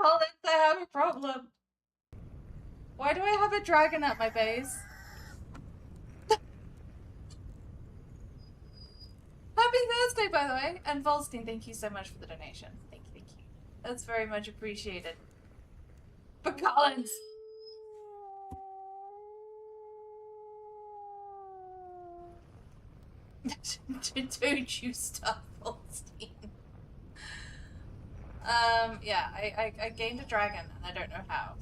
Collins, I have a problem. Why do I have a dragon at my base? Happy Thursday, by the way. And Volstein, thank you so much for the donation. Thank you, thank you. That's very much appreciated. But Collins! Don't you stop, Volstein. Yeah, I gained a dragon, and I don't know how.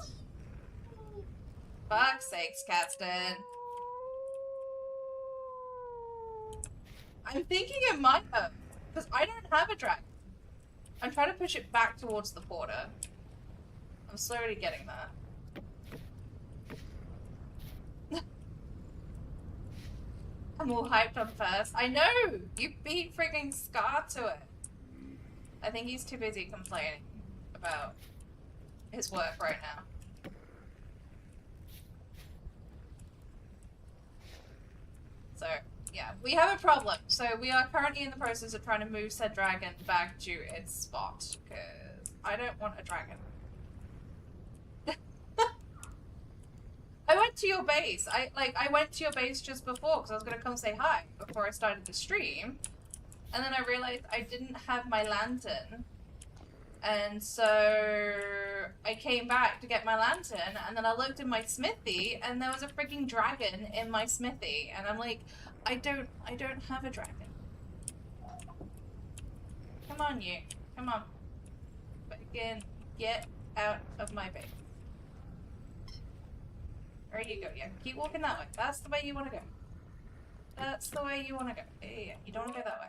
Fuck's sakes, Capstan. I'm thinking it might have, because I don't have a dragon. I'm trying to push it back towards the border. I'm slowly getting there. I'm all hyped on first. I know! You beat frigging Scar to it. I think he's too busy complaining about his work right now. So, yeah, we have a problem. So we are currently in the process of trying to move said dragon back to its spot, because I don't want a dragon. I went to your base. I went to your base just before because I was gonna come say hi before I started the stream, and then I realized I didn't have my lantern, and so I came back to get my lantern, and then I looked in my smithy, and there was a freaking dragon in my smithy, and I'm like, I don't have a dragon. Come on, you. Come on. But again, get out of my base. There you go, yeah. Keep walking that way. That's the way you want to go. That's the way you want to go. Yeah, you don't want to go that way.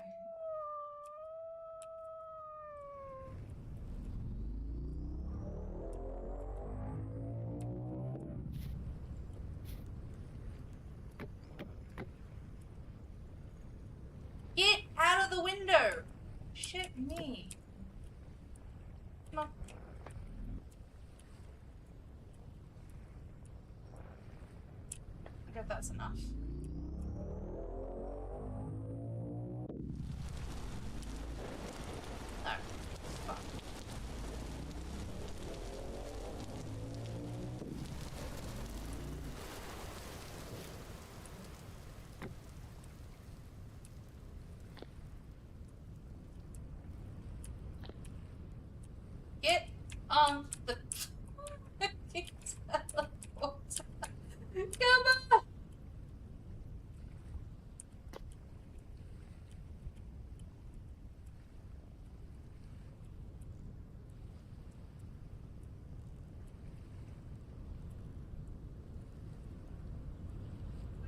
Get out of the window! Shit me. Come on. I bet that's enough. No. Fuck. Get on the teleporter. Come on!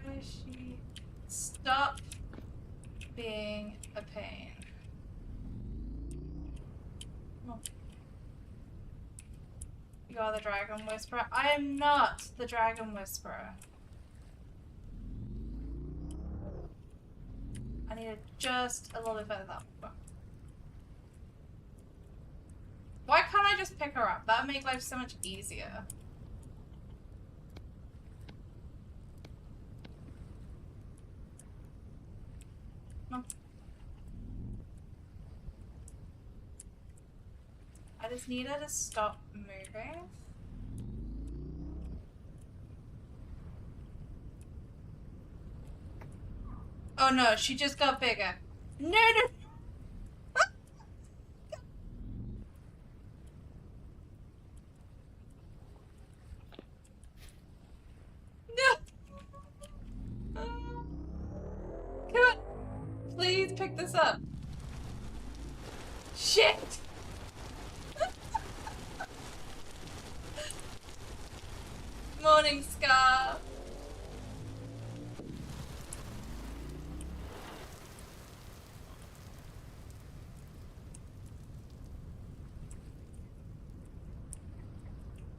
Where is she? Stop being a pain. Come on. You are the Dragon Whisperer. I am not the Dragon Whisperer. I need it just a little bit further up. Why can't I just pick her up? That would make life so much easier. No. I just need her to stop moving. Oh no, she just got bigger. No, no. No. Come on. Please pick this up. Shit. Morning, Scar.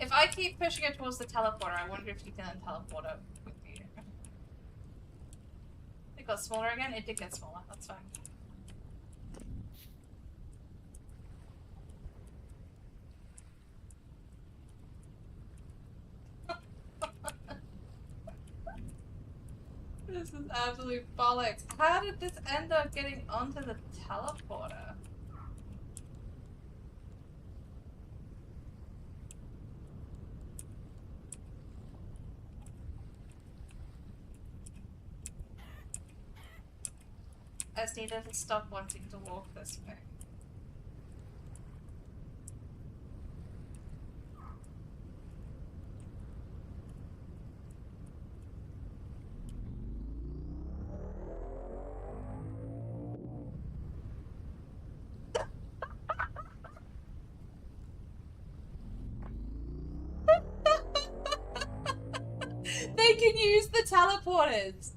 If I keep pushing it towards the teleporter, I wonder if you can then teleport it with you. It got smaller again? It did get smaller, that's fine. This is absolute bollocks. How did this end up getting onto the teleporter? I just needed to stop wanting to walk this way. They can use the teleporters.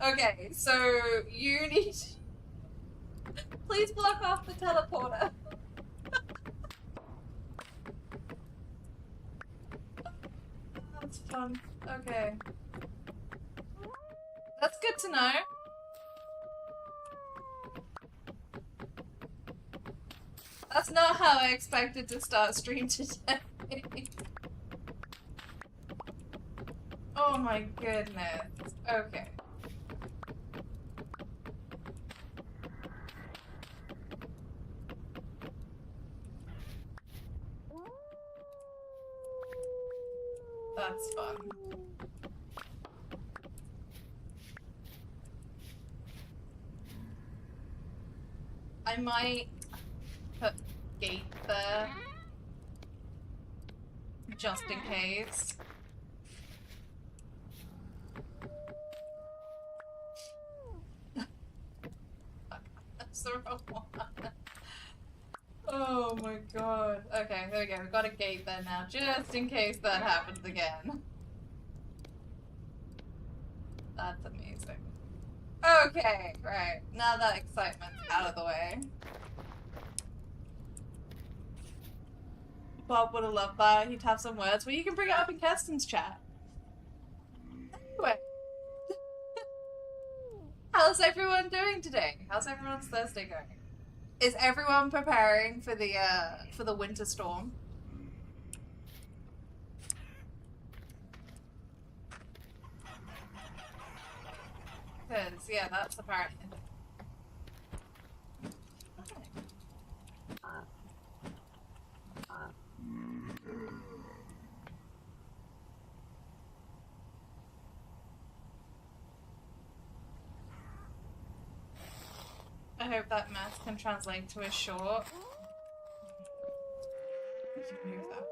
Okay, so you need... Please block off the teleporter. That's fun. Okay. That's good to know. That's not how I expected to start stream today. Oh my goodness. Okay. That's fun. I might put gate there just in case. That's the wrong one. Oh my god. Okay, there we go. We've got a gate there now, just in case that happens again. That's amazing. Okay, right. Now that excitement's out of the way. Bob would have loved that. He'd have some words. Well, you can bring it up in Kirsten's chat. Anyway. How's everyone doing today? How's everyone's Thursday going? Is everyone preparing for the winter storm? Because, yeah, that's apparently... I hope that math can translate to a short. Move that.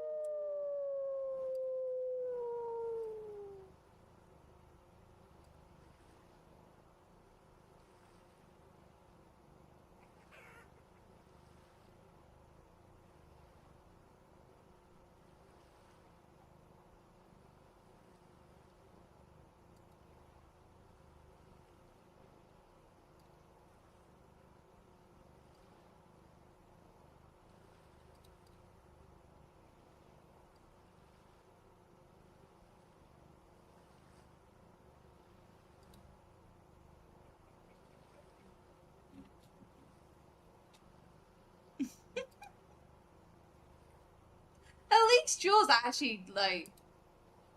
At least yours actually, like,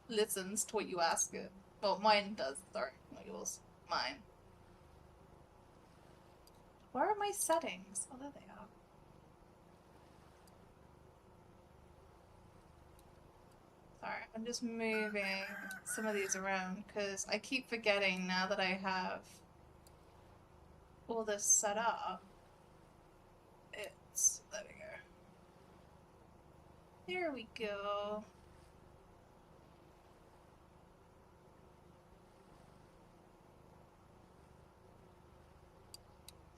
listens to what you ask it. Well, mine does. Sorry, not yours. Mine. Where are my settings? Oh, there they are. Sorry, I'm just moving some of these around because I keep forgetting now that I have all this set up. It's... there we go. There we go.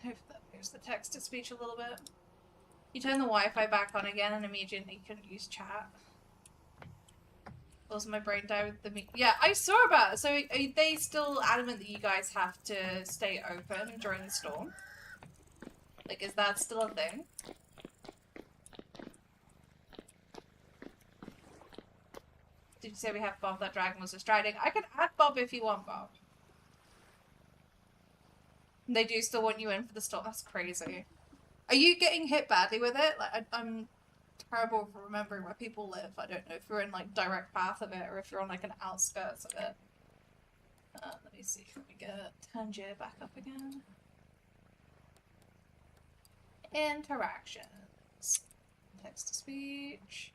Hope that moves the text to speech a little bit. You turn the Wi-Fi back on again and immediately couldn't use chat. Also, my brain died with the meet. Yeah, I saw about it. So are they still adamant that you guys have to stay open during the storm? Like, is that still a thing? Did you say we have Bob? That dragon was distracting. I can add Bob if you want Bob. They do still want you in for the storm. That's crazy. Are you getting hit badly with it? Like, I'm terrible for remembering where people live. I don't know if you're in like direct path of it or if you're on like an outskirts of it. Let me see. Let me get Tangier back up again. Interactions. Text to speech.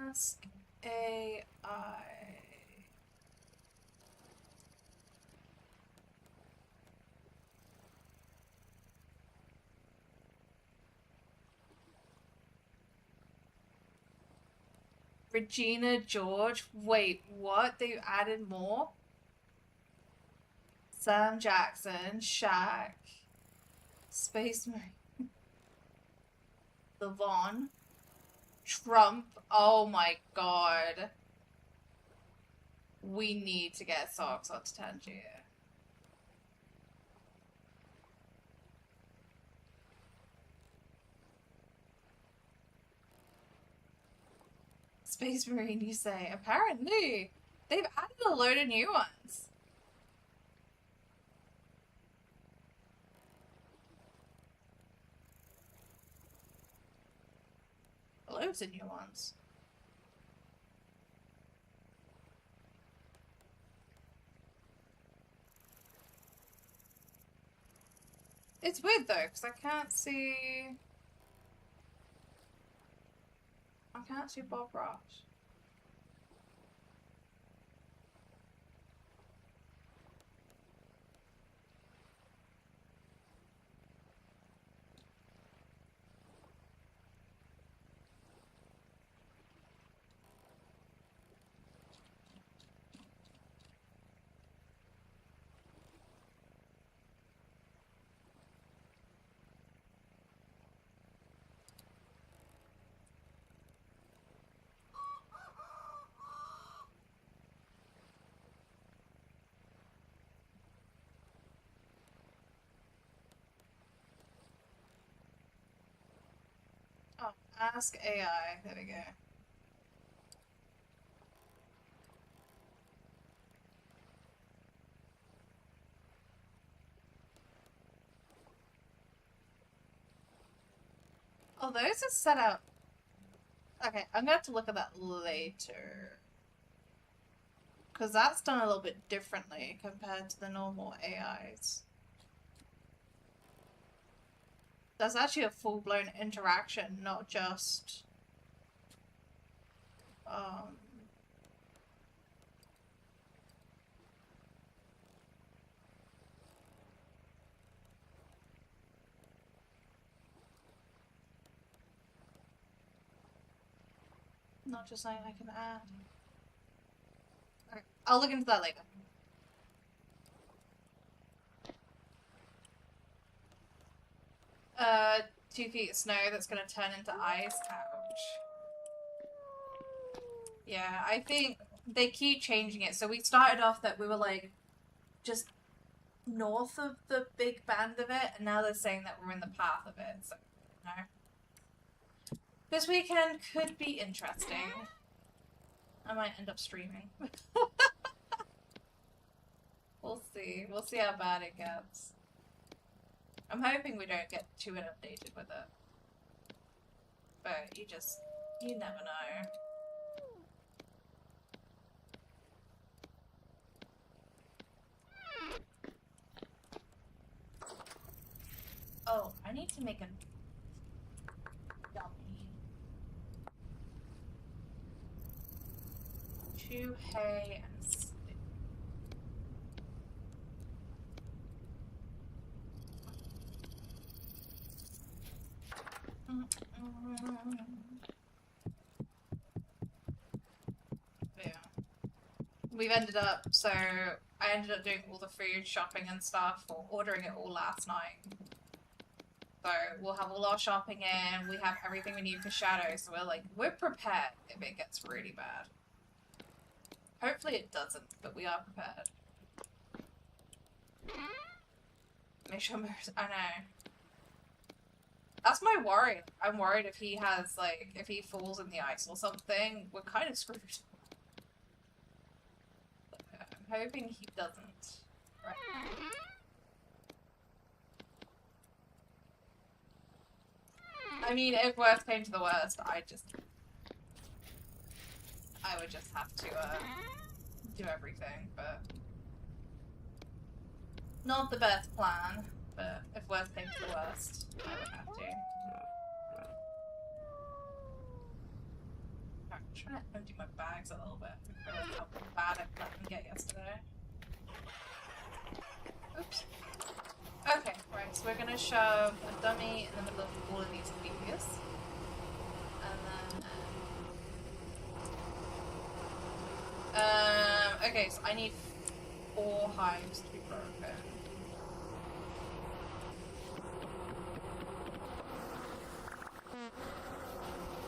Ask AI. Regina George. Wait, what? They added more? Sam Jackson, Shaq, Space Marine, Levon, Trump. Oh my god. We need to get socks onto Tangier. Space Marine, you say? Apparently, they've added a load of new ones. Loads of new ones. It's weird though, because I can't see Bob Ross. Oh, ask AI. There we go. Oh, those are set up. Okay, I'm gonna have to look at that later. Because that's done a little bit differently compared to the normal AIs. That's actually a full-blown interaction, not just not just something I can add. Okay, I'll look into that later. 2 feet of snow that's gonna turn into ice. Ouch. Yeah, I think they keep changing it. So we started off that we were like just north of the big band of it, and now they're saying that we're in the path of it. So, no. This weekend could be interesting. I might end up streaming. We'll see. We'll see how bad it gets. I'm hoping we don't get too inundated with it. But you never know. Oh, I need to make a dummy. 2 hay and stick. Yeah. We've ended up, so I ended up doing all the food shopping and stuff, or ordering it all last night. So we'll have all our shopping in, we have everything we need for Shadow, so we're prepared if it gets really bad. Hopefully it doesn't, but we are prepared. Make sure I know. That's my worry. I'm worried if he has, if he falls in the ice or something, we're kind of screwed. I'm hoping he doesn't. Right. I mean, if worst came to the worst, I would just have to, do everything, but... Not the best plan, but if worst came to the worst, I would have to. Alright, trying to empty my bags a little bit. I realized how bad I let them get yesterday. Oops. Okay, right, so we're gonna shove a dummy in the middle of all of these bees. And then... okay, so I need 4 hives to be broken.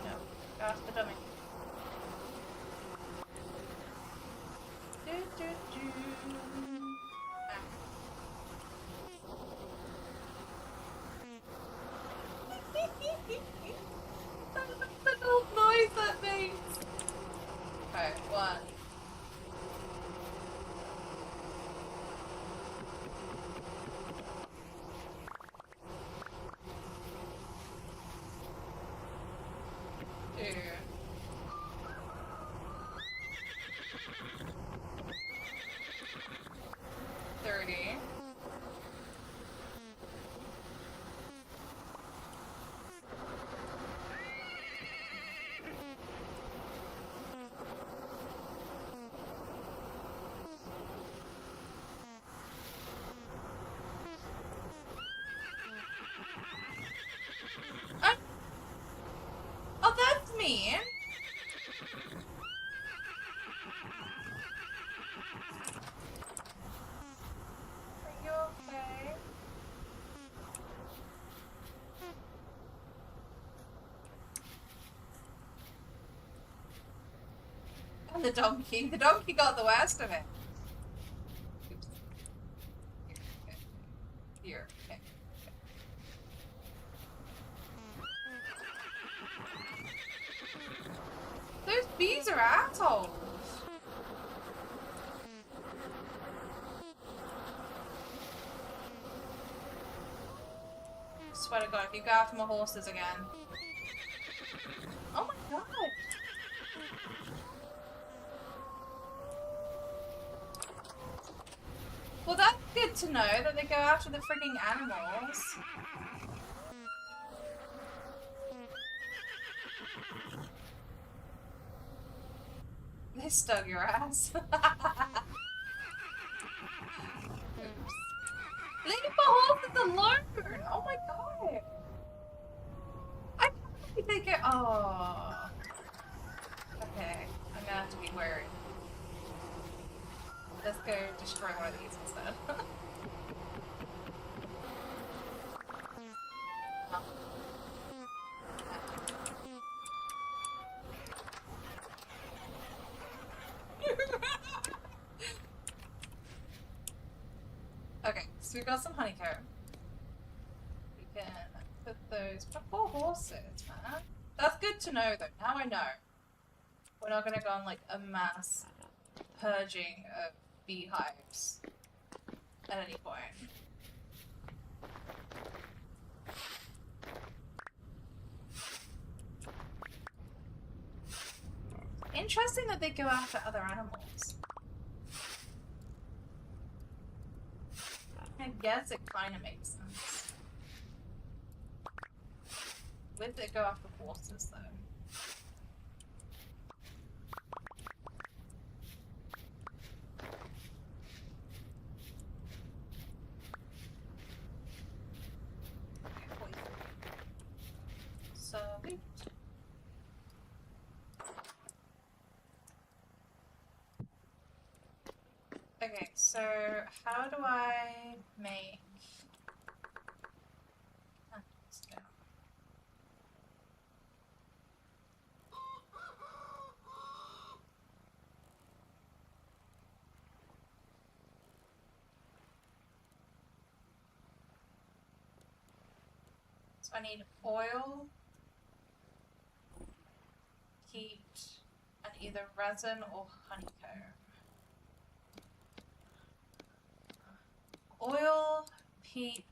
No, that's the dummy. The little noise that makes. Okay, 1. Oh, that's mean. Are you okay? And the donkey. The donkey got the worst of it. Oops. Here, okay. Those bees are assholes. I swear to God, if you go after my horses again. Oh my God. Well, that's good to know that they go after the freaking animals. They stug your ass. Oops. Leave my horses alone! Oh my God! I can't believe they go. Oh. Okay, I'm gonna have to be wary. Let's go destroy one of these instead. Okay, so we've got some honeycomb. We can put those. 4 horses, man. That's good to know, though. Now I know. We're not gonna go on like a mass purging of beehives at any point. Interesting that they go after other animals. I guess it kind of makes sense. Would they go after horses, though? Sweet. Okay, so how do I make... let's go. So I need oil, heat, and either resin or honeycomb. Oil, peat.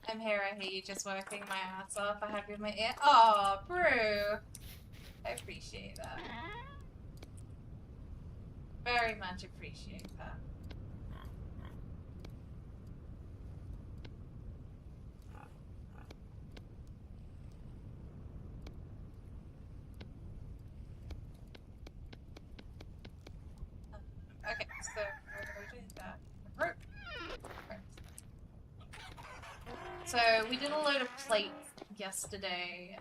I'm here, I hear you just working my ass off. I have you in my ear. Oh, Brew! I appreciate that. Very much appreciate that. Okay, so we did that. Rope. Right. So we did a load of plates yesterday.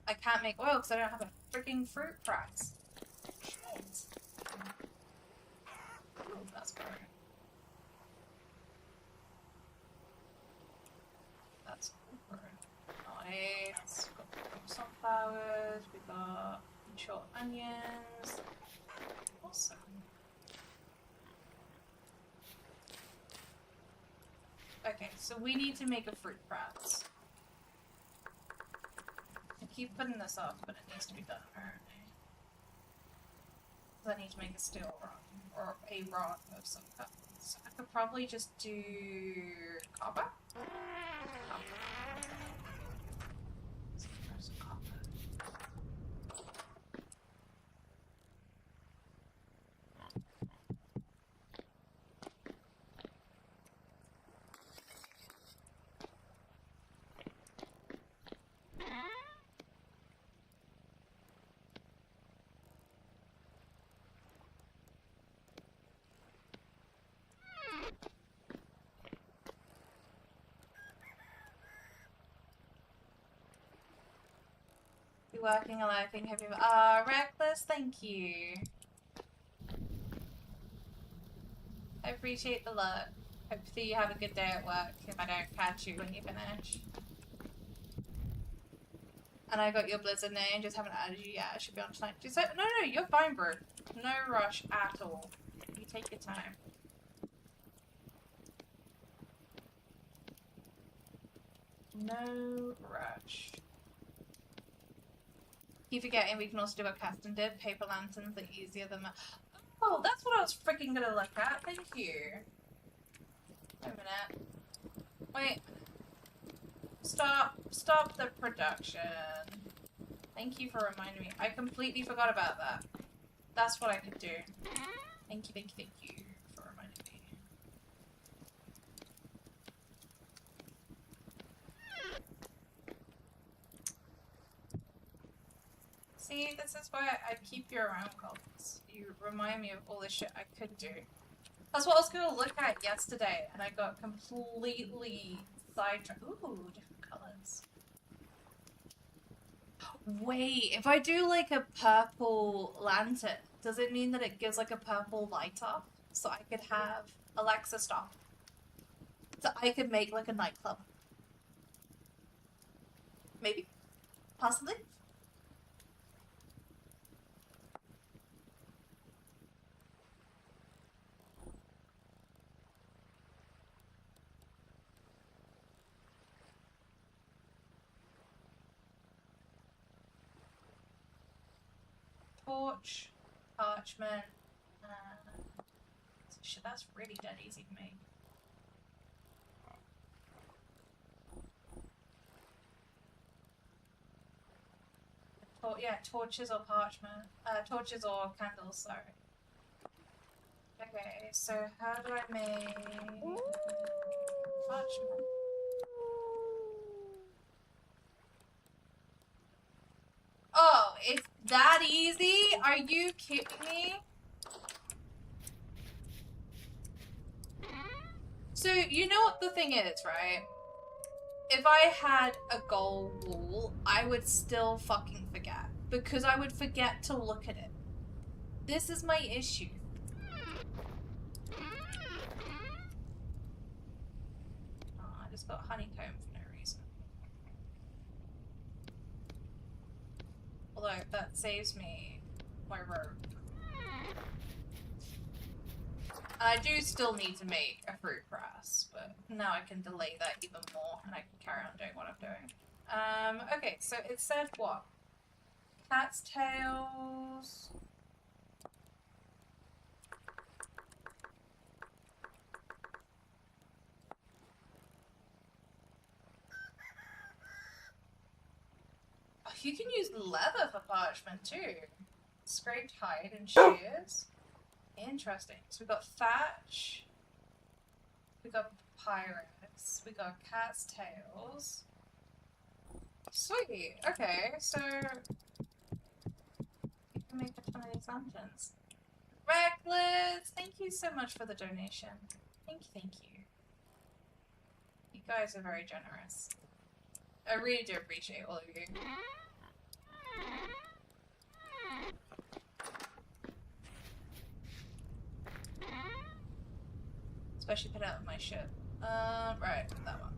I can't make oil because I don't have a freaking fruit press. Shit. Oh, that's great. That's cool. Nice. Got sunflowers. We got short onions. Awesome. Okay, so we need to make a fruit press. I keep putting this off, but it needs to be done apparently. I need to make a steel rod or a rod of some kind. So I could probably just do copper. Be working, alive, have you? Reckless, thank you. I appreciate the look. Hopefully you have a good day at work if I don't catch you when you finish. And I got your Blizzard name, just haven't added you yet. I should be on tonight. Just no, you're fine, bro. No rush at all. You take your time. No rush. Keep forgetting we can also do what Caston did. Paper lanterns are easier than that. Oh, that's what I was freaking gonna look at. Thank you. Wait a minute. Wait. Stop the production. Thank you for reminding me. I completely forgot about that. That's what I could do. Thank you for reminding me. See, this is why I keep you around, Colts. You remind me of all the shit I could do. That's what I was gonna look at yesterday, and I got completely sidetracked. Ooh, different colors. Wait, if I do like a purple lantern, does it mean that it gives like a purple light off? So I could have Alexa stop. So I could make like a nightclub. Maybe? Possibly? Torch, parchment, shit, that's really dead easy to make. Yeah, torches or parchment. Torches or candles, sorry. Okay, so how do I make parchment? Oh, it's that easy? Are you kidding me? So, you know what the thing is, right? If I had a gold wall, I would still fucking forget. Because I would forget to look at it. This is my issue. Oh, I just got honeycomb for no reason. Although, that saves me my rope. I do still need to make a fruit press, but now I can delay that even more and I can carry on doing what I'm doing. Okay, so it said what? Cat's tails. Oh, you can use leather for parchment too. Scraped hide and shears. Interesting. So we got thatch. We got papyrus. We got cat's tails. Sweet. Okay, so you can make a ton of these lanterns. Liz. Thank you so much for the donation. Thank you. You guys are very generous. I really do appreciate all of you. Especially put out my shit. Right, that one.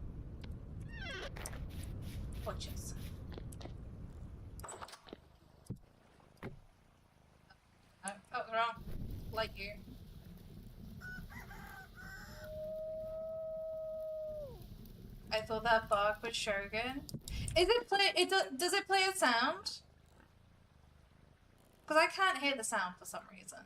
Watches. Oh, wrong. Like you. I thought that bark was Shogun. Is it play? Does it play a sound? Because I can't hear the sound for some reason.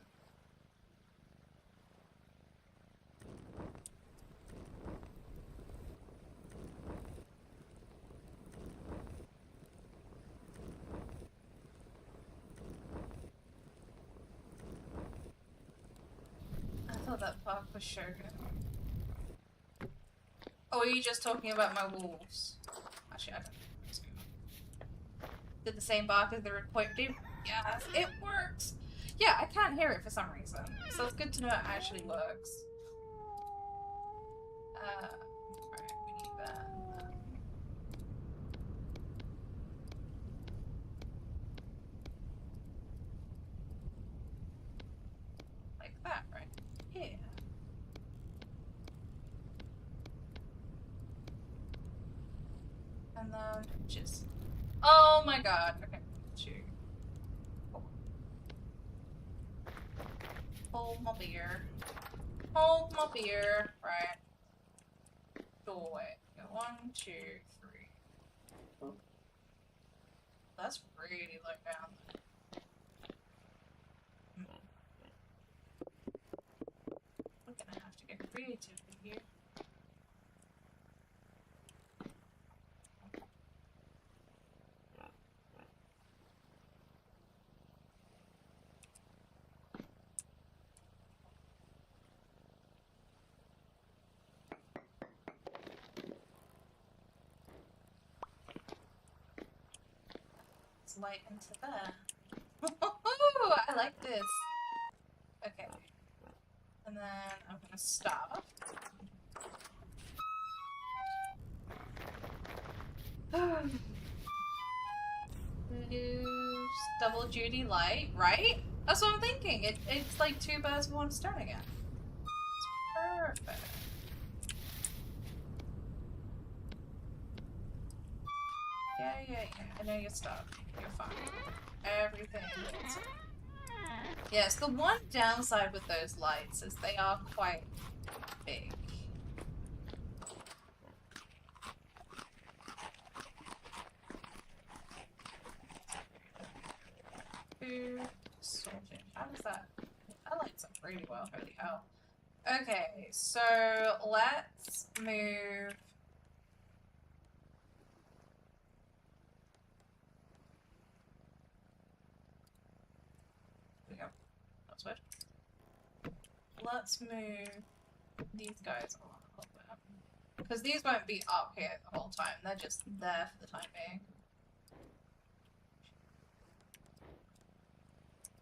I thought that bark was Shogun. Oh, are you just talking about my wolves? Actually, I don't know. Did the same bark as the point do? Yes, it works! Yeah, I can't hear it for some reason. So it's good to know it actually works. Right, we need that. Like that, right? Here. And then just... Oh my god. Okay, 2. Hold my beer. Hold my beer. Right. Doorway. 1, 2, 3. That's really low down. We're gonna have to get creative in here. Let's light into there. I like this. Okay. And then I'm gonna stop. Double duty light, right? That's what I'm thinking. It's like 2 birds with 1 stone again. It's perfect. Yeah. I know you're stuck. You're fine. Everything is. Yes, the one downside with those lights is they are quite big. Sorted. How does that? That lights up really well. Holy hell. Okay, so let's move. There we go. That's weird. Let's move these guys along a little bit. Because these won't be up here the whole time. They're just there for the time being.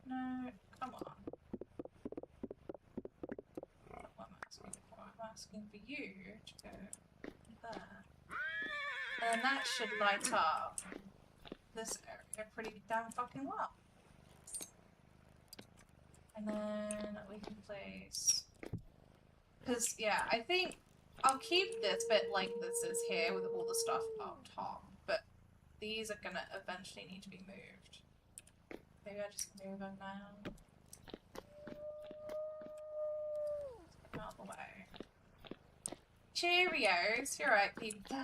No, come on. That's what I'm asking for. I'm asking for you to go there. And that should light up this area pretty damn fucking well. And then we can place... Because, yeah, I think I'll keep this bit like this is here with all the stuff up top. But these are gonna eventually need to be moved. Maybe I just move them now. Out of the way. Cheerios! You're right, people.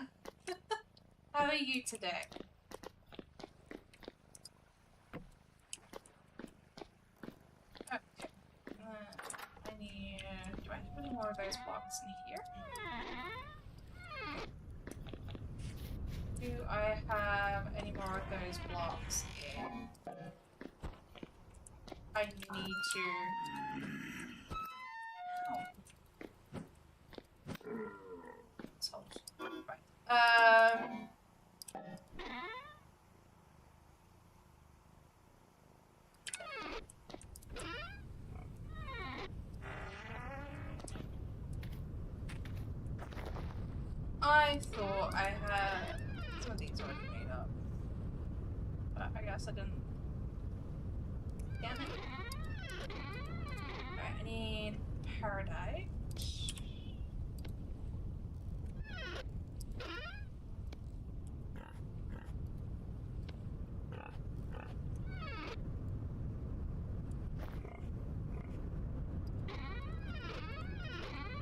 How are you today? Okay. I need... Do I have any more of those blocks in here? Do I have any more of those blocks in? I need to... Right. I thought I had some of these already made up. But I guess I didn't. Damn it. Alright, I need Paradise.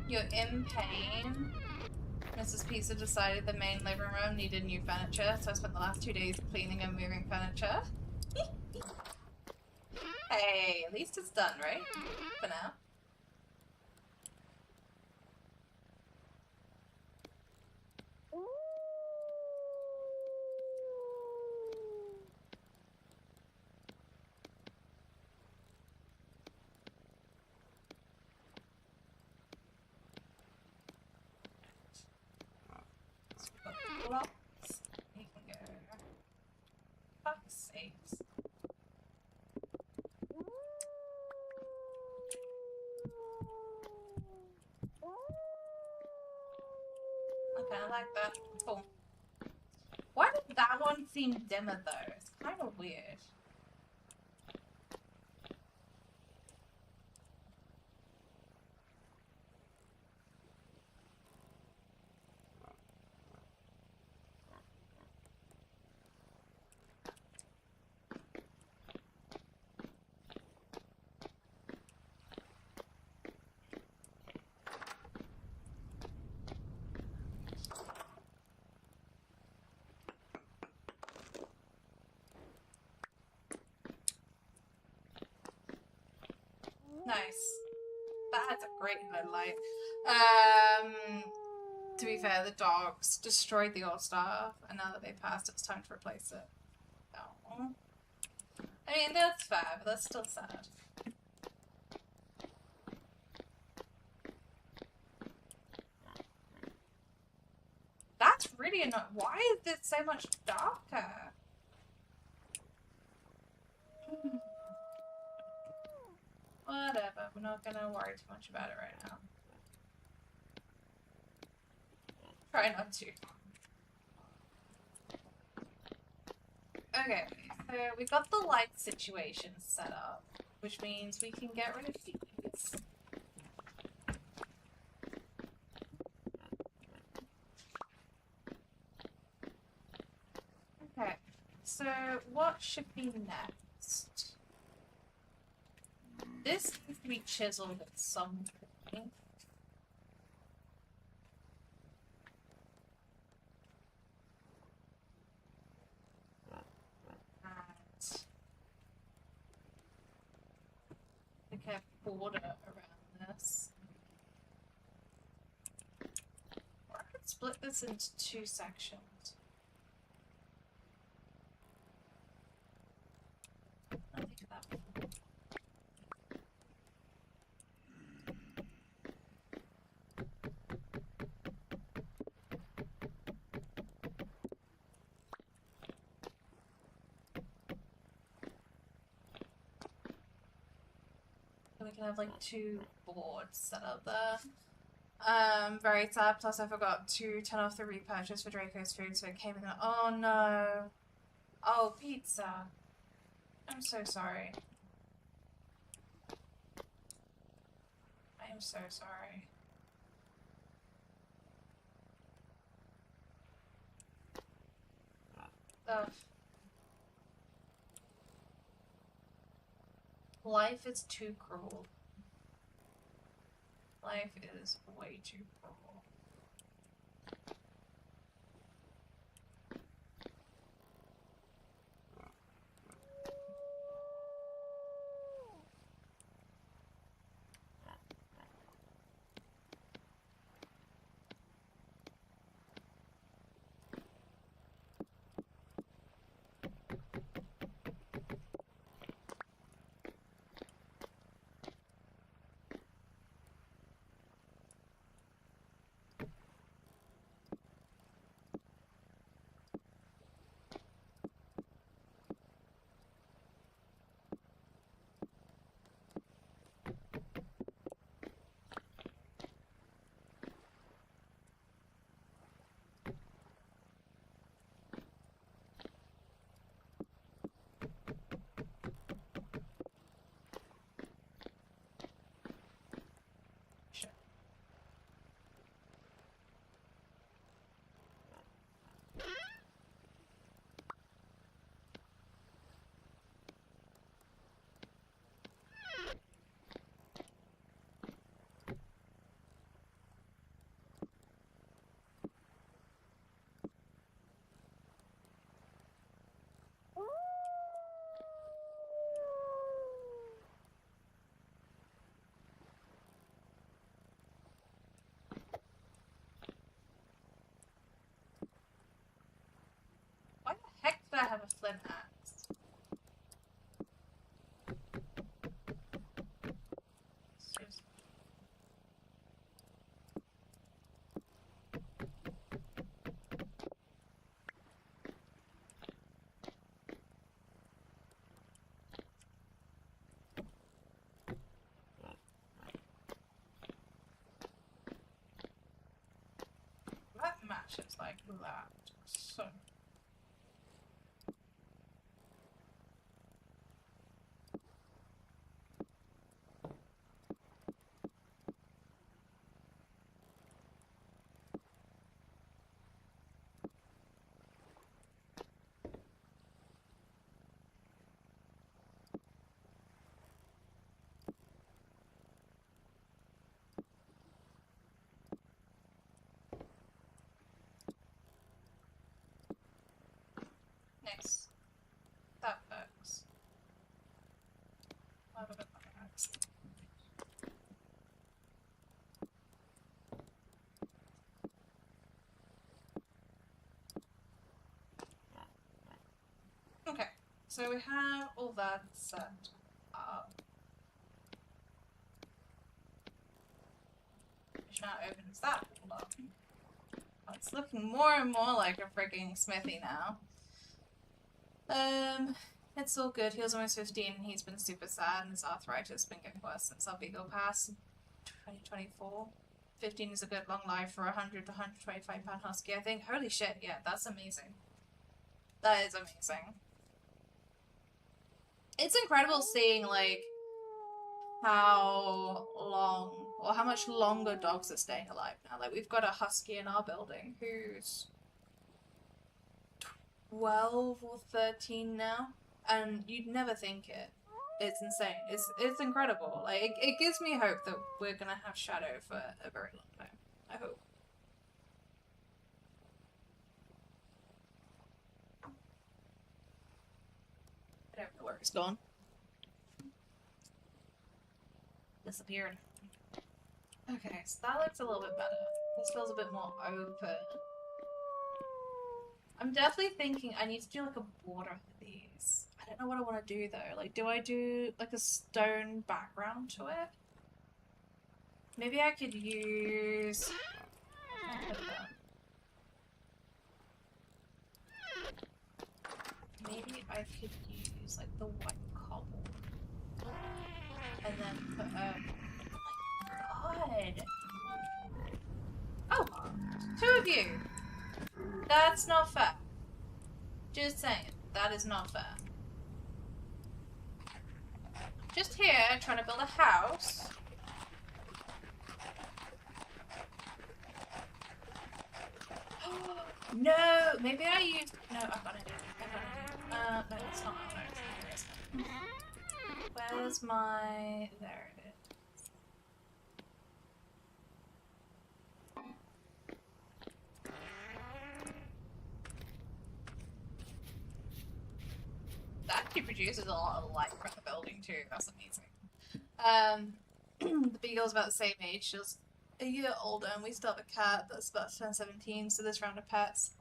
You're in pain. Mrs. Pizza decided the main living room needed new furniture, so I spent the last 2 days cleaning and moving furniture. Hey, at least it's done, right? For now. Blocks. You can go. Fuck's sakes. Okay, I like that. Cool. Why did that one seem dimmer though? It's kind of weird. Nice. That's a great headlight. To be fair, the dogs destroyed the old stuff, and now that they passed, it's time to replace it. Oh. I mean, that's fair, but that's still sad. That's really annoying. Why is it so much darker? Whatever, we're not gonna worry too much about it right now. Try not to. Okay, so we got the light situation set up, which means we can get rid of these. Okay, so what should be next? This needs to be chiseled at some point. And like a border around this. Or I could split this into 2 sections. I'll think of that. We can have like 2 boards set up there. Very sad. Plus, I forgot to turn off the repurchase for Draco's food, so it came in. Oh no! Oh, pizza. I'm so sorry. I am so sorry. Ugh. Life is too cruel. Life is way too cruel. have a flint axe. Just... That matches like that. So. Nice. That works. I'll have a bit more axe. Okay, so we have all that set up. Which now opens that all up. Oh, it's looking more and more like a freaking smithy now. It's all good. He was almost 15 and he's been super sad and his arthritis has been getting worse since our Beagle Pass in 2024. 15 is a good long life for a 100 to 125 pound husky, I think. Holy shit, yeah, that's amazing. That is amazing. It's incredible seeing, like, how long, or how much longer dogs are staying alive now. Like, we've got a husky in our building who's 12 or 13 now, and you'd never think it. It's insane. It's incredible. Like, it gives me hope that we're gonna have Shadow for a very long time. I hope. I don't know where he's gone. Disappeared. Okay, so that looks a little bit better. This feels a bit more open. I'm definitely thinking I need to do like a border for these. I don't know what I want to do though. Like, do I do like a stone background to it? Maybe I could use... Maybe I could use like the white cobble. And then put oh my god! Oh! 2 of you! That's not fair. Just saying, that is not fair. Just here, trying to build a house. No! Maybe I used... No, I've got it. No, it's not. No, it's not. Where's my... There it is. That actually produces a lot of light from the building too. That's amazing. The Beagle's about the same age. She's a year older, and we still have a cat that's about to turn 17. So this round of pets,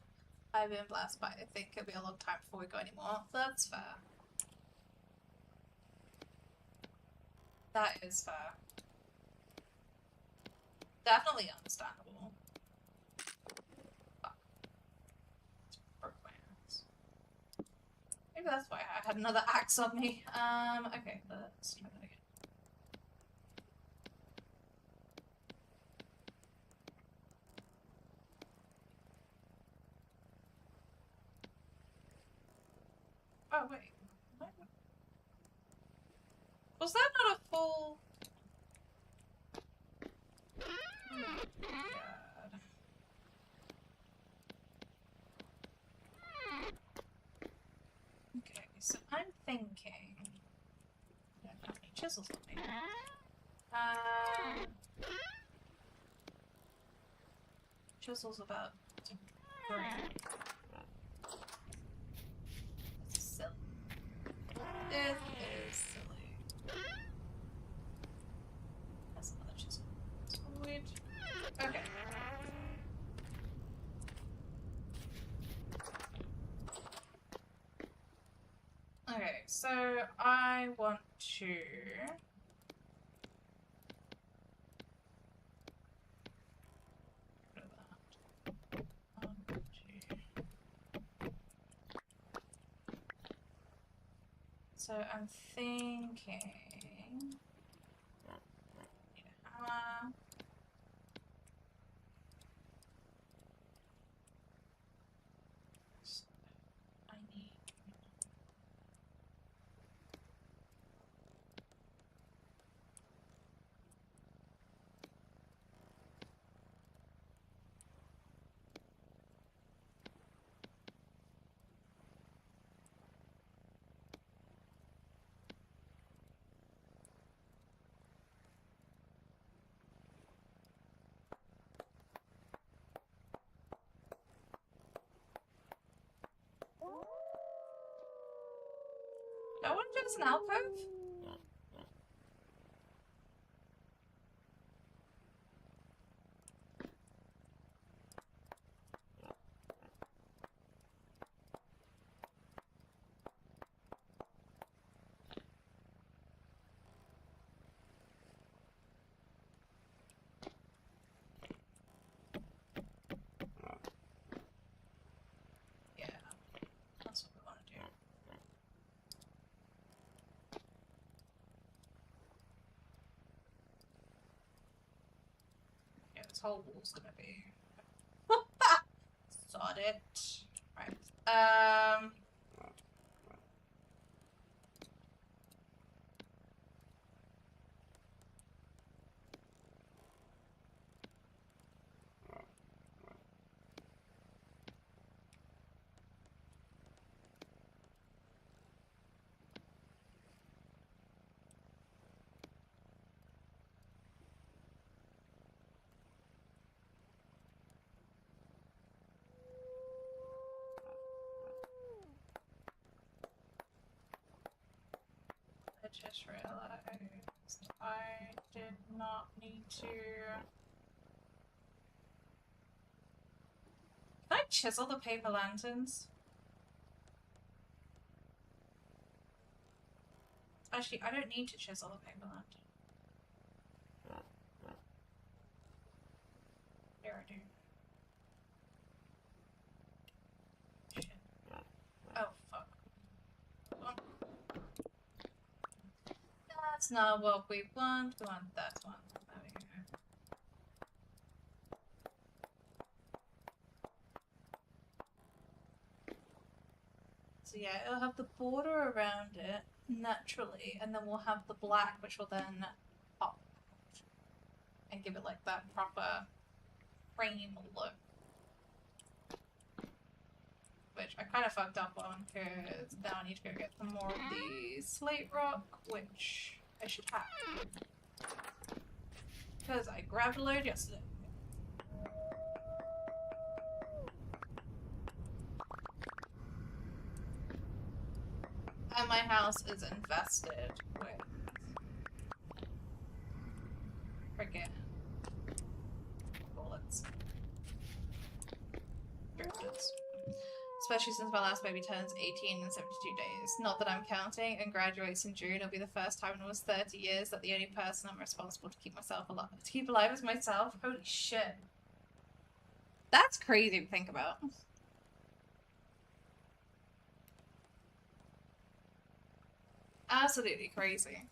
I've been blessed by. I think it'll be a long time before we go anymore. So that's fair. That is fair. Definitely understandable. Fuck. Broke my axe. Maybe that's why I had another axe on me. Okay, let's try that again. Oh, wait. What? Was that not a full... Oh, God. Okay, so I'm thinking... I don't have any chisels on me. Chisels about to break. This is silly. This is silly. That's another chisel. Sweet. Okay. so I want to... So I'm thinking... Need a hammer. So I need... I want to do this an alcove? Yeah, that's what we want to do. Yeah, this whole wall's gonna be... Sod it. Right. I just realized I did not need to... Can I chisel the paper lanterns? Actually, I don't need to chisel the paper lantern. There I do. Shit. Oh, fuck. Hold on. That's not what we want. We want that one. There we go. So yeah, it'll have the border around it naturally, and then we'll have the black, which will then pop and give it like that proper frame look. Which I kind of fucked up on, because now I need to go get some more of the slate rock, which I should have. Because I grabbed a load yesterday. And my house is infested with friggin' bullets. Drifters. Especially since my last baby turns 18 in 72 days. Not that I'm counting, and graduates in June. It'll be the first time in almost 30 years that the only person I'm responsible to keep myself alive is myself. Holy shit. That's crazy to think about. Absolutely crazy.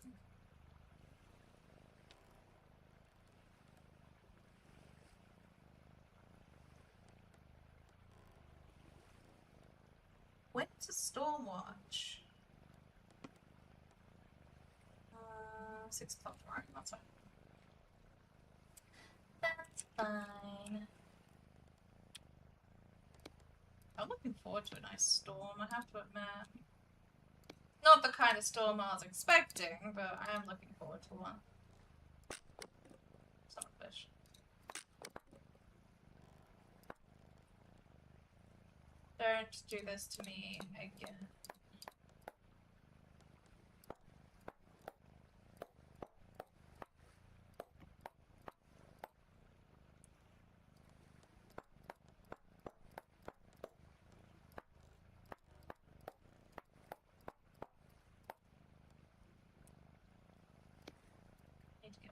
Winter Stormwatch. 6 o'clock tomorrow. That's fine. That's fine. I'm looking forward to a nice storm, I have to admit. Not the kind of storm I was expecting, but I am looking forward to one. Son of a bitch. Don't do this to me again.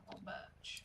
more birch.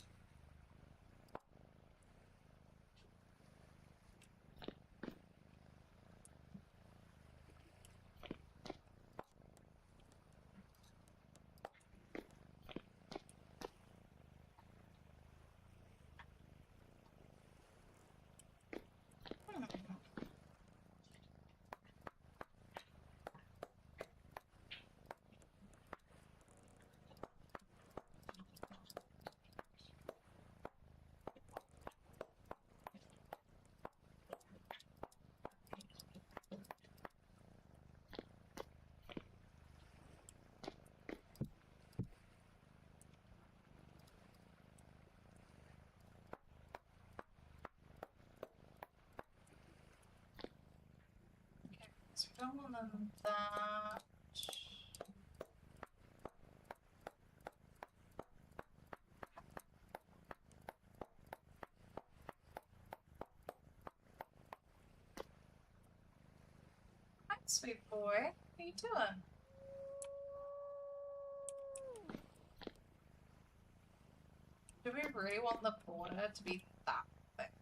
So we don't want them that. Hi, sweet boy. How you doing? Do we really want the border to be that thick?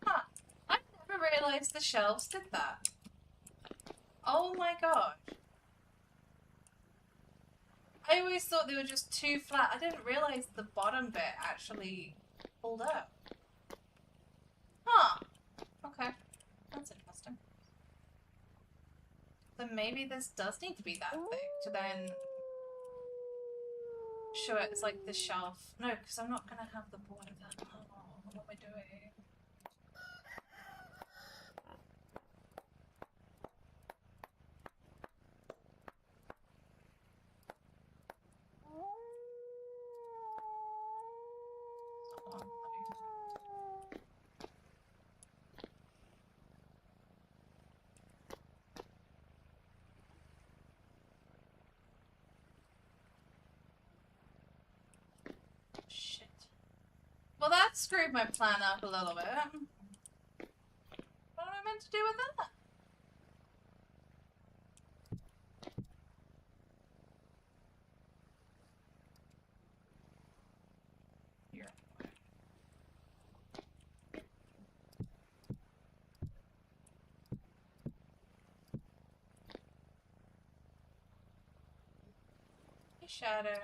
Huh. I never realized the shelves did that. Oh my gosh. I always thought they were just too flat. I didn't realize the bottom bit actually pulled out. Huh. Okay. That's interesting. Then maybe this does need to be that thick to then show it as like the shelf. No, because I'm not gonna have the border that. Oh, what am I doing? Shit. Well, that screwed my plan up a little bit. What am I meant to do with that? Here. Hey, Shadow.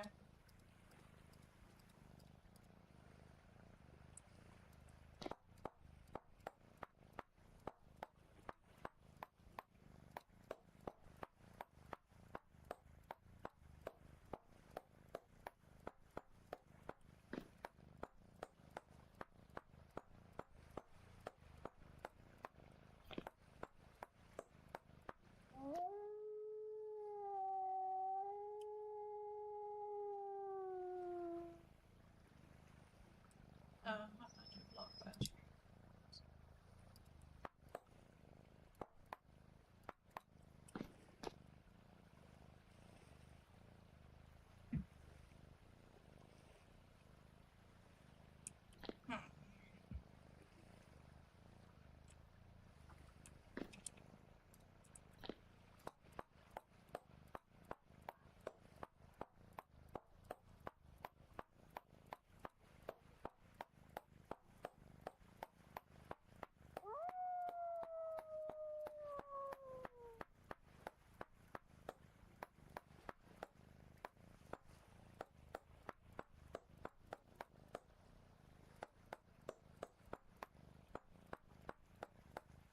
Oh, I might do block that. Hmm.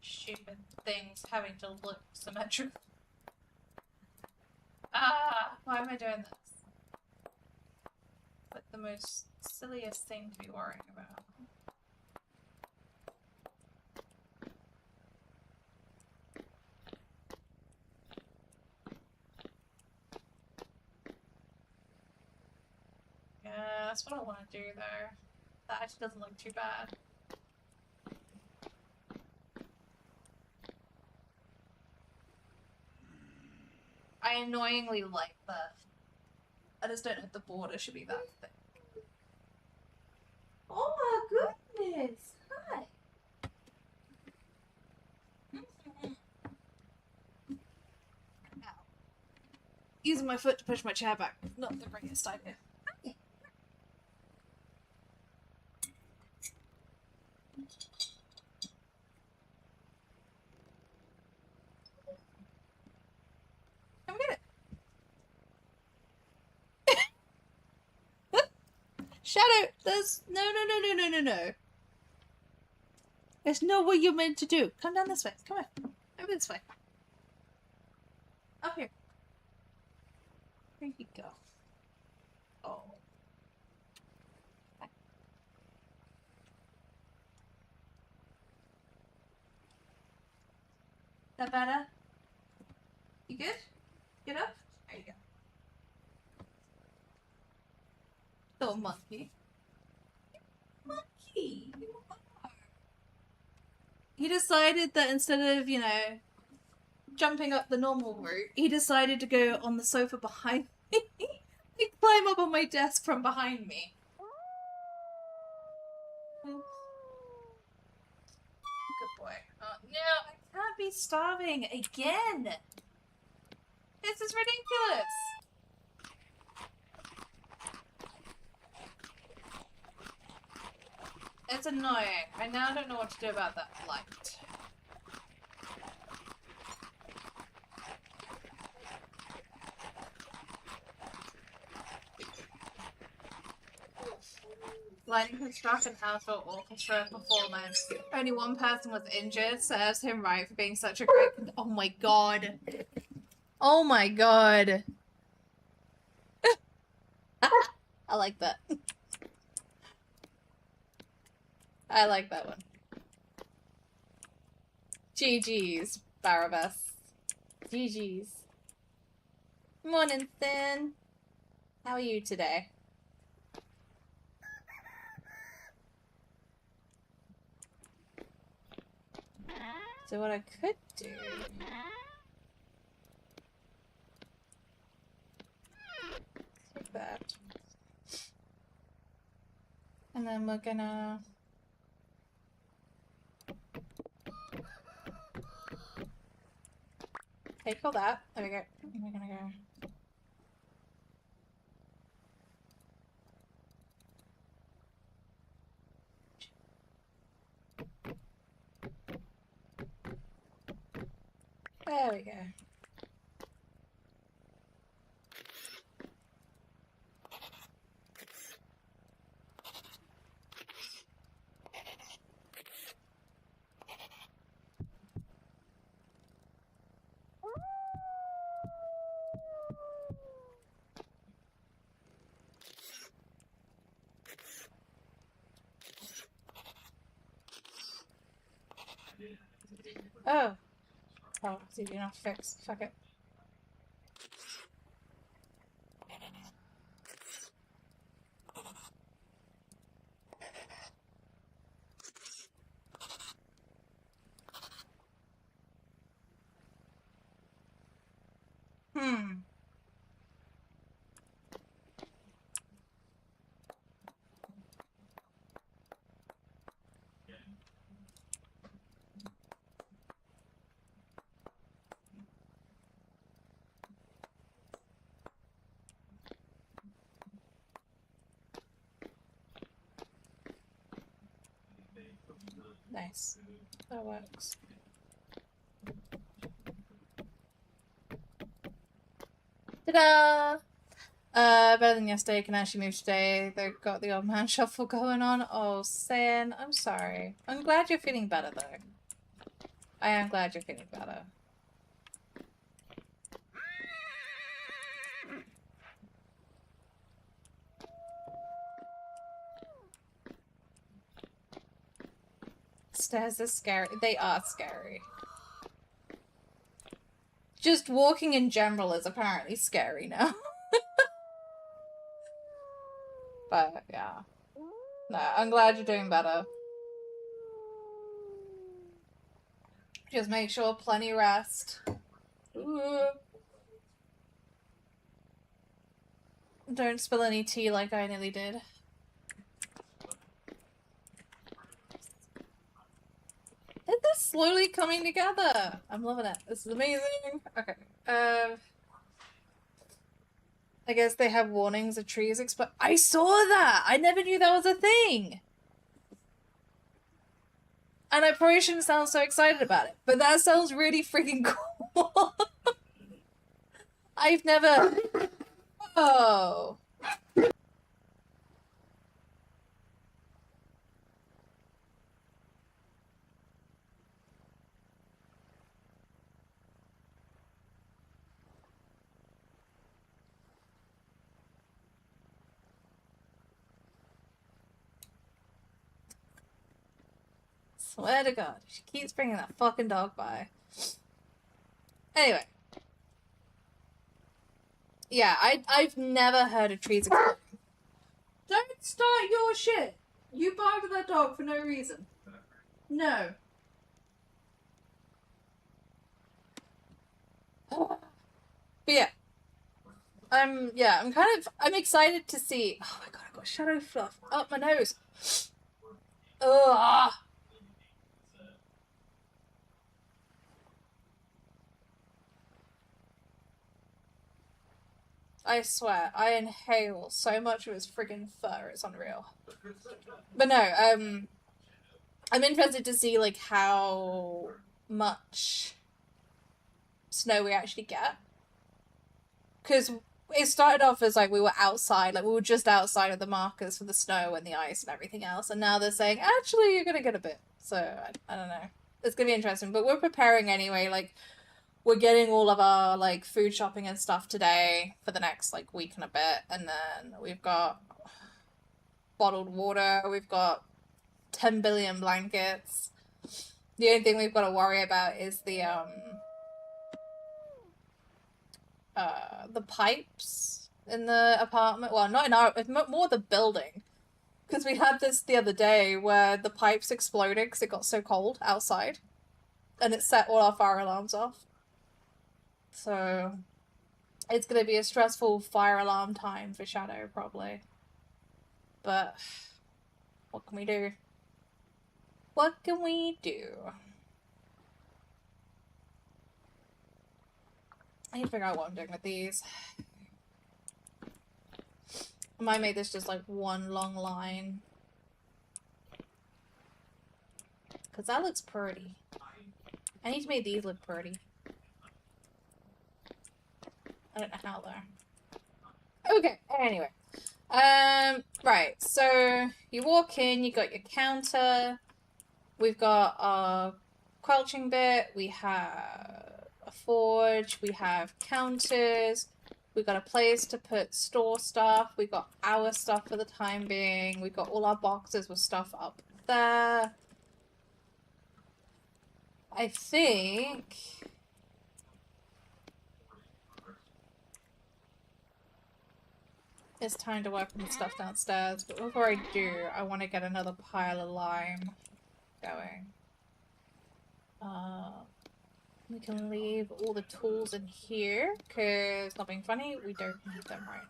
Stupid things having to look symmetrical. Ah, why am I doing this? Like the most silliest thing to be worrying about. Yeah, that's what I want to do though. That actually doesn't look too bad. I annoyingly like that. I just don't know if the border should be that thick. Oh my goodness! Hi. Ow. Using my foot to push my chair back. Not the greatest idea. Come get it. Shadow, there's no. That's not what you're meant to do. Come down this way. Come on. Over this way. Up here. There you go. Oh. Is that better? You good? Get up? There you go. Little monkey. Monkey! You are. He decided that instead of, you know, jumping up the normal route, he decided to go on the sofa behind me. He climb up on my desk from behind me. Good boy. Oh, no, I can't be starving again. This is ridiculous. It's annoying. I now don't know what to do about that light. Lighting construction outdoor orchestra performance. Only one person was injured. Serves him right for being such a great. Oh my god. Oh my god. I like that. I like that one. GG's, Barabbas. GG's. Morning, Thin. How are you today? So what I could do... Take that. And then we're gonna... Take all that. There we go. And we're gonna go... There we go. Oh. Oh, it's easy enough to fix. Fuck it. Nice. That works. Ta-da! Better than yesterday. Can actually move today. They've got the old man shuffle going on. Oh, Sin, I'm sorry. I'm glad you're feeling better, though. I am glad you're feeling better. Stairs are scary. They are scary. Just walking in general is apparently scary now. But, yeah. No, I'm glad you're doing better. Just make sure plenty rest. Ooh. Don't spill any tea like I nearly did. They're slowly coming together. I'm loving it. This is amazing. Okay. I guess they have warnings of trees explode. I saw that! I never knew that was a thing! And I probably shouldn't sound so excited about it, but that sounds really freaking cool. I've never... Oh. Swear to God, she keeps bringing that fucking dog by. Anyway. Yeah, I've never heard of trees exploding. Don't start your shit. You barked at that dog for no reason. No. But yeah. I'm I'm excited to see. Oh my God, I got shadow fluff up my nose. Ugh. I swear, I inhale so much of his friggin' fur, it's unreal. But no, I'm interested to see, like, how much snow we actually get. Because it started off as, like, we were outside, like, we were just outside of the markers for the snow and the ice and everything else, and now they're saying, actually, you're gonna get a bit. So, I don't know. It's gonna be interesting, but we're preparing anyway, like, we're getting all of our, like, food shopping and stuff today for the next, like, week and a bit. And then we've got bottled water. We've got 10 billion blankets. The only thing we've got to worry about is the pipes in the apartment. Well, not in our, more the building. Because we had this the other day where the pipes exploded because it got so cold outside. And it set all our fire alarms off. So, it's going to be a stressful fire alarm time for Shadow, probably. But, what can we do? What can we do? I need to figure out what I'm doing with these. I might make this just like one long line. Because that looks pretty. I need to make these look pretty. I don't know how though. Okay, anyway. Right, so you walk in, you got your counter. We've got our quelching bit, we have a forge, we have counters, we've got a place to put store stuff, we got our stuff for the time being, we've got all our boxes with stuff up there. I think... it's time to work on the stuff downstairs, but before I do, I want to get another pile of lime going. We can leave all the tools in here, because, not being funny, we don't need them right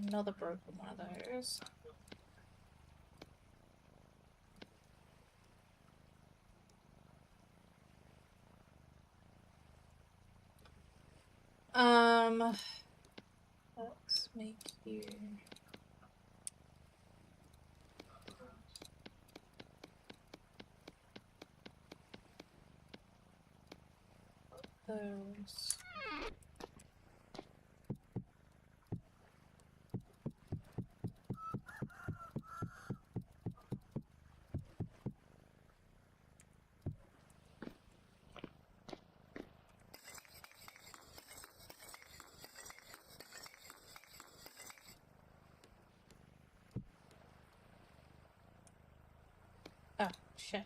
now. Another broken one of those. Let's make you... those. Oh, shit.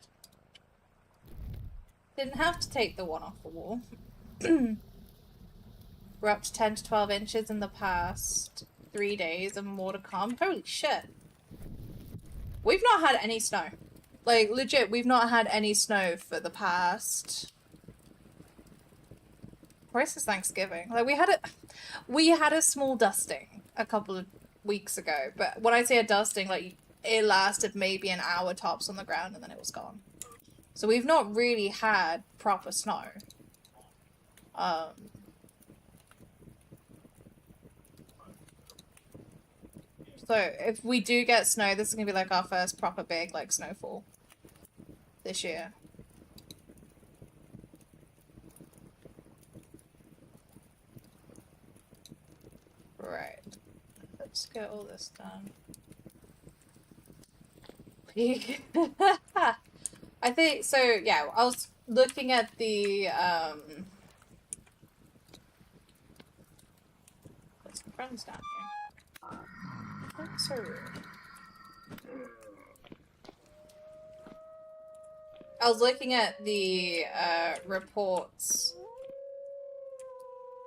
Didn't have to take the one off the wall. We're up to 10 to 12 inches in the past 3 days and more to come. Holy shit. We've not had any snow. Like, legit, we've not had any snow for the past... Where's this Thanksgiving? Like, we had a small dusting a couple of weeks ago, but when I say a dusting, like, it lasted maybe an hour tops on the ground and then it was gone. So we've not really had proper snow. Although, if we do get snow, this is gonna be like our first proper big, like, snowfall this year. Right. Let's get all this done. I think, so, yeah, I was looking at the, there's some friends down here. That's so rude. I was looking at the reports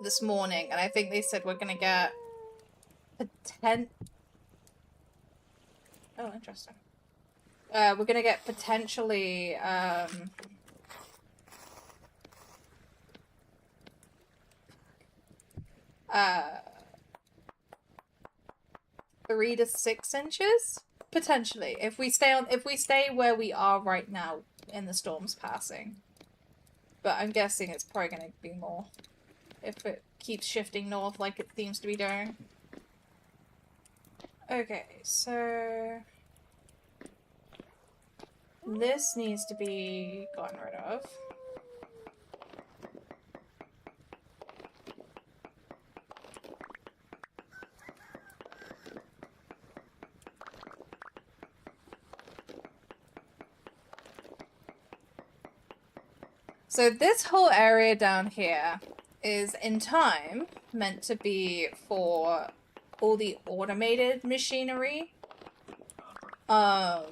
this morning, and I think they said we're gonna get Oh, interesting. We're gonna get potentially 3 to 6 inches potentially if we stay where we are right now in the storms passing. But I'm guessing it's probably gonna be more if it keeps shifting north like it seems to be doing. Okay, so this needs to be gotten rid of. So this whole area down here is in time meant to be for all the automated machinery. I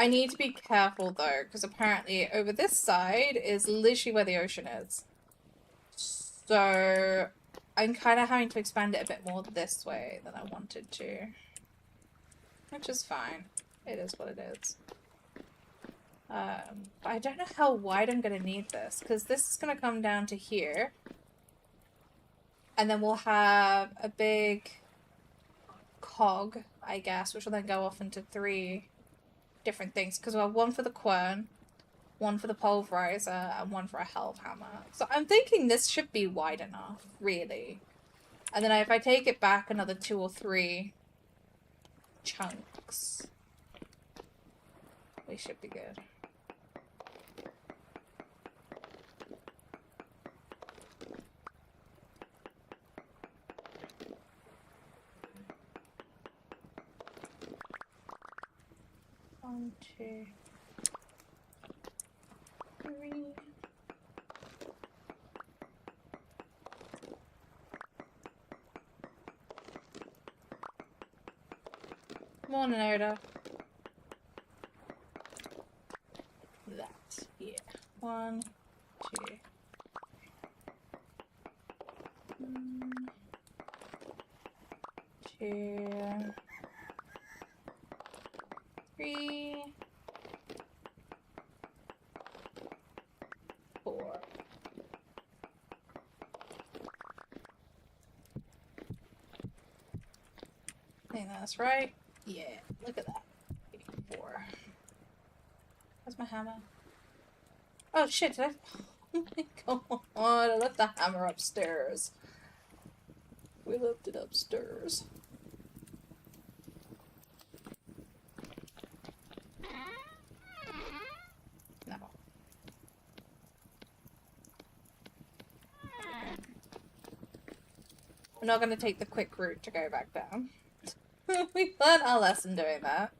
need to be careful though, because apparently over this side is literally where the ocean is. So I'm kind of having to expand it a bit more this way than I wanted to. Which is fine. It is what it is. I don't know how wide I'm going to need this, because this is going to come down to here. And then we'll have a big cog, I guess, which will then go off into 3 different things. Because we'll have one for the quern, one for the pulverizer, and one for a hellhammer. So I'm thinking this should be wide enough, really. And then if I take it back another 2 or 3 chunks, we should be good. One, 2, 3. Come on, Oda. That, yeah. 1, 2. 2, 3, 4. I think that's right. Yeah, look at that. 4. Where's my hammer? Oh shit, did I? Oh my god, I left the hammer upstairs. We left it upstairs. No. We're not going to take the quick route to go back down. We learned our lesson doing that.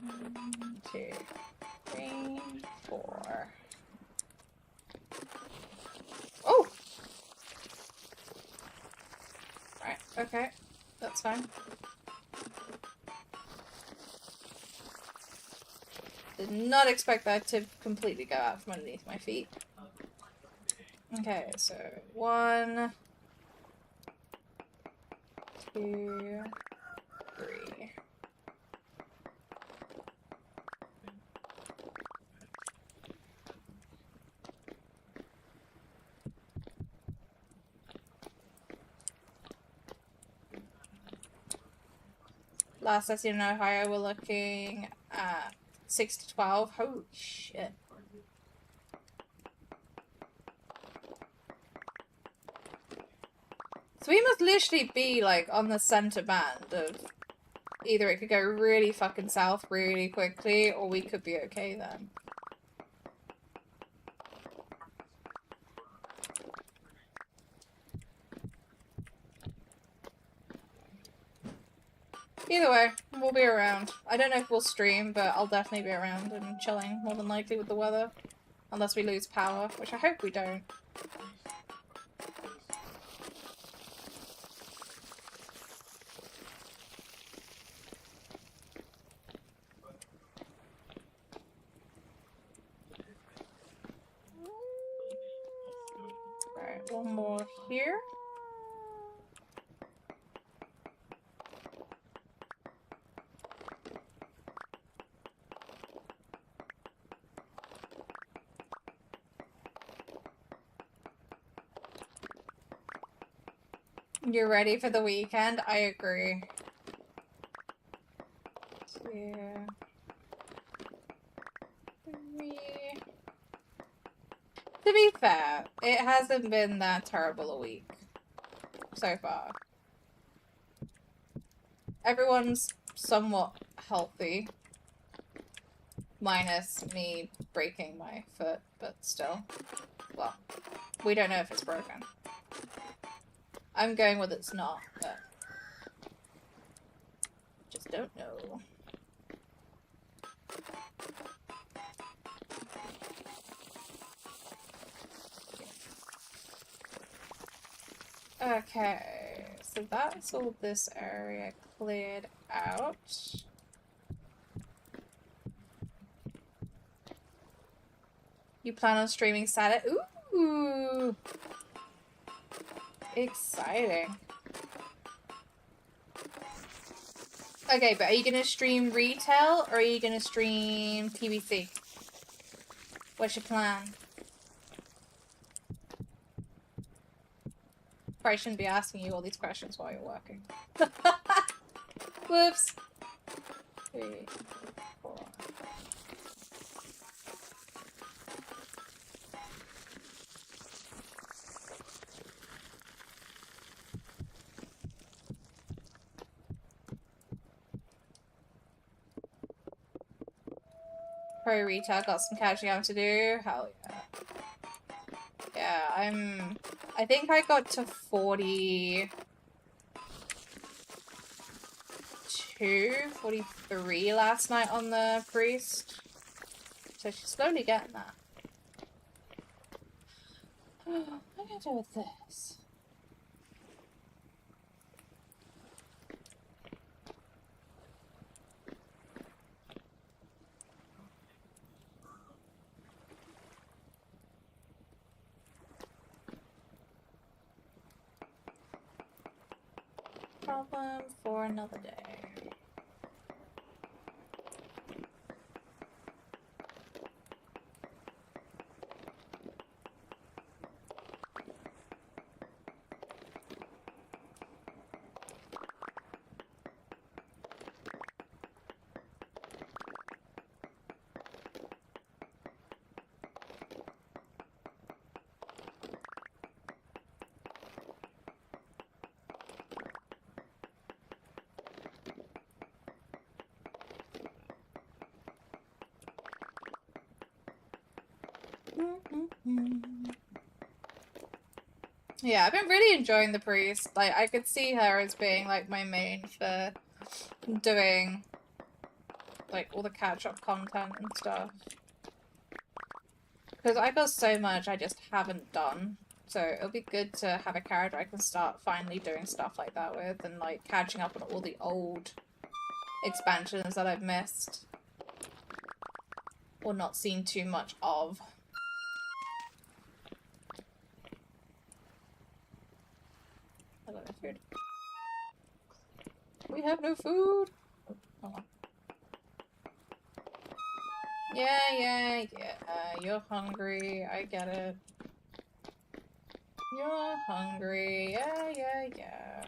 1, 2, 3, 4. Oh! Right, okay. That's fine. Did not expect that to completely go out from underneath my feet. Okay, so 1, 2, 3. Last I seen in Ohio, we're looking at 6 to 12. Holy shit. So we must literally be, like, on the center band of either it could go really fucking south really quickly, or we could be okay then. Either way, we'll be around. I don't know if we'll stream, but I'll definitely be around and chilling, more than likely, with the weather. Unless we lose power, which I hope we don't. Alright, one more here. You're ready for the weekend? I agree. Yeah. To be fair, it hasn't been that terrible a week so far. Everyone's somewhat healthy. Minus me breaking my foot, but still. Well, we don't know if it's broken. I'm going with it's not, but just don't know. Okay, so that's all this area cleared out. You plan on streaming Saturday? Ooh! Exciting. Okay, but are you gonna stream retail or are you gonna stream PVC? What's your plan? Probably shouldn't be asking you all these questions while you're working. Whoops. 3, 4. Pro retail, got some catching up to do. Hell yeah. Yeah, I think I got to 42, 43 last night on the priest. So she's slowly getting that. What am I gonna do with this? Problem for another day. Yeah, I've been really enjoying the priest. Like, I could see her as being, like, my main for doing, like, all the catch-up content and stuff. Because I got so much I just haven't done. So it'll be good to have a character I can start finally doing stuff like that with, and, like, catching up on all the old expansions that I've missed. Or not seen too much of. I got no food. We have no food! Oh, hold on. Yeah, you're hungry, I get it. You're hungry, yeah.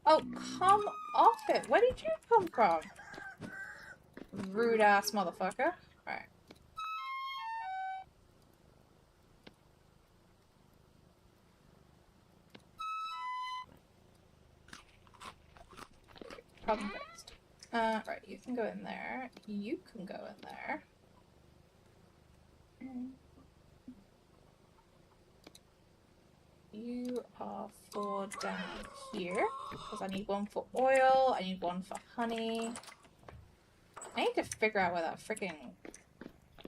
Oh, come off it! Where did you come from? Rude ass motherfucker. Alright. Problem fixed. Right, you can go in there. You can go in there. You are for down here. Because I need one for oil, I need one for honey. I need to figure out where that freaking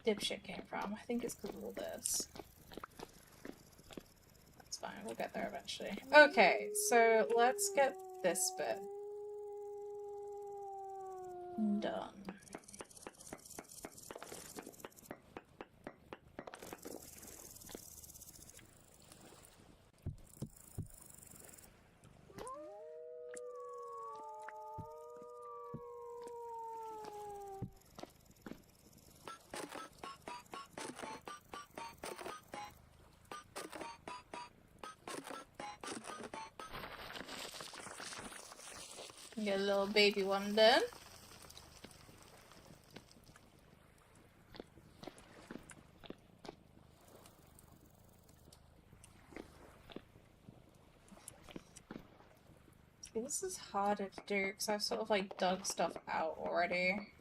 dipshit came from. I think it's because of all this. That's fine, we'll get there eventually. Okay, so let's get this bit done. Get a little baby one done. See, this is harder to do because I've sort of like dug stuff out already.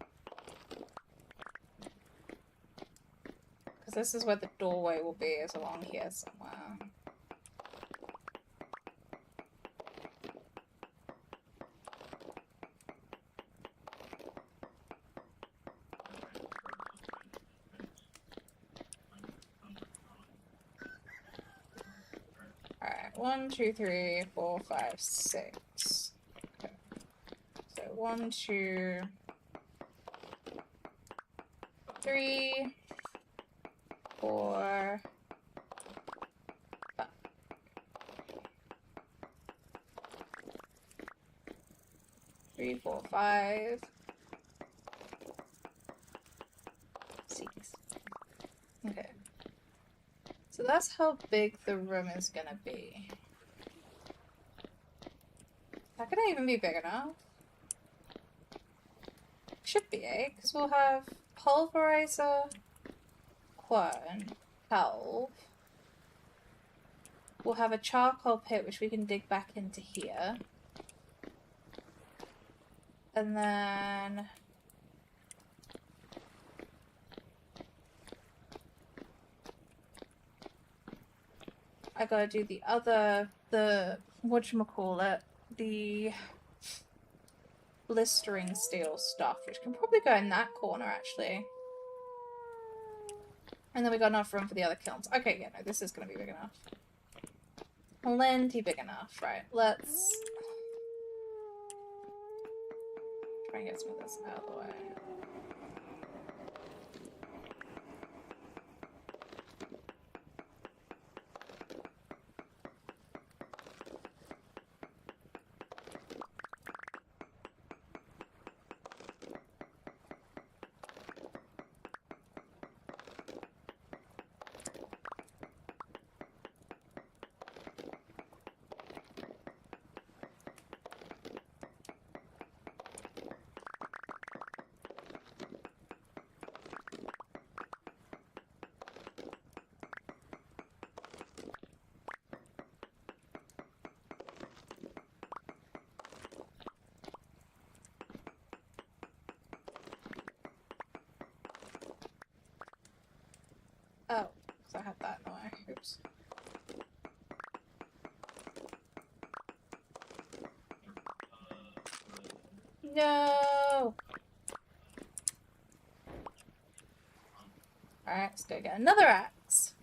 Because this is where the doorway will be, is along here somewhere. Alright, 1, 2, 3, 4, 5, 6. Okay. So 1, 2, 3, 4, 5. 3, 4, 5, 6. Okay. So that's how big the room is gonna be. How can I even be big enough? Should be, eh? Because we'll have pulverizer, quern, helve. We'll have a charcoal pit which we can dig back into here. And then I gotta do the other, whatchamacallit, the blistering steel stuff, which can probably go in that corner, actually. And then we got enough room for the other kilns. Okay, yeah, no, this is gonna be big enough. Plenty big enough, right? Let's try and get some of this out of the way. Oh, so I had that in the way. Oops. No! Alright, let's go get another axe.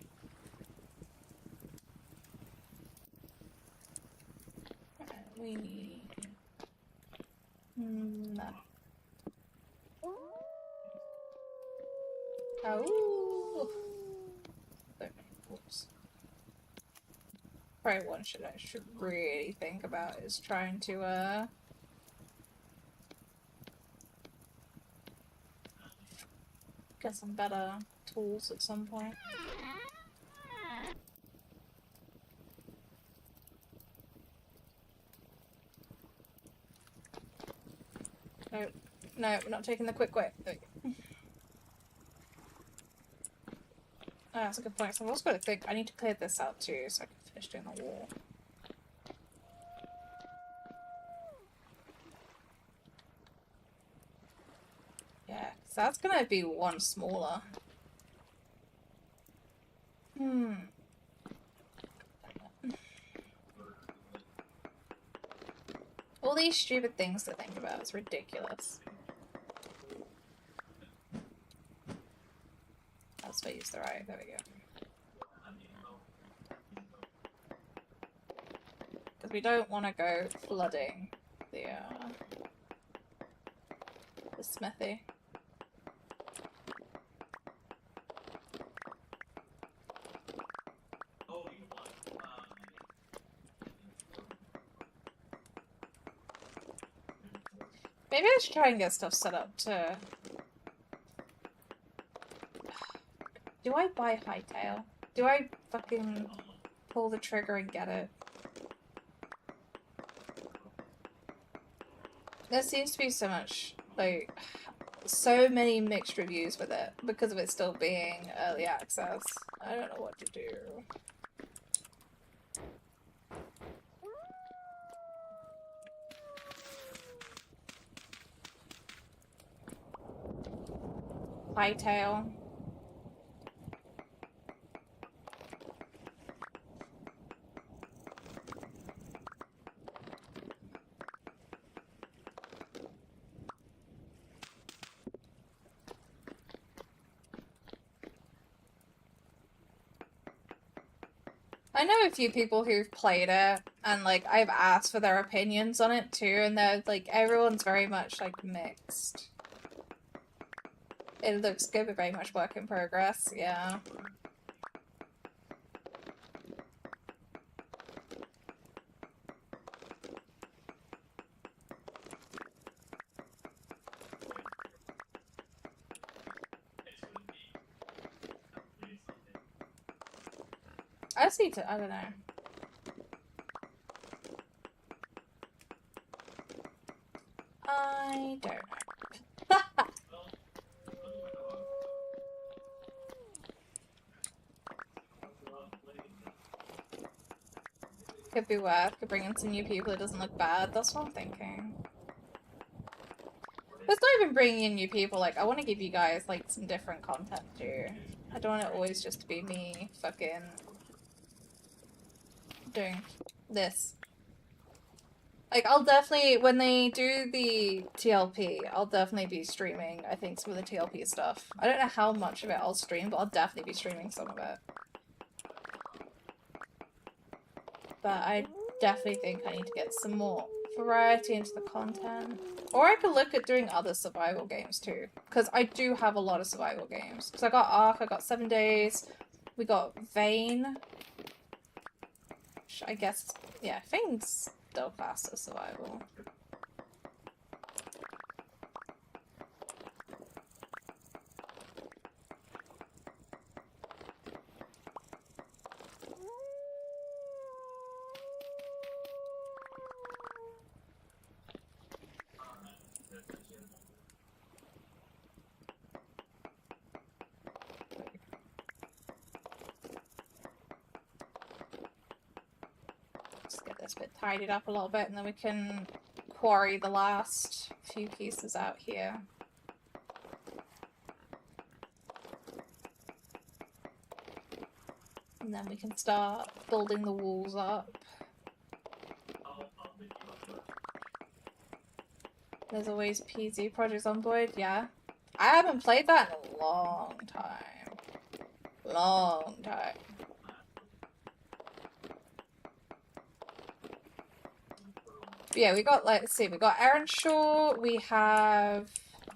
Alright, we need... no. Oh! Whoops. Probably one I should really think about is trying to, get some better tools at some point. No, no, we're not taking the quick way. that's a good point. So I've also got to think, I need to clear this out too, so I can finish doing the wall. Yeah, so that's gonna be one smaller. All these stupid things to think about, it's ridiculous. That's what I used the right, there we go. Because we don't want to go flooding the smithy. Maybe I should try and get stuff set up to... Do I buy Hightail? Do I fucking pull the trigger and get it? There seems to be so much, like, so many mixed reviews with it because of it still being early access. I don't know what to do. Hightail. I know a few people who've played it, and like I've asked for their opinions on it too, and they're like everyone's very much like mixed. It looks good, but very much work in progress, yeah. I just need to, I don't know. I don't know. Could be worth, could bring in some new people, it doesn't look bad, that's what I'm thinking. It's not even bringing in new people, like, I want to give you guys, like, some different content too. I don't want it always just to be me fucking doing this. Like, I'll definitely, when they do the TLP, I'll definitely be streaming, I think, some of the TLP stuff. I don't know how much of it I'll stream, but I'll definitely be streaming some of it. But I definitely think I need to get some more variety into the content. Or I could look at doing other survival games too. Because I do have a lot of survival games. Because I got Ark, I got 7 Days, we got Vane. Which I guess, yeah, Vane's still classed as survival. Just get this bit tidied up a little bit and then we can quarry the last few pieces out here. And then we can start building the walls up. There's always PZ projects on board, yeah. I haven't played that in a long time. Long time. But yeah, we got, let's see, we got Earnshaw, we have,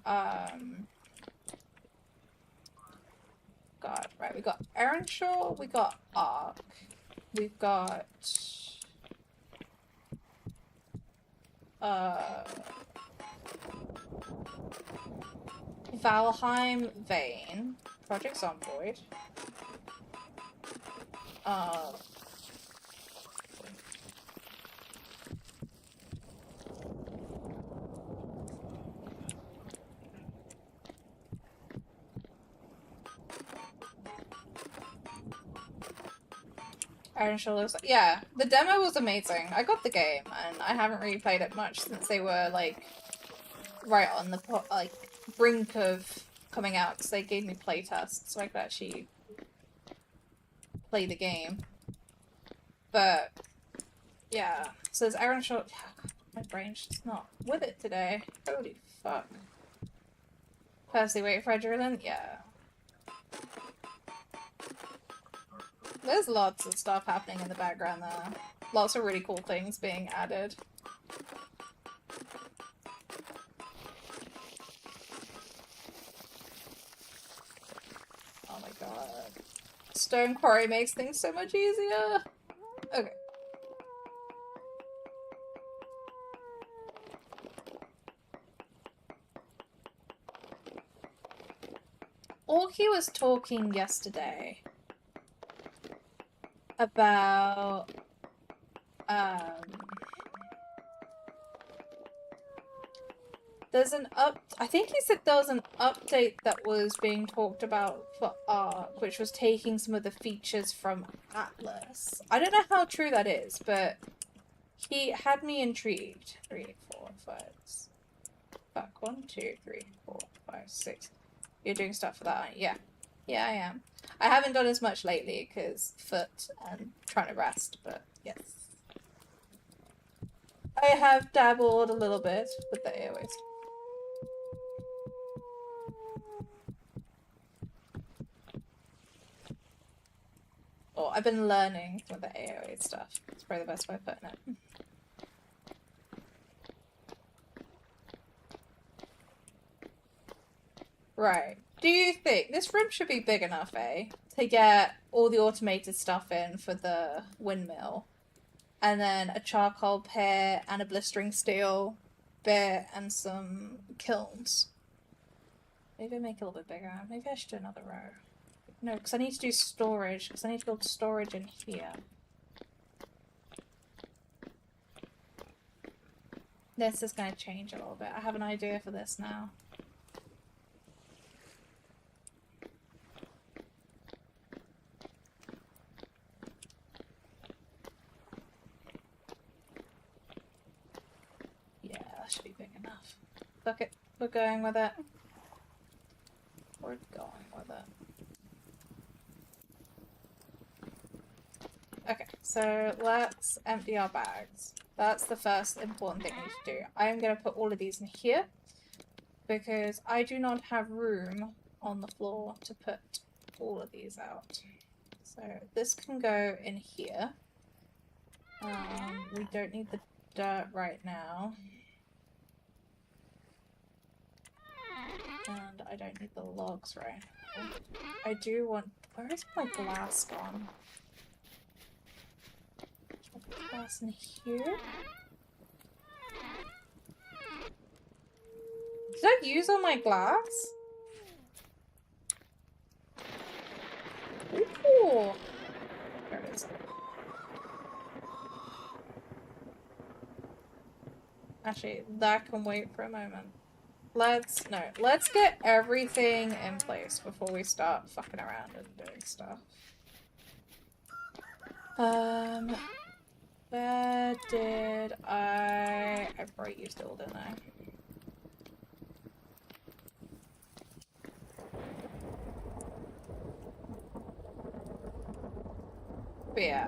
God, right, we got Earnshaw, we got Ark, we've got, Valheim, Vane, Project Zomboid, Iron Shoulders. Yeah, the demo was amazing. I got the game, and I haven't really played it much since they were like right on the brink of coming out, because they gave me playtests, so I could actually play the game. But yeah, so there's Iron Shoulders. My brain's just not with it today. Holy fuck. Percy, wait for adrenaline? Yeah. There's lots of stuff happening in the background there. Lots of really cool things being added. Oh my god. Stone quarry makes things so much easier. Okay. Orky was talking yesterday about I think he said there was an update that was being talked about for Ark, which was taking some of the features from Atlas. I don't know how true that is, but he had me intrigued. 3, 4, 5. Fuck, 1, 2, 3, 4, 5, 6. You're doing stuff for that, aren't you? Yeah. Yeah, I am. I haven't done as much lately because foot and trying to rest, but yes. I have dabbled a little bit with the AoE stuff. Oh, I've been learning with the AoE stuff. It's probably the best way of putting it. Right. Do you think this room should be big enough, to get all the automated stuff in for the windmill, and then a charcoal pit and a blistering steel bit and some kilns? Maybe make it a little bit bigger. Maybe I should do another row. No, because I need to do storage, because I need to build storage in here. This is going to change a little bit. I have an idea for this now. Yeah, that should be big enough. Fuck it. We're going with it. We're going with it. Okay, so let's empty our bags. That's the first important thing we need to do. I'm going to put all of these in here because I do not have room on the floor to put all of these out. So this can go in here. We don't need the dirt right now. And I don't need the logs right now. I do want... Where is my glass gone? Glass in here. Did I use all my glass? Ooh. There it is. Actually, that can wait for a moment. Let's get everything in place before we start fucking around and doing stuff. Where did I probably used it all, didn't I? But yeah,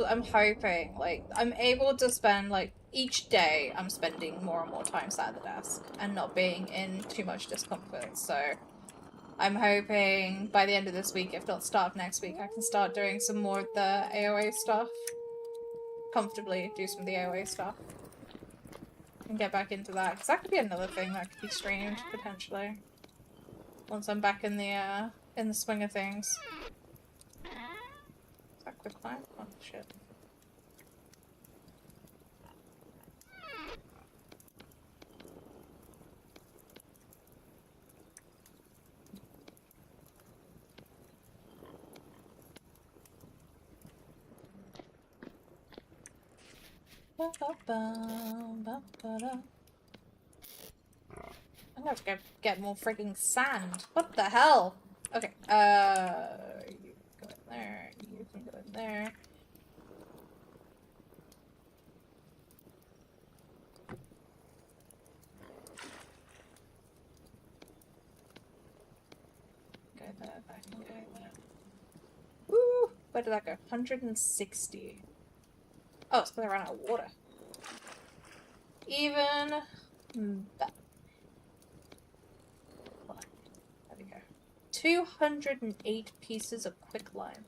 I'm hoping, like, I'm able to spend, like, each day I'm spending more and more time sat at the desk and not being in too much discomfort, so I'm hoping by the end of this week, if not start of next week, I can start doing some more of the AoE stuff. Comfortably do some of the AoE stuff. And get back into that, because that could be another thing that could be streamed, potentially. Once I'm back in the swing of things. Is that quick climb? Oh, shit. I'm gonna have to get more freaking sand. What the hell? Okay, you go in there, you can go in there. Okay, then. Woo! Where did that go? 160. Oh, it's because I ran out of water. Even better. There we go. 208 pieces of quicklime.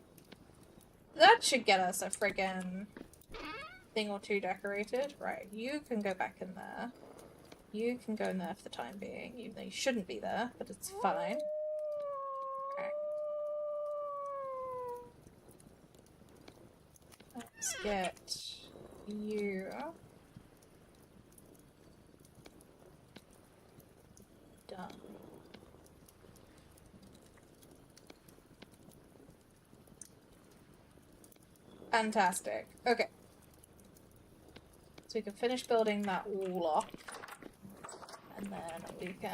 That should get us a friggin' thing or two decorated. Right, you can go back in there. You can go in there for the time being, even though you shouldn't be there, but it's fine. Alright. Let's get you done. Fantastic. Okay. So we can finish building that wall off. And then we can...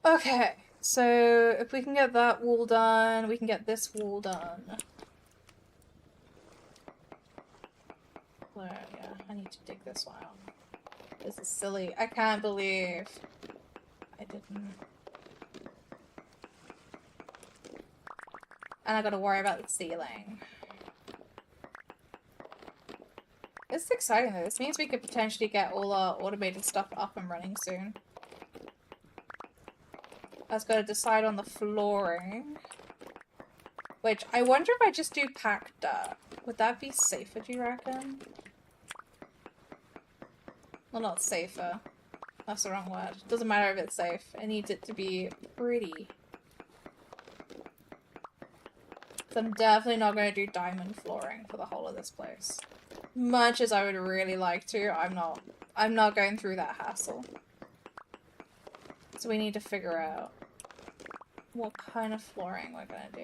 Okay, so if we can get that wall done, we can get this wall done. Where, yeah, I need to dig this one out. This is silly. I can't believe I didn't. And I gotta worry about the ceiling. This is exciting though. This means we could potentially get all our automated stuff up and running soon. I was gotta decide on the flooring. Which, I wonder if I just do packed dirt. Would that be safer, do you reckon? Well, not safer. That's the wrong word. Doesn't matter if it's safe. I need it to be pretty. So I'm definitely not going to do diamond flooring for the whole of this place. Much as I would really like to, I'm not going through that hassle. So we need to figure out what kind of flooring we're gonna do.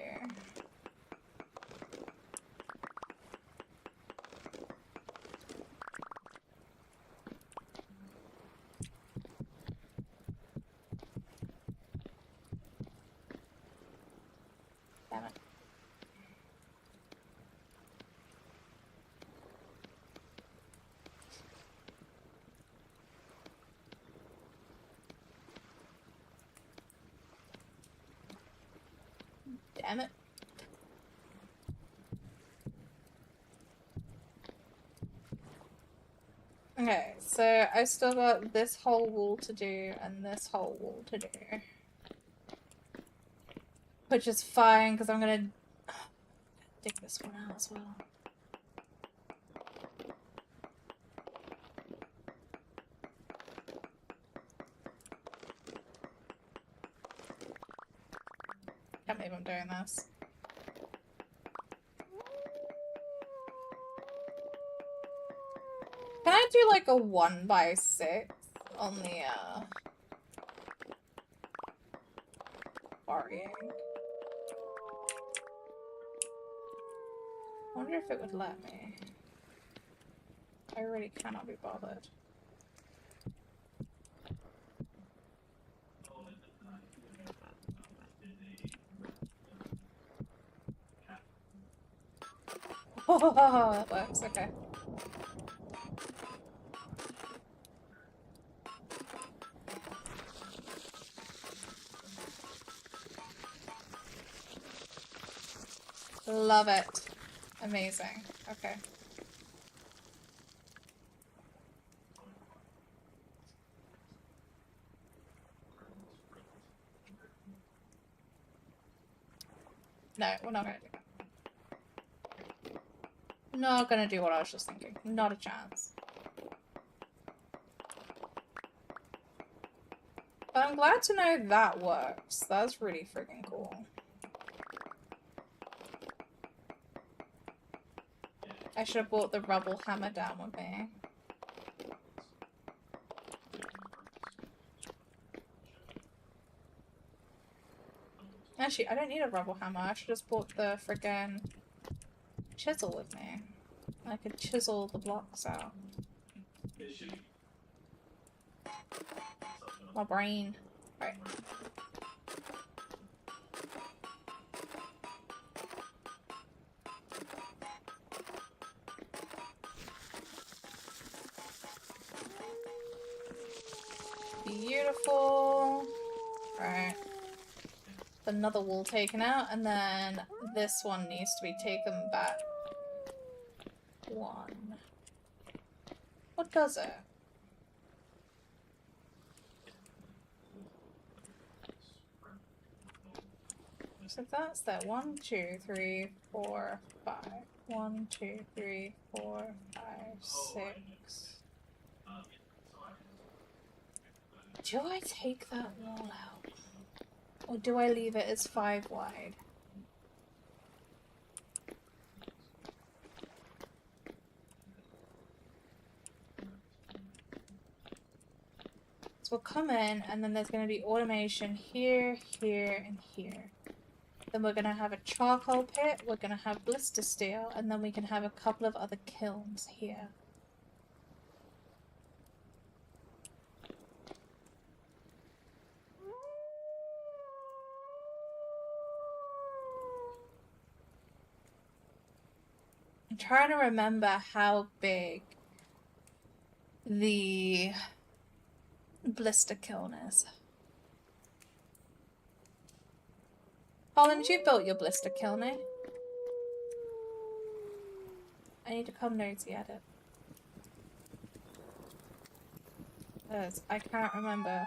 Damn it. Damn it. Okay, so I still got this whole wall to do and this whole wall to do. Which is fine, because I'm gonna dig this one out as well. Can't believe I'm doing this. Can I do like a 1x6 on the quarrying? I wonder if it would let me. I really cannot be bothered. Oh, that works, okay. Love it. Amazing. Okay. No, we're not gonna do that. Not gonna do what I was just thinking. Not a chance. But I'm glad to know that works. That's really freaking cool. I should have brought the rubble hammer down with me. Actually, I don't need a rubble hammer. I should just bought the freaking chisel with me. I could chisel the blocks out. My brain. Right. Beautiful. Right. Another wall taken out, and then this one needs to be taken back. One. What does it? So that's that. 1, 2, 3, 4, 5. 1, 2, 3, 4, 5, 6. Do I take that wall out? Or do I leave it as 5 wide? So we'll come in, and then there's going to be automation here, here, and here. Then we're going to have a charcoal pit, we're going to have blister steel, and then we can have a couple of other kilns here. I'm trying to remember how big the blister kiln is. Holland, you built your blister kiln, eh? I need to come nosy at it. Because I can't remember.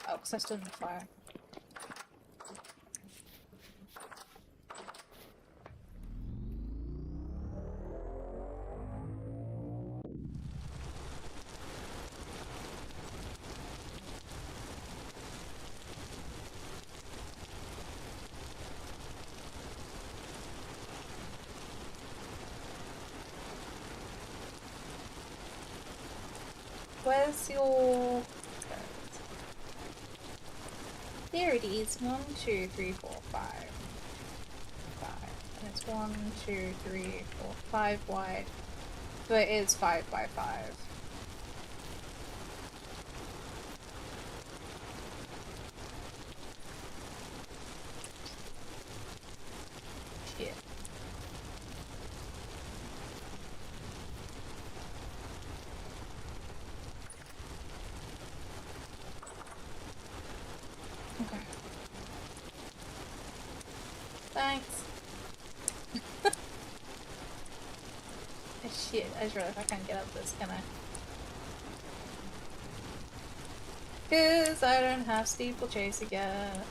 Oh, because I stood in the fire. Where's your... There it is. 1, 2, 3, 4, 5. 5. And it's 1, 2, 3, 4, 5 wide. So it is 5 by 5. Shit. Okay. Thanks. Oh, shit, I just realized I can't get up this, can I? Cause I don't have steeplechase yet.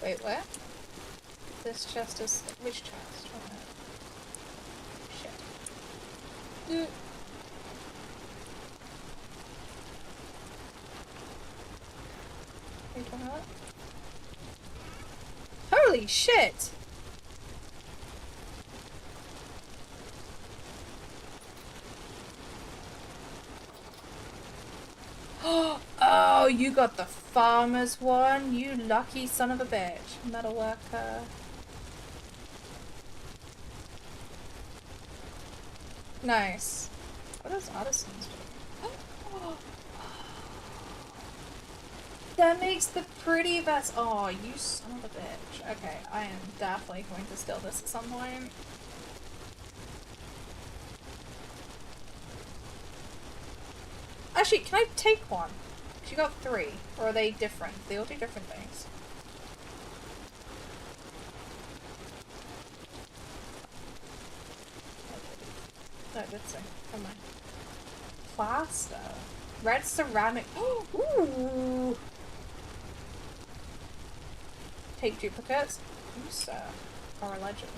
Wait, where? This chest is... Which chest? Oh, shit. Wait, what? Holy shit! Oh, you got the farmer's one? You lucky son of a bitch. Metal worker. Nice. What does artisans do? That makes the pretty vest. Oh, you son of a bitch. Okay, I am definitely going to steal this at some point. Actually, can I take one? You got 3. Or are they different? They all do different things. No, that's it. Come on. Plaster. Red ceramic. Ooh. Take duplicates. You, sir, are a legend.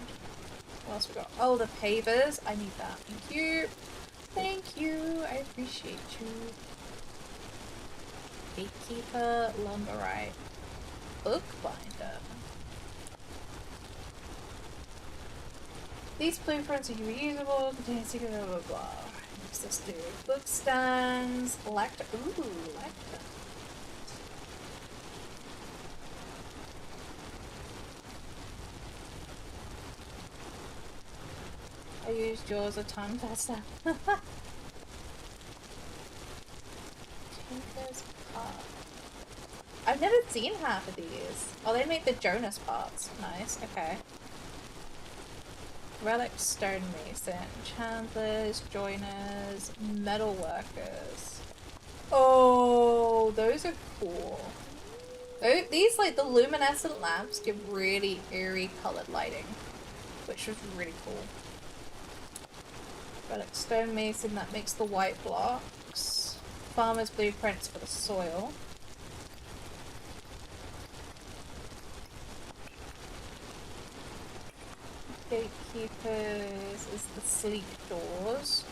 What else we got? Oh, the pavers. I need that. Thank you. Thank you. I appreciate you. Gatekeeper, lumberite. bookbinder. These blueprints are reusable, contain secret blah blah blah. What's this do? Book stands, lectern. Ooh, lectern. I used yours a time tester. Tinker's part. I've never seen half of these. Oh, they make the Jonas parts. Nice, okay. Relic stonemason, chandlers, joiners, metal workers. Oh, those are cool. These, like, the luminescent lamps give really eerie colored lighting, which was really cool. Relic stonemason, that makes the white blocks. Farmer's blueprints for the soil. Gatekeepers is the sleep doors.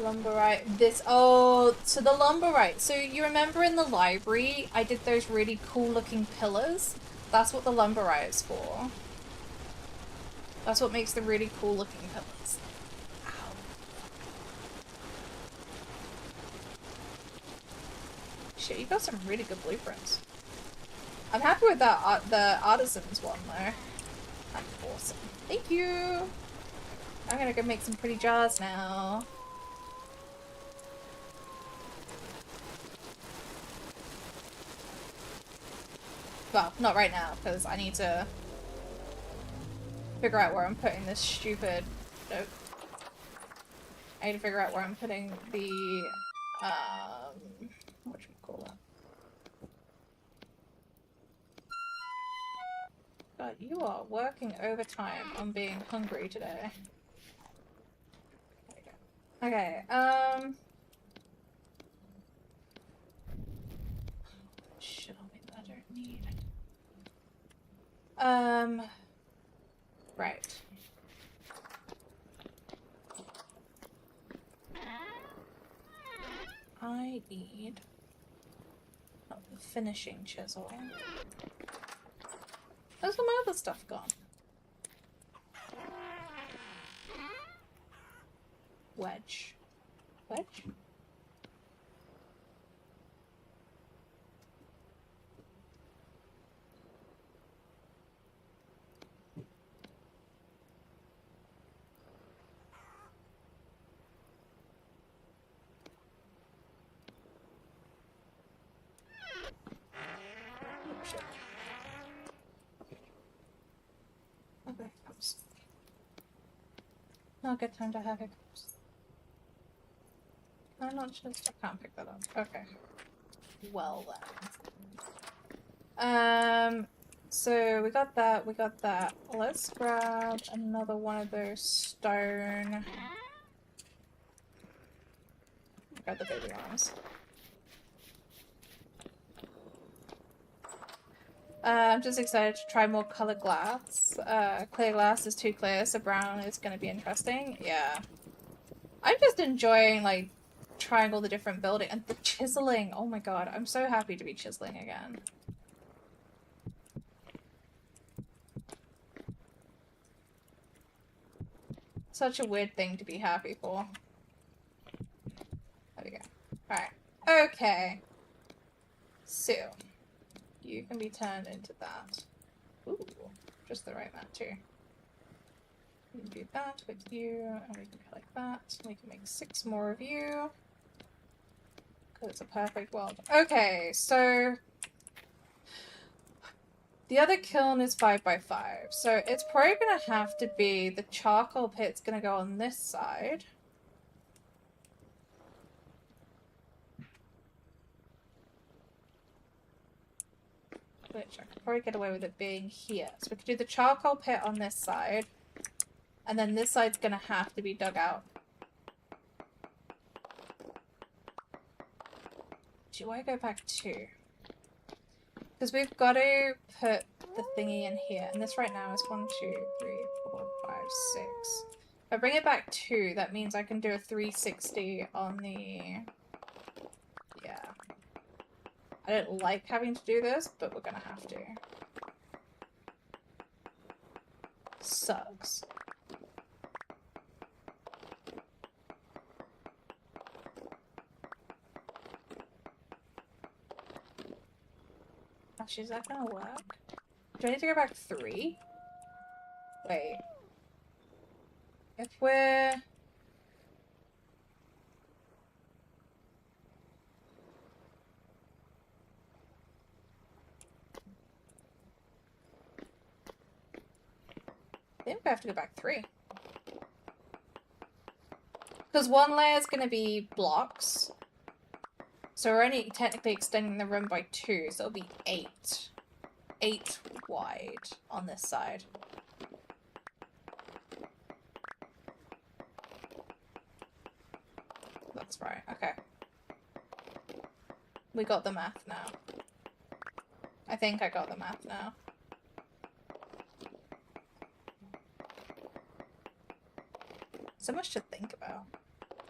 Lumberite. Oh, so the lumberite. So you remember in the library, I did those really cool looking pillars? That's what the lumberite is for. That's what makes the really cool looking pillars. Ow. Shit, you got some really good blueprints. I'm happy with that the artisans one though. That's awesome. Thank you! I'm gonna go make some pretty jars now. Well, not right now, because I need to figure out where I'm putting this stupid... Nope. I need to figure out where I'm putting the... whatchamacallit? God, you are working overtime on being hungry today. Okay, shit on me that I don't need. Right. I need the finishing chisel. Where's all my other stuff gone? Wedge. Wedge? Oh, shit. Okay, oops. Not a good time to have hiccups. Can I not just... I can't pick that up. Okay. Well then. So we got that, we got that. Let's grab another one of those stone... Grab the baby arms. I'm just excited to try more colored glass. Clear glass is too clear, so brown is going to be interesting. Yeah. I'm just enjoying, like, trying all the different building and the chiseling. Oh my god, I'm so happy to be chiseling again. Such a weird thing to be happy for. There we go. Alright. Okay. So, you can be turned into that. Ooh, just the right amount too. We can do that with you, and we can collect that. We can make 6 more of you. Because it's a perfect world. Okay, so... The other kiln is 5x5, so it's probably going to have to be the charcoal pit's going to go on this side. Which I could probably get away with it being here. So we could do the charcoal pit on this side. And then this side's going to have to be dug out. Do I go back 2? Because we've got to put the thingy in here. And this right now is 1, 2, 3, 4, 5, 6. If I bring it back 2, that means I can do a 360 on the... Yeah. I don't like having to do this, but we're gonna have to. Sucks. Actually, is that gonna work? Do I need to go back 3? Wait. If we're... I think we have to go back 3. Because 1 layer is going to be blocks. So we're only technically extending the room by 2, so it'll be 8. 8 wide on this side. That's right, okay. We got the math now. I think I got the math now. So much to think about.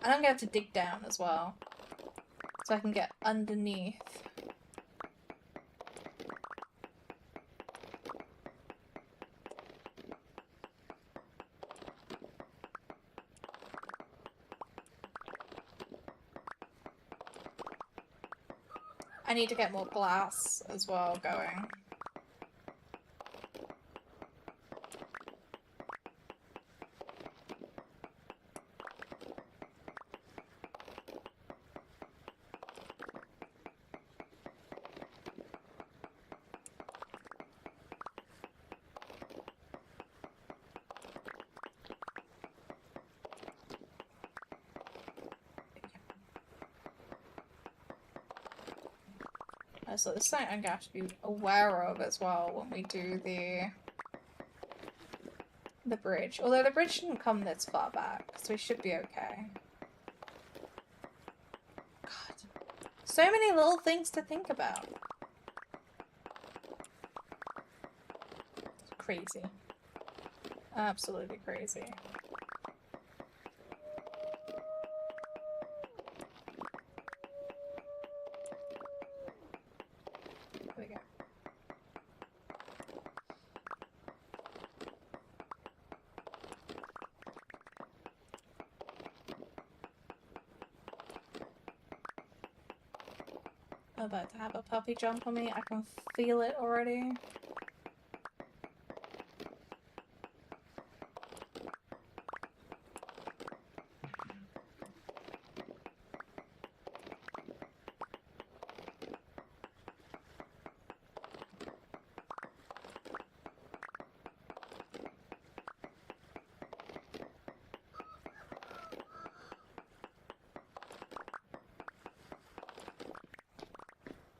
And I'm going to have to dig down as well. So I can get underneath. I need to get more glass as well going. So this is something I'm going to have to be aware of as well when we do the bridge. Although the bridge didn't come this far back, so we should be okay. God. So many little things to think about. It's crazy. Absolutely crazy. I'm about to have a puppy jump on me. I can feel it already.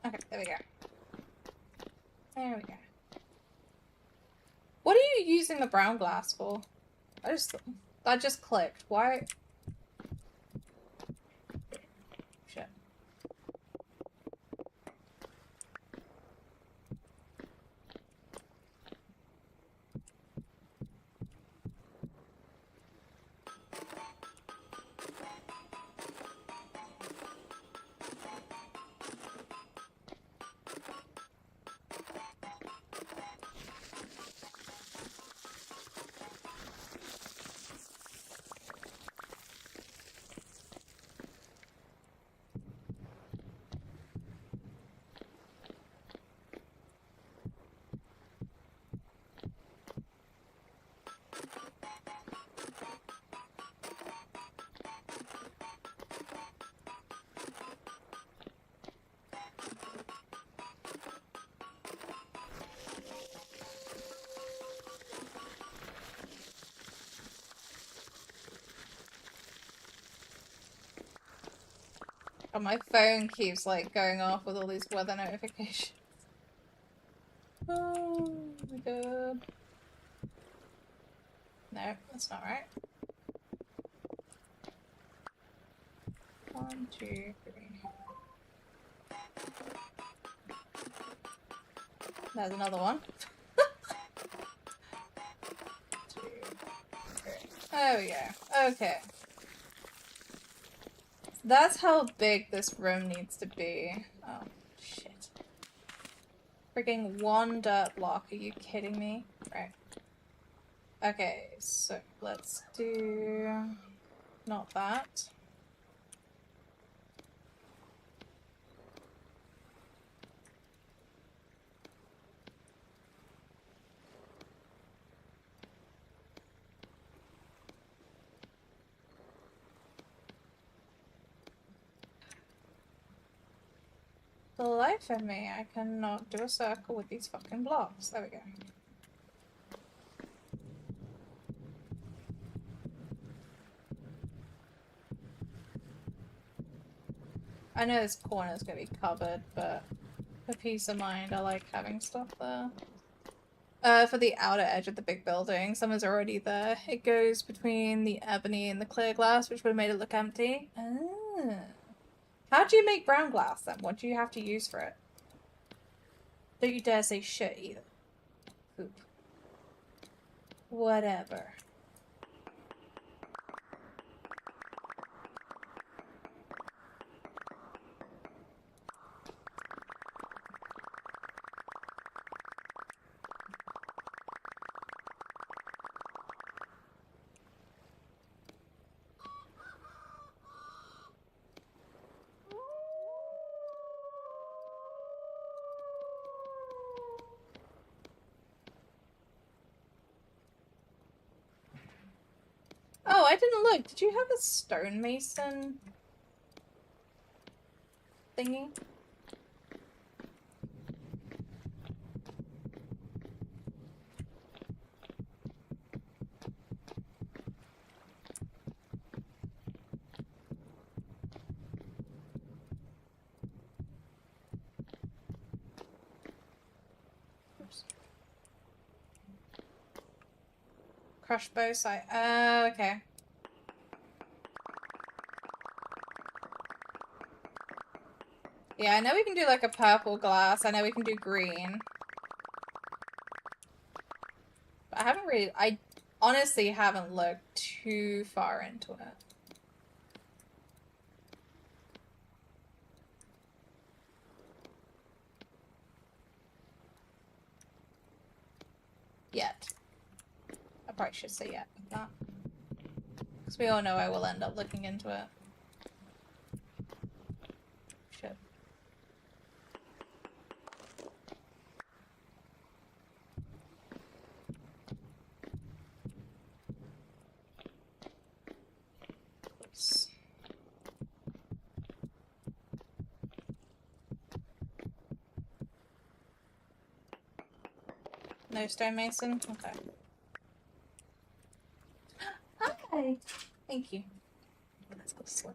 Okay, there we go. There we go. What are you using the brown glass for? I just clicked. Why? Shit. Oh, my phone keeps like going off with all these weather notifications. Oh my god. No, that's not right. 1, 2, 3. There's another one. 2, 3. Oh yeah. Okay. That's how big this room needs to be. Oh, shit. Frigging one dirt block. Are you kidding me? Right. Okay, so let's do not that. For the life of me, I cannot do a circle with these fucking blocks. There we go. I know this corner's gonna be covered, but for peace of mind, I like having stuff there. For the outer edge of the big building, someone's already there. It goes between the ebony and the clear glass, which would have made it look empty. Ah. How do you make brown glass then? What do you have to use for it? Don't you dare say shit either. Poop. Whatever. Oh, I didn't look. Did you have a stonemason thingy? Oops. Crushed bow sight. Okay. Yeah, I know we can do like a purple glass. I know we can do green. But I haven't really... I honestly haven't looked too far into it. Yet. I probably should say yet with that. Because we all know I will end up looking into it. Shit. Oops. No stonemason? Okay. Hi. Thank you. Let's go slow.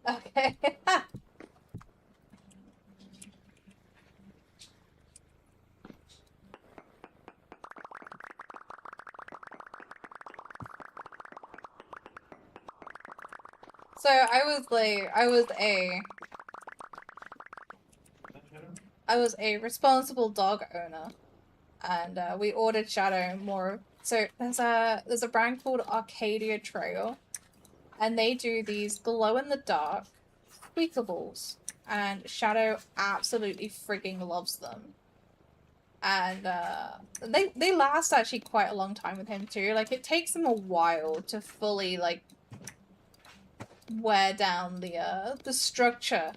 Okay. So I was a responsible dog owner, and we ordered Shadow more. So there's a brand called Arcadia Trail, and they do these glow in the dark squeakables, and Shadow absolutely frigging loves them. And they last actually quite a long time with him too. Like it takes him a while to fully like wear down the structure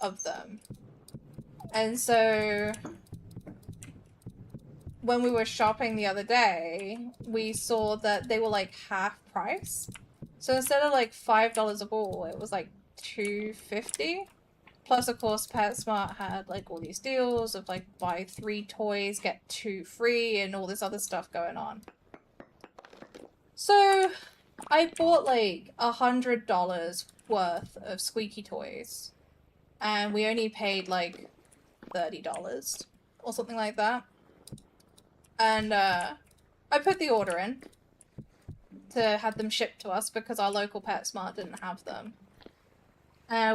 of them. And so when we were shopping the other day, we saw that they were like half price. So instead of like $5 a ball, it was like $2.50. Plus, of course, PetSmart had like all these deals of like buy 3 toys, get 2 free, and all this other stuff going on. So I bought like $100 worth of squeaky toys, and we only paid like $30 or something like that. And I put the order in to have them shipped to us because our local PetSmart didn't have them.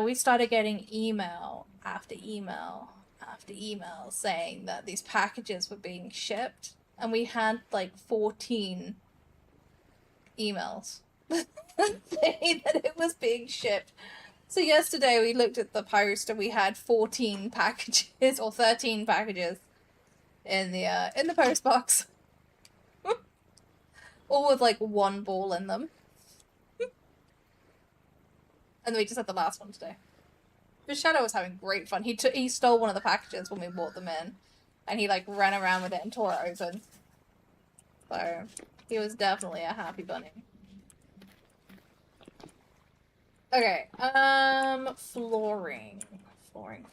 We started getting email after email after email saying that these packages were being shipped, and we had like 14 emails saying that it was being shipped So yesterday we looked at the post and we had 14 packages or 13 packages in the post box. All with like one ball in them. And then we just had the last one today. But Shadow was having great fun. He stole one of the packages when we brought them in. And he like ran around with it and tore it open. So he was definitely a happy bunny. Okay, flooring. Flooring.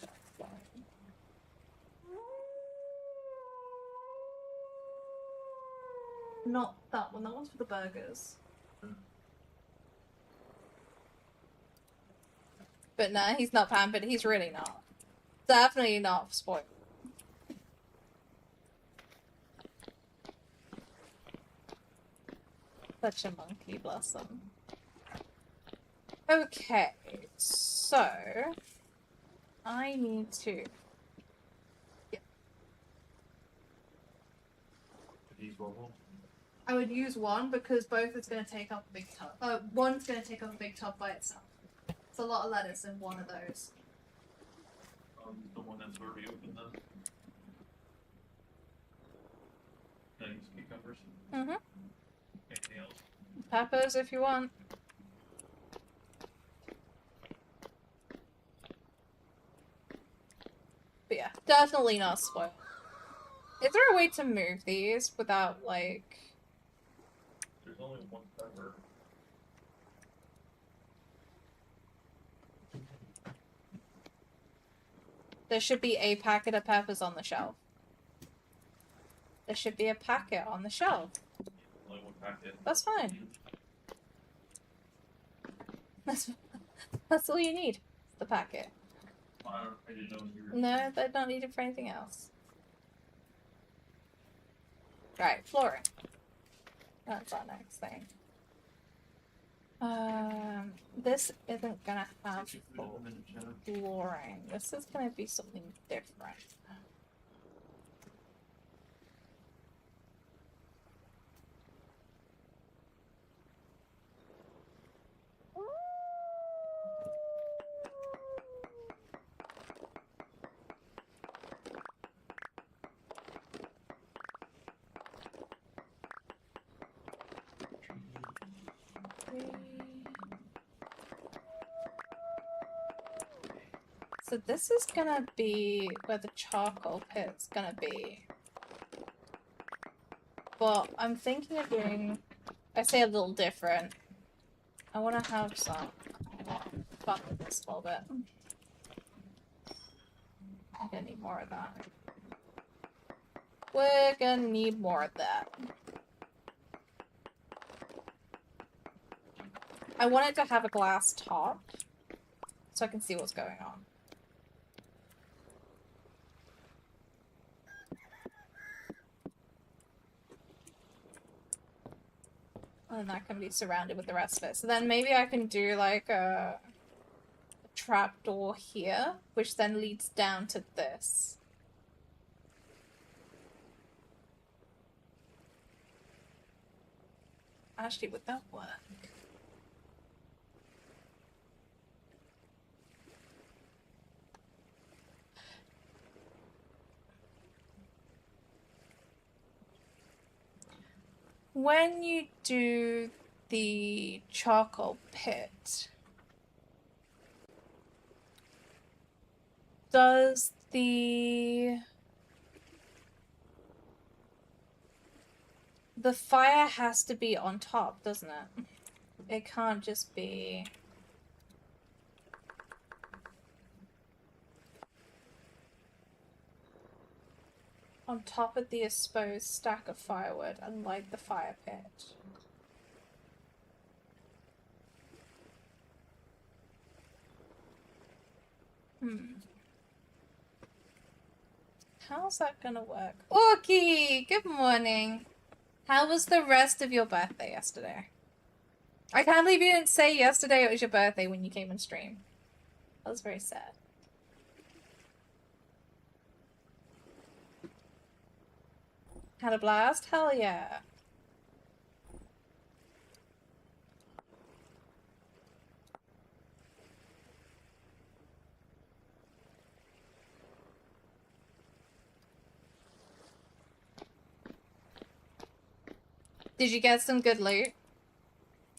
Not that one, that one's for the burgers. But nah, he's not pampered, he's really not. Definitely not spoiled. Such a monkey, bless them. Okay, so I need to. Yeah. I would use one because both is going to take up a big tub. One's going to take up a big tub by itself. It's a lot of lettuce in one of those. The one that's already open then. Thanks, cucumbers. Mm-hmm. Anything else? Peppers if you want. But yeah, definitely not spoiled. Is there a way to move these without, like... There's only one pepper. There should be a packet of peppers on the shelf. There should be a packet on the shelf. Only one packet. That's fine. That's all you need. The packet. I didn't know you were... No, they're not needed for anything else. Right, flooring. That's our next thing. This isn't gonna have flooring. This is gonna be something different. So this is gonna be where the charcoal pit's gonna be. But I'm thinking of doing, I say a little different. I want to have some fun with this a little bit. I'm gonna need more of that. We're gonna need more of that. I want it to have a glass top so I can see what's going on. And that can be surrounded with the rest of it. So then maybe I can do like a trapdoor here, which then leads down to this. Actually, would that work? When you do the charcoal pit, does the fire has to be on top, doesn't it? It can't just be... on top of the exposed stack of firewood and light the fire pit. How's that gonna work? Orky! Good morning! How was the rest of your birthday yesterday? I can't believe you didn't say yesterday it was your birthday when you came and stream. That was very sad. Had a blast? Hell yeah. Did you get some good loot?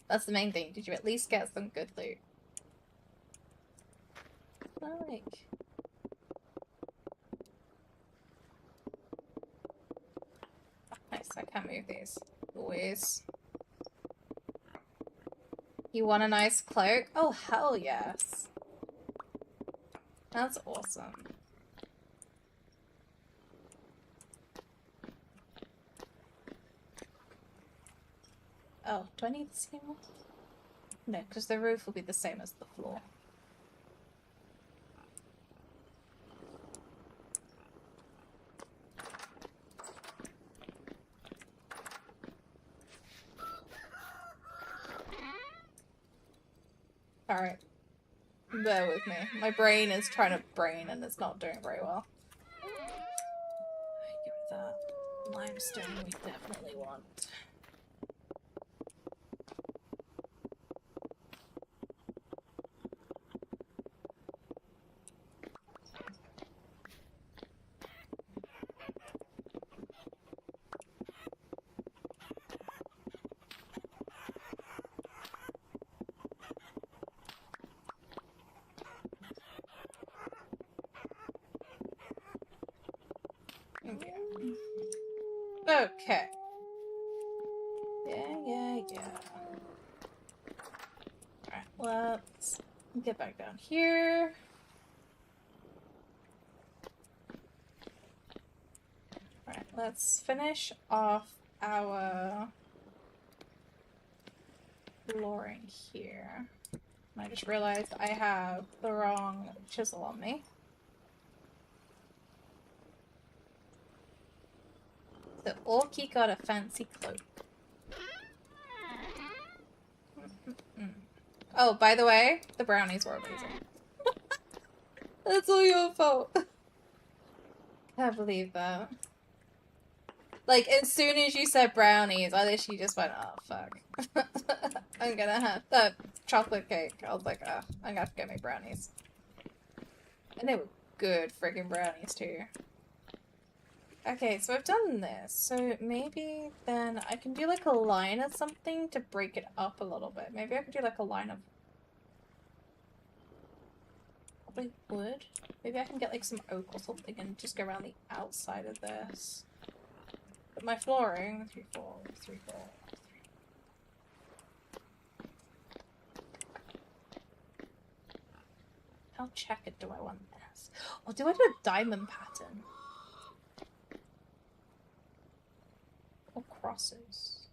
That's the main thing. Did you at least get some good loot? Like... Nice, I can't move these. Always. You want a nice cloak? Oh, hell yes. That's awesome. Oh, do I need the same one? No, because the roof will be the same as the floor. Alright. Bear with me. My brain is trying to brain and it's not doing very well. Give it that. Limestone we definitely want. Okay. Yeah. Alright, let's get back down here. Alright, let's finish off our flooring here. I just realized I have the wrong chisel on me. The Orky got a fancy cloak. Oh, by the way, the brownies were amazing. That's all your fault. Can't believe that. Like, as soon as you said brownies, I literally just went, oh, fuck. I'm gonna have that chocolate cake. I was like, oh, I'm gonna have to get me brownies. And they were good friggin' brownies, too. Okay, so I've done this. So maybe then I can do like a line of something to break it up a little bit. Maybe I could do like a line of probably wood. Maybe I can get like some oak or something and just go around the outside of this. But my flooring, 3, 4, 3, 4, 3. How checkered do I want this? Or do I do a diamond pattern? Or crosses?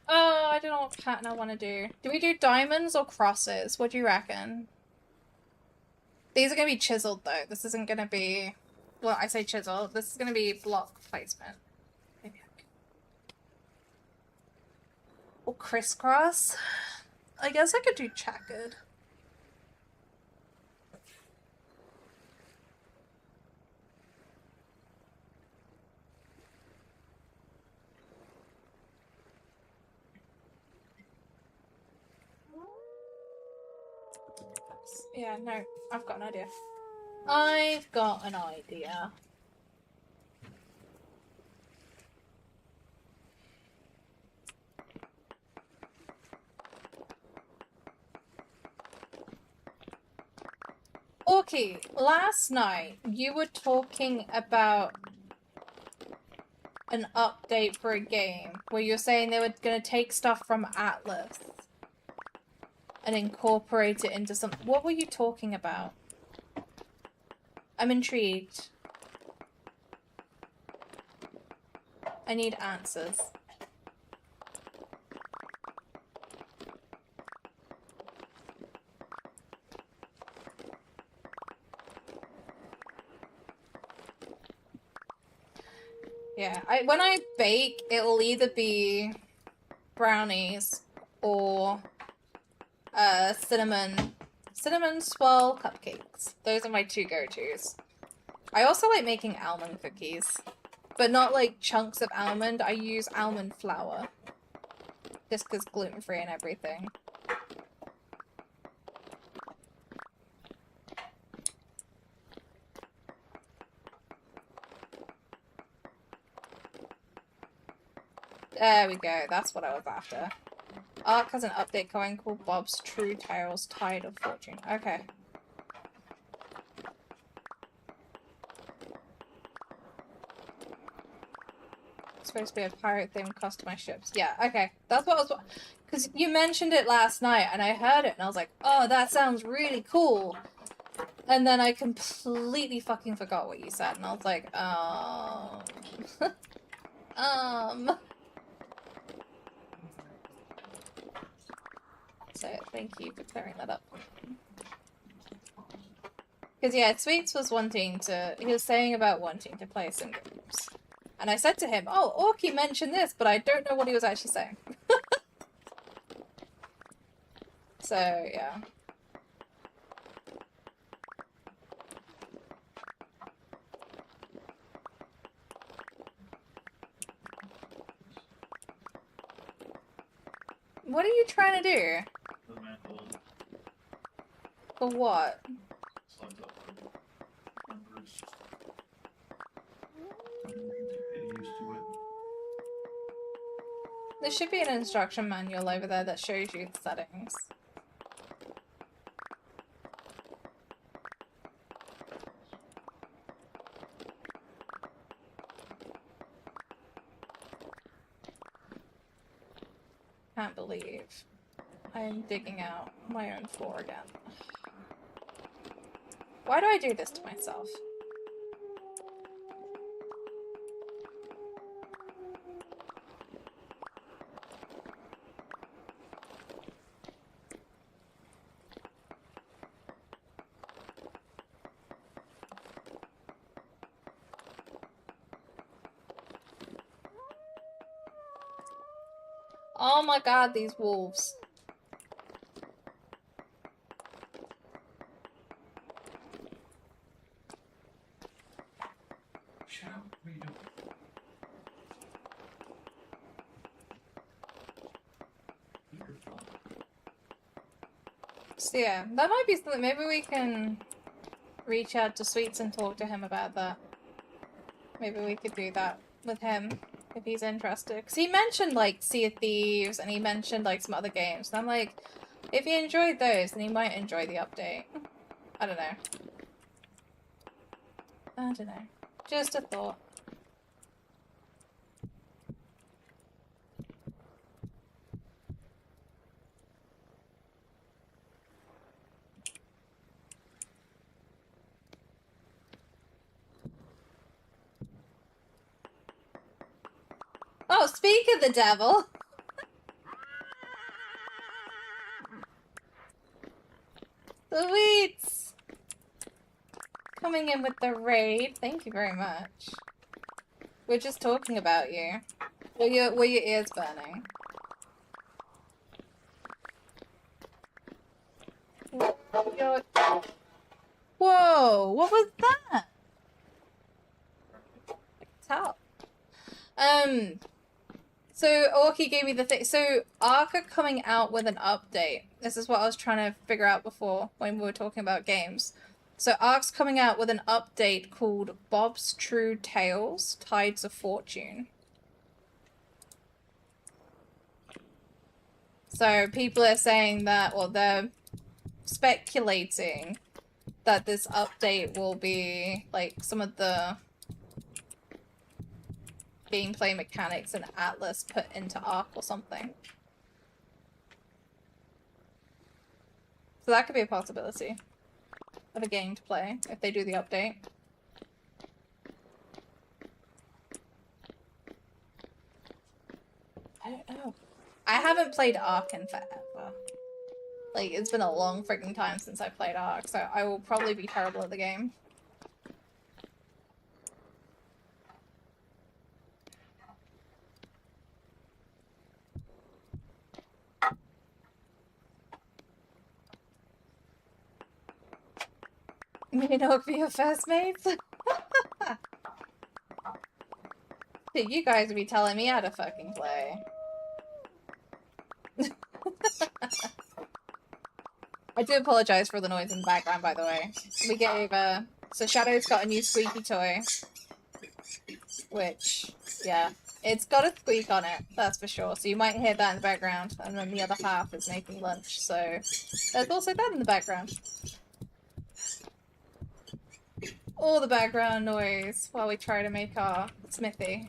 Oh, I don't know what pattern I want to do. Do we do diamonds or crosses? What do you reckon? These are going to be chiseled though. This isn't going to be... Well, I say chiseled. This is going to be block placement. Maybe I can... Or crisscross? I guess I could do checkered. Yeah, no, I've got an idea. I've got an idea. Okay, last night you were talking about an update for a game where you're saying they were going to take stuff from Atlas and incorporate it into some... What were you talking about? I'm intrigued. I need answers. Yeah, when I bake, it'll either be brownies or cinnamon swirl cupcakes. Those are my two go-tos. I also like making almond cookies, but not like chunks of almond. I use almond flour just because gluten-free and everything. There we go. That's what I was after. Ark has an update going called Bob's True Tales Tide of Fortune. Okay. It's supposed to be a pirate themed customized ships. Yeah, okay. That's what I was... Because you mentioned it last night and I heard it and I was like, oh, that sounds really cool. And then I completely fucking forgot what you said and I was like, So, thank you for clearing that up. Because, yeah, Sweets was wanting to... He was saying about wanting to play some games. And I said to him, oh, Orky mentioned this, but I don't know what he was actually saying. So, yeah. What are you trying to do? The mantle For what? slides up for members. And you get used to it. There should be an instruction manual over there that shows you the settings. Can't believe I am digging out my own floor again. Why do I do this to myself? Oh my god, these wolves. Shut up. What are you doing? Your phone. So yeah, that might be something. Maybe we can reach out to Sweets and talk to him about that. Maybe we could do that with him if he's interested. Because he mentioned like Sea of Thieves and he mentioned like some other games. And I'm like, if he enjoyed those, then he might enjoy the update. I don't know. I don't know. Just a thought. Oh, speak of the devil! Sweets! Coming in with the raid. Thank you very much. We're just talking about you. Were your ears burning? Whoa! What was that? Tell. So Orky gave me the thing. So Ark are coming out with an update. This is what I was trying to figure out before when we were talking about games. So Ark's coming out with an update called Bob's True Tales: Tides of Fortune. So people are saying that, well, they're speculating that this update will be like some of the gameplay mechanics and Atlas put into Ark or something. So that could be a possibility of a game to play if they do the update. I don't know. I haven't played Ark in forever. Like, it's been a long freaking time since I played Ark, so I will probably be terrible at the game. You know, for your first mates? Dude, you guys would be telling me how to fucking play. I do apologize for the noise in the background, by the way. We gave, so Shadow's got a new squeaky toy. Which, yeah. It's got a squeak on it, that's for sure. So you might hear that in the background, and then the other half is making lunch. So there's also that in the background. All the background noise while we try to make our smithy.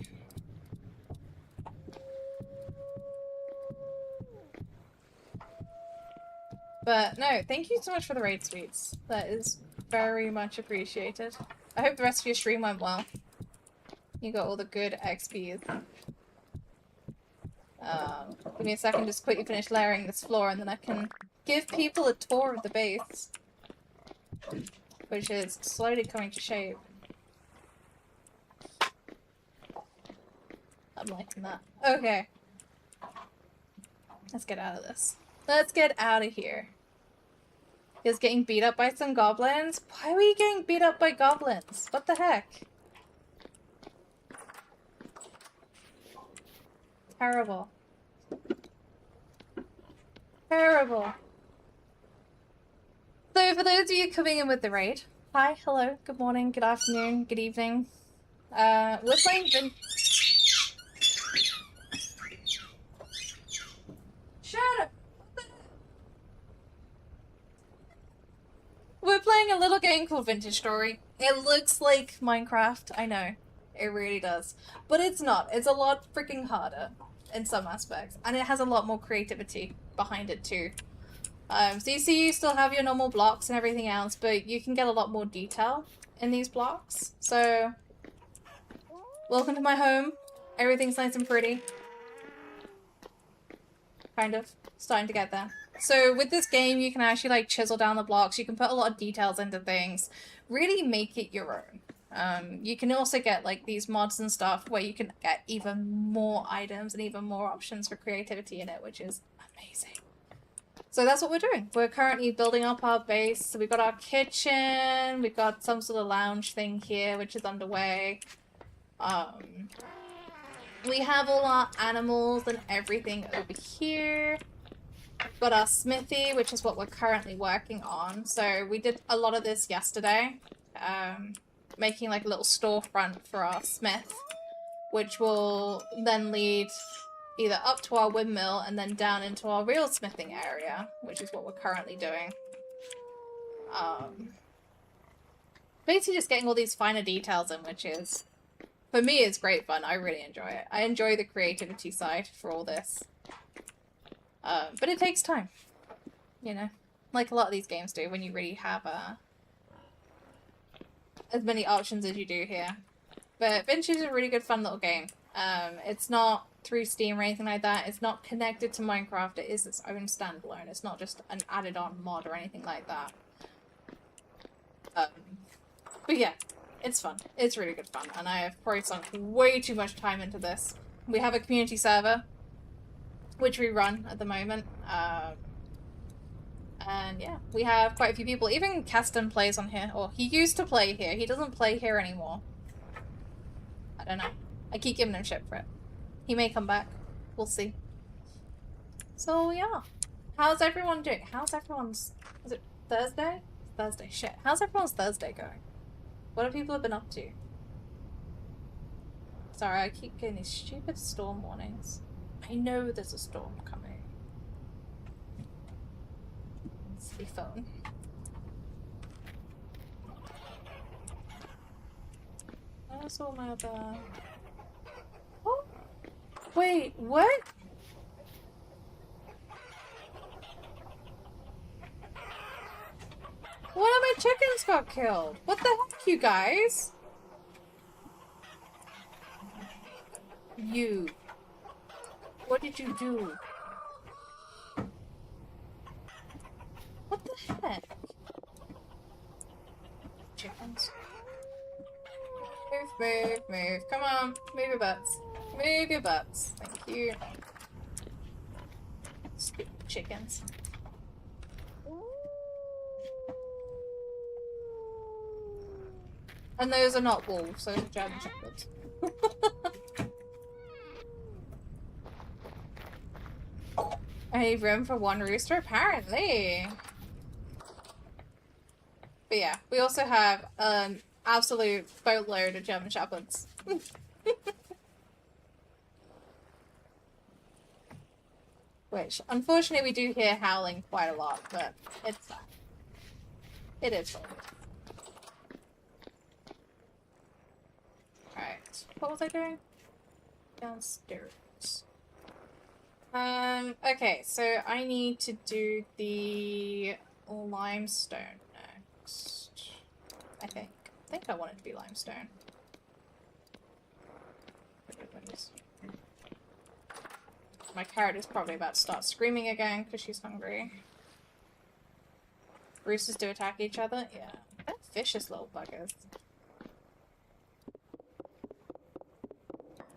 But no, thank you so much for the raid, sweets. That is very much appreciated. I hope the rest of your stream went well. You got all the good XPs. Give me a second, just quickly finish layering this floor, and then I can give people a tour of the base, which is slowly coming to shape. I'm liking that. Okay. Let's get out of this. Let's get out of here. He's getting beat up by some goblins? Why are we getting beat up by goblins? What the heck? Terrible. Terrible. So for those of you coming in with the raid, hi, hello, good morning, good afternoon, good evening. We're playing Shut up! We're playing a little game called Vintage Story. It looks like Minecraft, I know. It really does. But it's not. It's a lot freaking harder in some aspects. And it has a lot more creativity behind it too. So you see you still have your normal blocks and everything else, but you can get a lot more detail in these blocks. So, welcome to my home. Everything's nice and pretty. Kind of. Starting to get there. So with this game, you can actually like chisel down the blocks. You can put a lot of details into things. Really make it your own. You can also get like these mods and stuff where you can get even more items and even more options for creativity in it, which is amazing. So that's what we're doing. We're currently building up our base. So we've got our kitchen. We've got some sort of lounge thing here, which is underway. We have all our animals and everything over here. We've got our smithy, which is what we're currently working on. So we did a lot of this yesterday. Making like a little storefront for our smith, which will then lead either up to our windmill and then down into our real smithing area, which is what we're currently doing. Basically just getting all these finer details in, which is, for me, it's great fun. I really enjoy it. I enjoy the creativity side for all this. But it takes time, you know, like a lot of these games do when you really have as many options as you do here. But Vintage is a really good fun little game. It's not through Steam or anything like that. It's not connected to Minecraft. It is its own standalone. It's not just an added on mod or anything like that. But yeah, it's fun. It's really good fun. And I have probably sunk way too much time into this. We have a community server, which we run at the moment. And yeah, we have quite a few people. Even Keston plays on here. Or he used to play here. He doesn't play here anymore. I don't know. I keep giving him shit for it. He may come back. We'll see. So yeah. How's everyone doing? How's everyone's... Is it Thursday? Thursday. Shit. How's everyone's Thursday going? What have people been up to? Sorry, I keep getting these stupid storm warnings. I know there's a storm coming. Silly phone. Where's all my other... Oh! Wait, what? One of my chickens got killed. What the heck, you guys? You. What did you do? What the heck? Chickens. Move, move, move. Come on. Move your butts. Move your butts. Thank you. Stupid chickens. And those are not wolves, those are German shepherds. I need room for one rooster, apparently. But yeah, we also have an absolute boatload of German shepherds. Which, unfortunately, we do hear howling quite a lot, but it's fine. It is what it is. Alright. What was I doing? Downstairs. Okay, so I need to do the limestone next. I think. I think I want it to be limestone. My character's probably about to start screaming again because she's hungry. Roosters do attack each other? Yeah. They're vicious little buggers.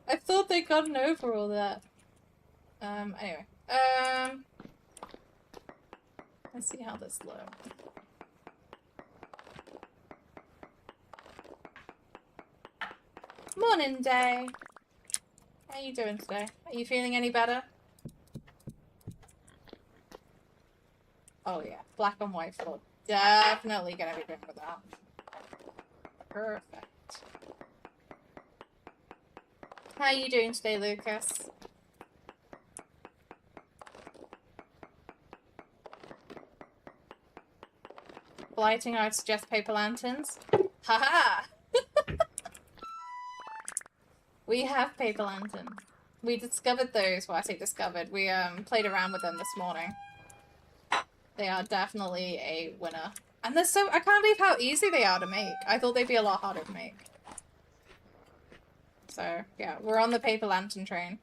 I thought they'd gotten over all that. Anyway. Let's see how this looks. Morning, Day. How you doing today? Are you feeling any better? Oh yeah, black and white floor. Definitely gonna be good for that. Perfect. How you doing today, Lucas? Lighting, I would suggest paper lanterns. Haha! We have paper lanterns. We discovered those. Well, I say discovered. We played around with them this morning. They are definitely a winner. And they're so... I can't believe how easy they are to make. I thought they'd be a lot harder to make. So, yeah. We're on the paper lantern train.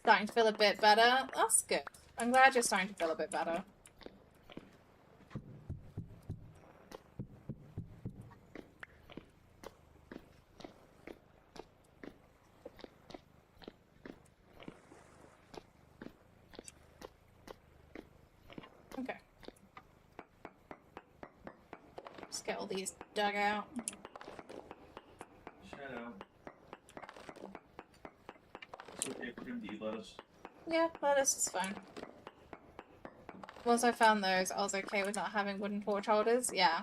Starting to feel a bit better. That's good. I'm glad you're starting to feel a bit better. Okay. Just get all these dug out. Shadow. It's okay for him to eat lettuce. Yeah, lettuce is fine. Once I found those, I was okay with not having wooden torch holders. Yeah.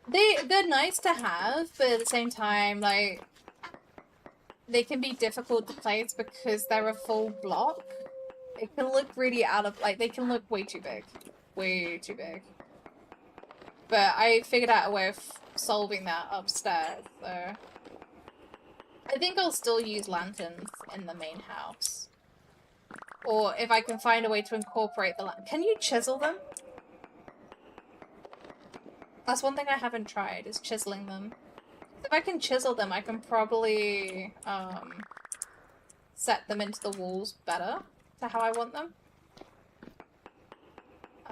They're nice to have, but at the same time, like, they can be difficult to place because they're a full block. It can look really out of, like, they can look way too big. Way too big. But I figured out a way of solving that upstairs, so... I think I'll still use lanterns in the main house. Or if I can find a way to incorporate the can you chisel them? That's one thing I haven't tried, is chiseling them. If I can chisel them, I can probably, set them into the walls better to how I want them.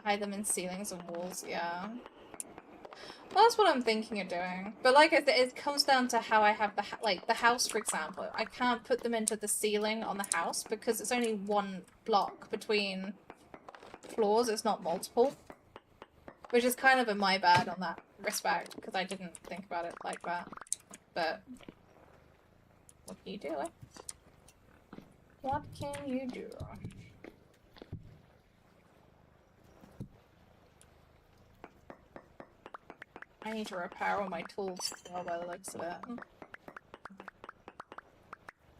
Hide them in ceilings and walls, yeah. Well, that's what I'm thinking of doing. But like I said, it comes down to how I have the, like, the house, for example. I can't put them into the ceiling on the house because it's only one block between floors. It's not multiple. Which is kind of a my bad on that respect, because I didn't think about it like that. But, what can you do, eh? What can you do? I need to repair all my tools as well by the looks of it.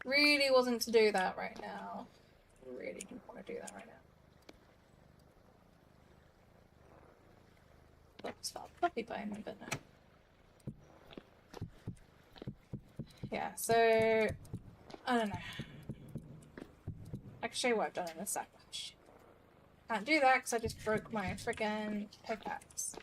Really wasn't to do that right now. Really didn't want to do that right now. Oops, felt puppy by me, but no. Yeah, so... I don't know. I can show you what I've done in a sec. Can't do that because I just broke my freaking pickaxe.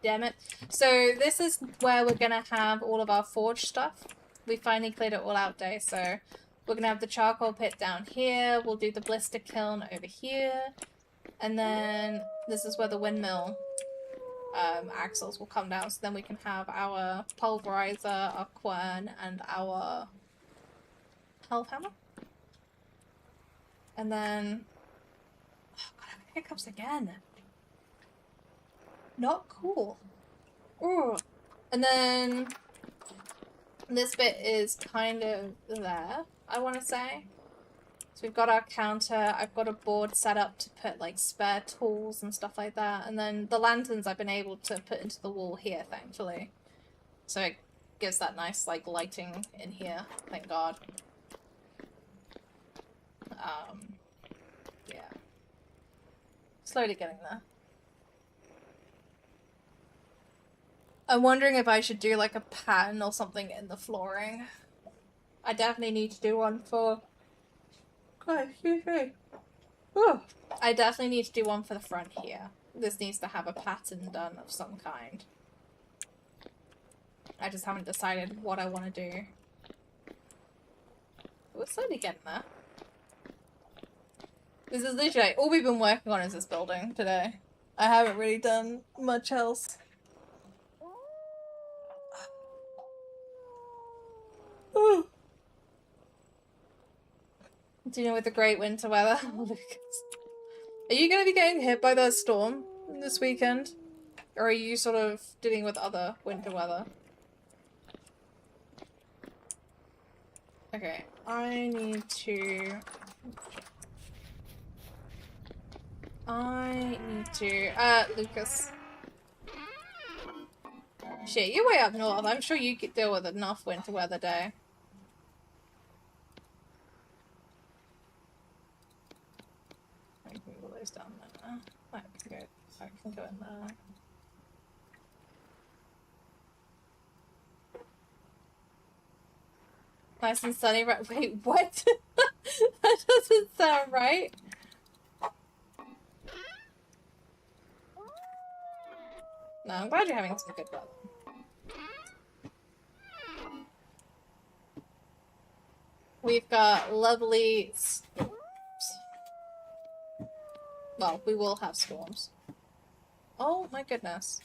Damn it. So this is where we're gonna have all of our forge stuff. We finally cleared it all out day, so we're gonna have the charcoal pit down here. We'll do the blister kiln over here. And then this is where the windmill axles will come down, so then we can have our pulverizer, our quern, and our health hammer. And then... oh god, I'm having hiccups again. Not cool. Ooh. And then this bit is kind of there, I want to say. So we've got our counter. I've got a board set up to put like spare tools and stuff like that. And then the lanterns I've been able to put into the wall here, thankfully. So it gives that nice like lighting in here, thank God. Yeah. Slowly getting there. I'm wondering if I should do like a pattern or something in the flooring. I definitely need to do one for... God, excuse me. Whew. I definitely need to do one for the front here. This needs to have a pattern done of some kind. I just haven't decided what I want to do. We're slowly getting there. This is literally like, all we've been working on is this building today. I haven't really done much else. Dealing with the great winter weather. Lucas. Are you going to be getting hit by the storm this weekend? Or are you sort of dealing with other winter weather? Okay, I need to... Lucas. Shit, you're way up north. I'm sure you could deal with enough winter weather day. I can move all those down there. I can go in there. Nice and sunny, right? Wait, what? That doesn't sound right. No, I'm glad you're having some good weather. We've got lovely storms. Well, we will have storms. Oh my goodness.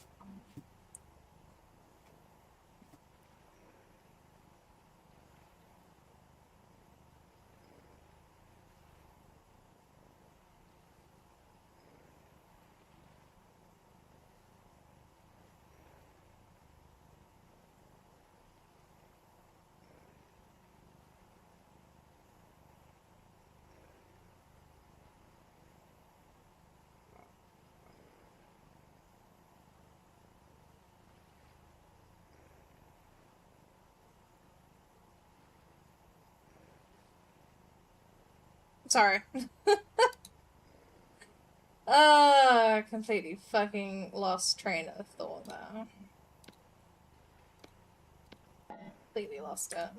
Sorry. Completely fucking lost train of thought there. Completely lost it.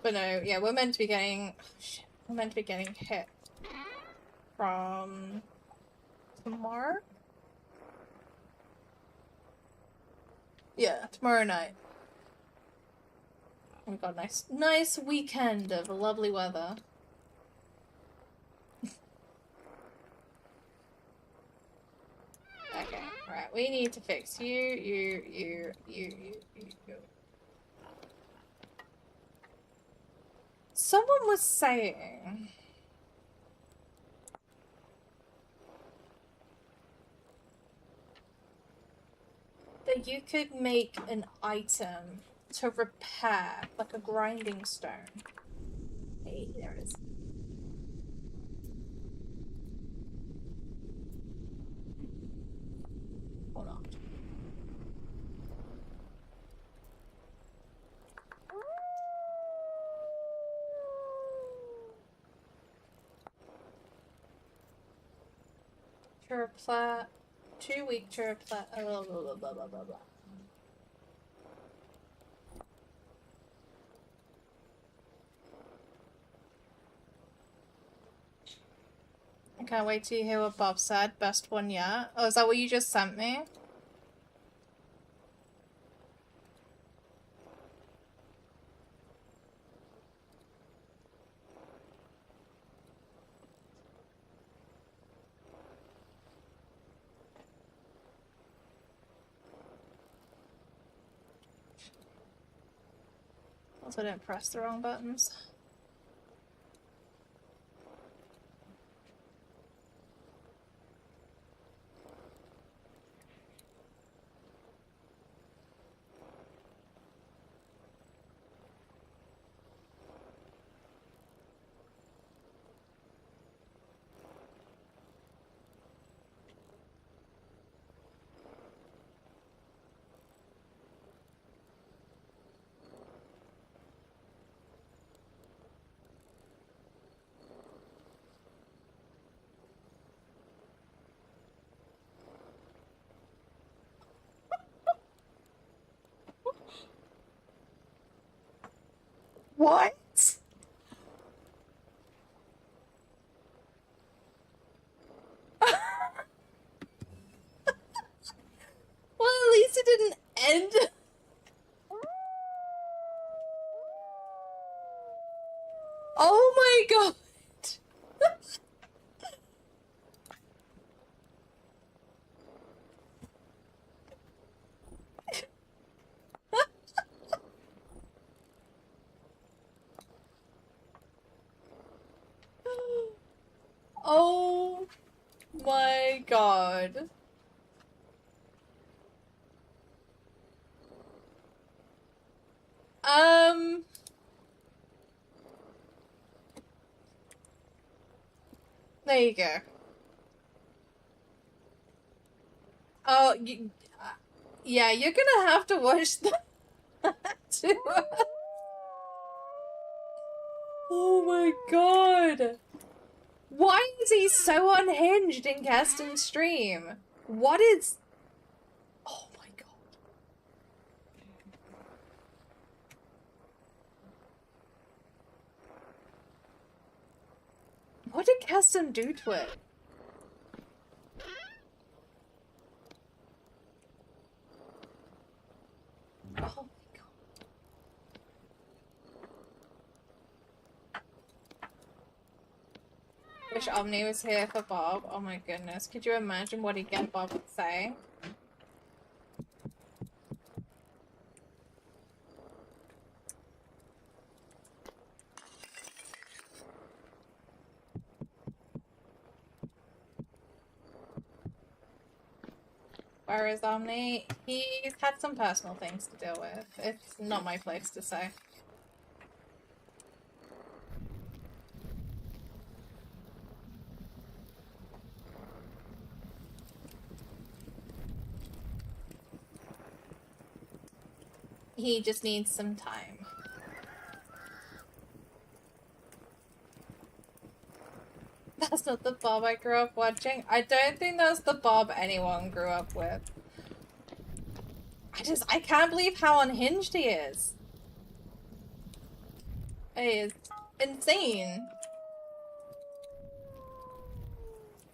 But no, yeah, we're meant to be getting... Oh, shit. We're meant to be getting hit from... tomorrow? Yeah, tomorrow night. We've got a nice weekend of lovely weather. Okay, alright, we need to fix you. Someone was saying... that you could make an item to repair, like a grinding stone. Hey, there it is. Hold on. Turplat, 2-week turplat, blah blah blah blah blah blah. I can't wait to hear what Bob said. Best one yet. Oh, is that what you just sent me? Also, I didn't press the wrong buttons. What? Well, at least it didn't end. Oh my god. Oh my god. There you go. Oh, yeah, you're gonna have to watch that too. Oh my god. Why is he so unhinged in Keston's stream? What is... Oh my god. What did Keston do to it? Oh my god. Wish Omni was here for Bob. Oh my goodness. Could you imagine what he'd get Bob would say? Where is Omni? He's had some personal things to deal with. It's not my place to say. He just needs some time. That's not the Bob I grew up watching. I don't think that's the Bob anyone grew up with. I can't believe how unhinged he is. He is insane.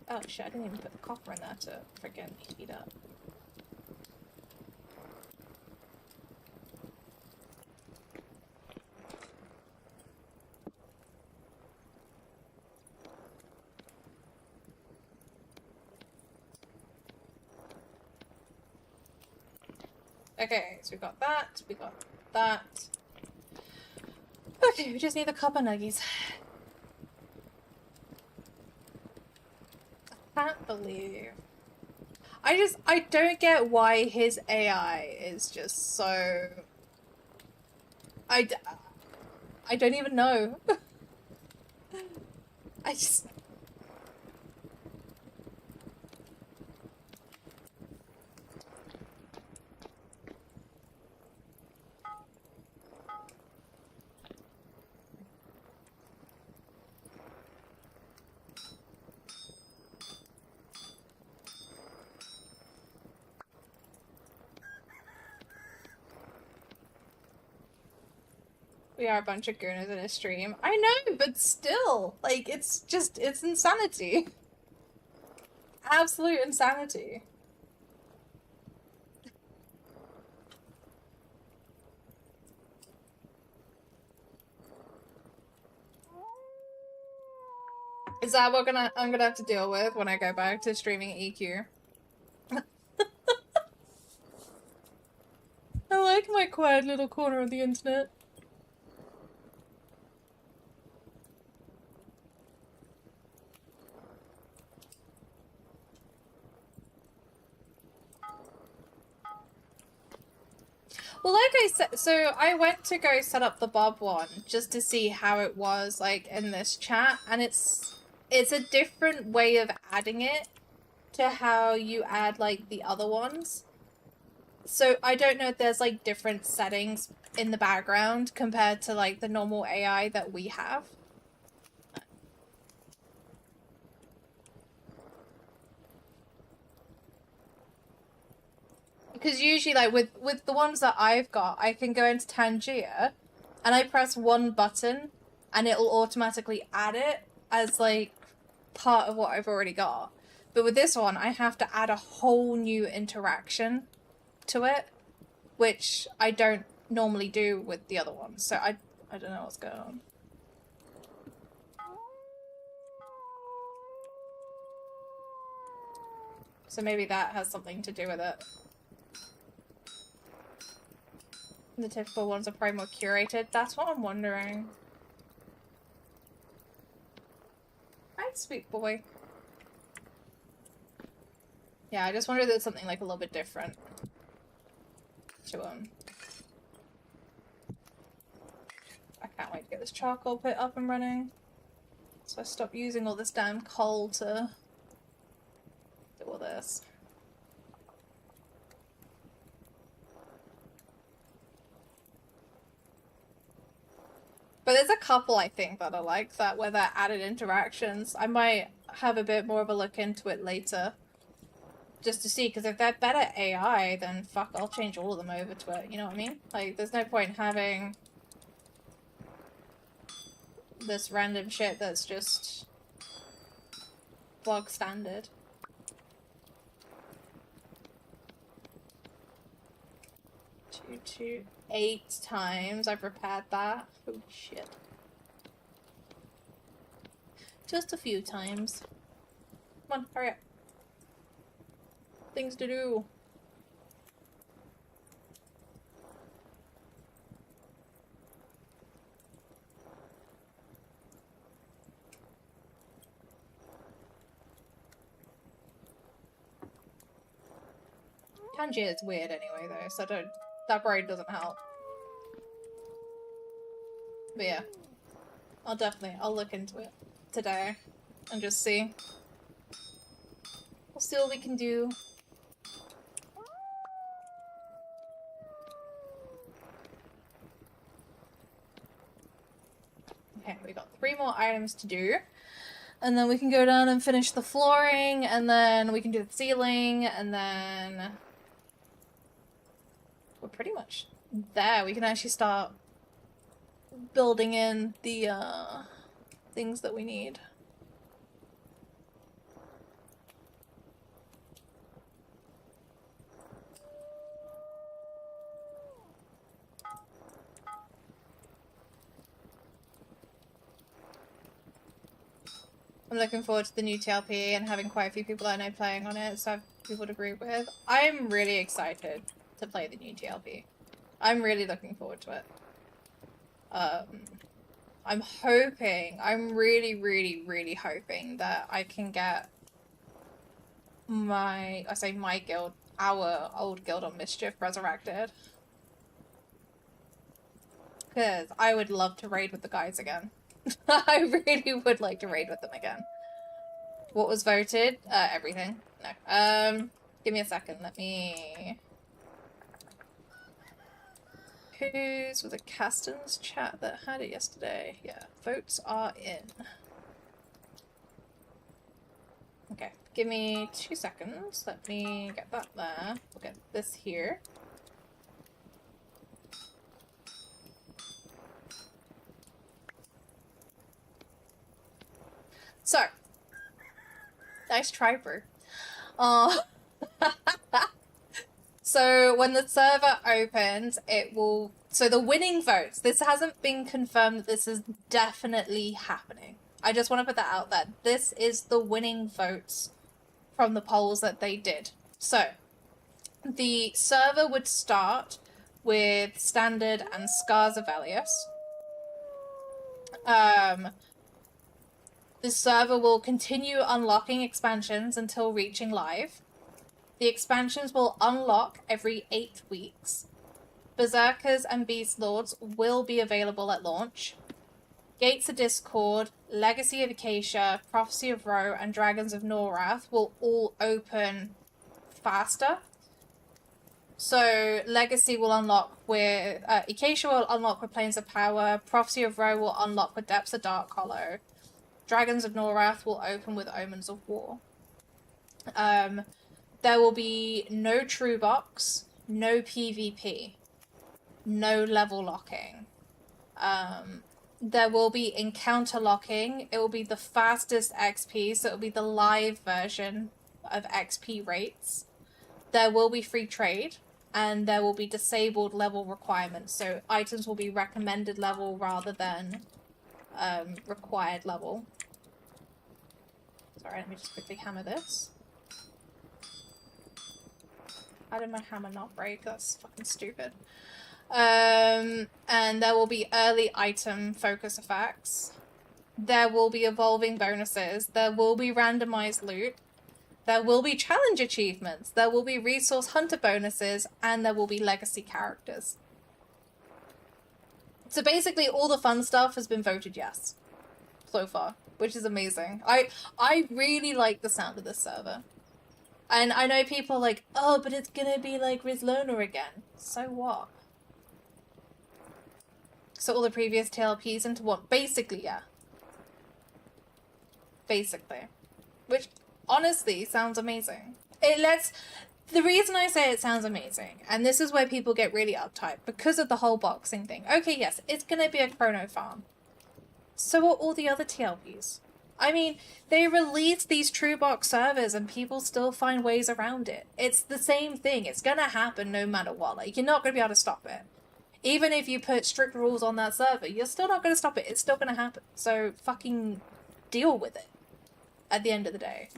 Oh shit, I didn't even put the copper in there to freaking heat up. Okay, so we got that, we got that. Okay, we just need the copper nuggies. I can't believe. I don't get why his AI is just so... I don't even know. I just... We are a bunch of gooners in a stream. I know, but still, like, it's insanity. Absolute insanity. Is that what I'm gonna have to deal with when I go back to streaming EQ? I like my quiet little corner of the internet. Well, like I said, so I went to go set up the Bob one just to see how it was like in this chat, and it's a different way of adding it to how you add like the other ones. So I don't know if there's like different settings in the background compared to like the normal AI that we have. Because usually, like, with the ones that I've got, I can go into Tangier, and I press one button and it'll automatically add it as like part of what I've already got. But with this one, I have to add a whole new interaction to it, which I don't normally do with the other ones. So I don't know what's going on. So maybe that has something to do with it. The typical ones are probably more curated. That's what I'm wondering. Hi, sweet boy. Yeah, I just wonder if there's something like a little bit different to him. I can't wait to get this charcoal pit up and running. So I stop using all this damn coal to do all this. But there's a couple, I think, that are like that, where they're added interactions. I might have a bit more of a look into it later. Just to see, because if they're better AI, then fuck, I'll change all of them over to it, you know what I mean? Like, there's no point having this random shit that's just bog standard. 2, 2, 8 times I've repaired that. Holy shit. Just a few times. Come on, hurry up. Things to do. Tangier is weird anyway though, so that braid doesn't help. But yeah. I'll look into it today and just see. We'll see what we can do. Okay, we got 3 more items to do. And then we can go down and finish the flooring, and then we can do the ceiling, and then we're pretty much there. We can actually start building in the things that we need. I'm looking forward to the new TLP and having quite a few people that I know playing on it, so I have people to group with. I'm really excited to play the new TLP. I'm really looking forward to it. I'm really hoping that I can get my guild, our old guild on Mischief resurrected. Because I would love to raid with the guys again. I really would like to raid with them again. What was voted? Everything. No. Give me a second. Let me... Whose was it? Caston's chat that had it yesterday? Yeah. Votes are in. Okay. Give me 2 seconds. Let me get that there. We'll get this here. So, nice try, bro. So when the server opens, it will... So the winning votes, this hasn't been confirmed that this is definitely happening. I just want to put that out there. This is the winning votes from the polls that they did. So, the server would start with Standard and Scars of Velius. The server will continue unlocking expansions until reaching live. The expansions will unlock every 8 weeks. Berserkers and Beast Lords will be available at launch. Gates of Discord, Legacy of Acacia, Prophecy of Ro, and Dragons of Norrath will all open faster. So Legacy will unlock with... Acacia will unlock with Plains of Power. Prophecy of Ro will unlock with Depths of Dark Hollow. Dragons of Norrath will open with Omens of War. There will be no True Box, no PvP, no level locking. There will be encounter locking. It will be the fastest XP, so it will be the live version of XP rates. There will be free trade, and there will be disabled level requirements. So items will be recommended level rather than required level. Sorry, let me just quickly hammer this. How did my hammer not break? That's fucking stupid. And there will be early item focus effects. There will be evolving bonuses. There will be randomized loot. There will be challenge achievements. There will be resource hunter bonuses, and there will be legacy characters. So basically all the fun stuff has been voted yes so far, which is amazing. I really like the sound of this server. And I know people are like, oh, but it's gonna be like Rizlona again. So what? So all the previous TLPs into one? Basically, yeah. Basically. Which, honestly, sounds amazing. The reason I say it sounds amazing, and this is where people get really uptight, because of the whole boxing thing. Okay, yes, it's gonna be a chrono farm. So are all the other TLPs. I mean, they release these true box servers and people still find ways around it. It's the same thing. It's gonna happen no matter what. Like, you're not gonna be able to stop it. Even if you put strict rules on that server, you're still not gonna stop it. It's still gonna happen. So fucking deal with it at the end of the day.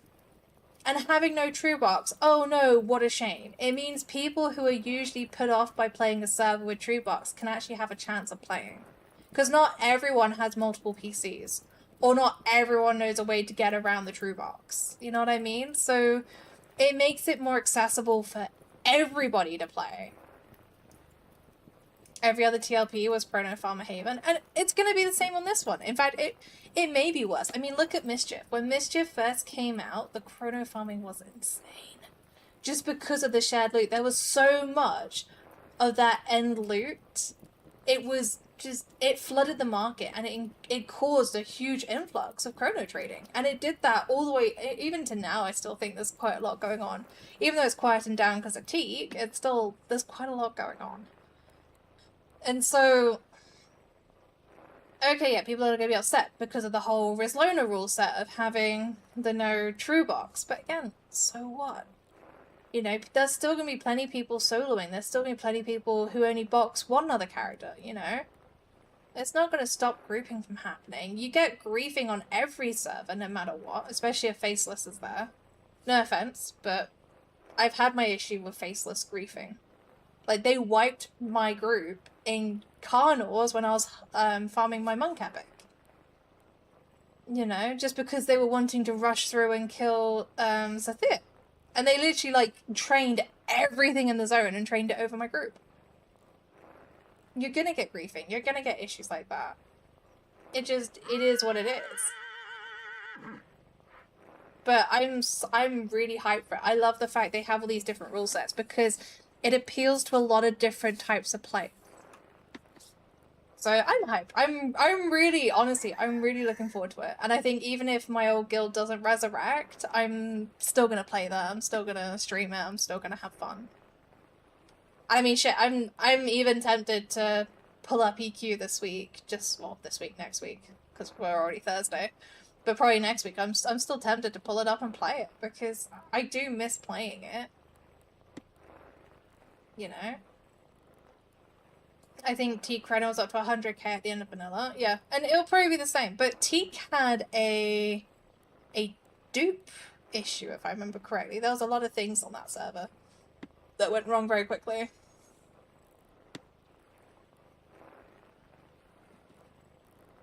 And having no true box, oh no, what a shame. It means people who are usually put off by playing a server with true box can actually have a chance of playing. Because not everyone has multiple PCs. Or not everyone knows a way to get around the true box. You know what I mean? So it makes it more accessible for everybody to play. Every other TLP was Chrono Farmer Haven, and it's going to be the same on this one. In fact, it may be worse. I mean, look at Mischief. When Mischief first came out, the chrono farming was insane. Just because of the shared loot. There was so much of that end loot. It was just, it flooded the market, and it caused a huge influx of chrono trading. And it did that all the way, even to now, I still think there's quite a lot going on. Even though it's quieting down because of Teak, it's still, there's quite a lot going on. And so, okay, yeah, people are going to be upset because of the whole Rizlona rule set of having the no true box. But again, so what? You know, there's still going to be plenty of people soloing. There's still going to be plenty of people who only box one other character, you know? It's not going to stop grouping from happening. You get griefing on every server, no matter what, especially if Faceless is there. No offense, but I've had my issue with Faceless griefing. Like, they wiped my group in Carnors when I was farming my Monk Epic. You know, just because they were wanting to rush through and kill Zathir. And they literally, like, trained everything in the zone and trained it over my group. You're gonna get griefing. You're gonna get issues like that. It is what it is. But I'm really hyped for it. I love the fact they have all these different rule sets because it appeals to a lot of different types of play. So I'm hyped. I'm really, honestly, I'm really looking forward to it. And I think even if my old guild doesn't resurrect, I'm still gonna play that. I'm still gonna stream it. I'm still gonna have fun. I mean, shit, I'm even tempted to pull up EQ this week. Next week, because we're already Thursday. But probably next week, I'm still tempted to pull it up and play it because I do miss playing it. You know? I think Teak Chrono was up to 100k at the end of vanilla. Yeah, and it'll probably be the same. But Teak had a dupe issue, if I remember correctly. There was a lot of things on that server that went wrong very quickly.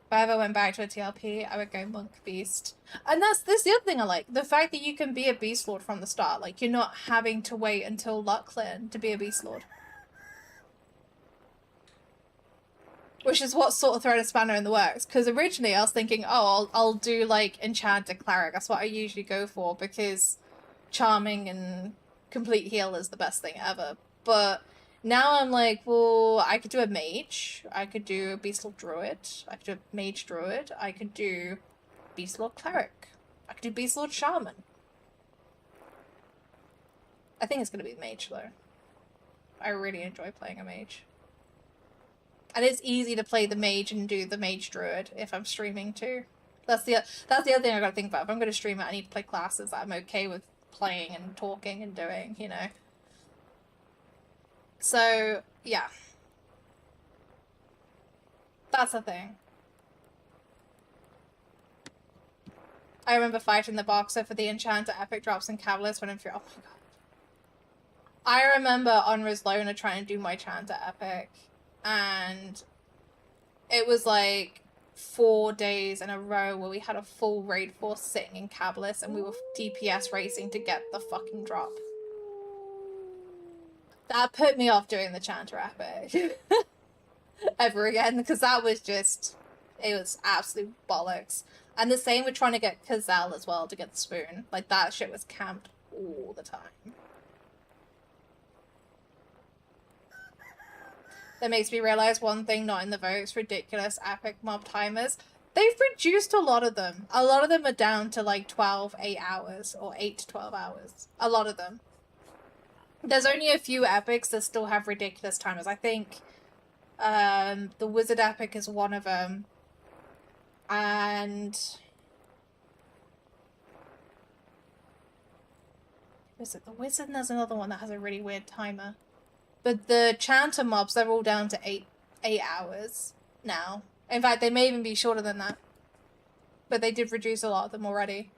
If I ever went back to a TLP, I would go Monk Beast. And that's the other thing I like. The fact that you can be a Beast Lord from the start. Like, you're not having to wait until Lucklin to be a Beast Lord. Which is what sort of thrown a spanner in the works. Because originally I was thinking, oh, I'll do, like, Enchanted Cleric. That's what I usually go for. Because Charming and Complete Heal is the best thing ever. But now I'm like, well, I could do a Mage. I could do a Beast Lord Druid. I could do a Mage Druid. I could do Beast Lord Cleric. I could do Beast Lord Shaman. I think it's going to be Mage, though. I really enjoy playing a Mage. And it's easy to play the mage and do the mage druid if I'm streaming too. That's the other thing I gotta think about. If I'm gonna stream it, I need to play classes that I'm okay with playing and talking and doing, you know. So yeah, that's the thing. I remember fighting the boxer for the enchanter epic drops in Cavalice when I'm through. Oh my god. I remember on Rizlona trying to do my Chanter epic, and it was like 4 days in a row where we had a full raid force sitting in Cavalice and we were DPS racing to get the fucking drop. That put me off doing the Chanter epic ever again, because that was just, it was absolute bollocks. And the same with trying to get Kazal as well to get the spoon. Like, that shit was camped all the time. That makes me realize one thing not in the votes: ridiculous epic mob timers. They've reduced a lot of them. A lot of them are down to like 8 hours or 8 to 12 hours. A lot of them. There's only a few epics that still have ridiculous timers. I think the Wizard epic is one of them. And is it the Wizard? And there's another one that has a really weird timer. But the Chanter mobs, they're all down to 8 hours now. In fact, they may even be shorter than that. But they did reduce a lot of them already.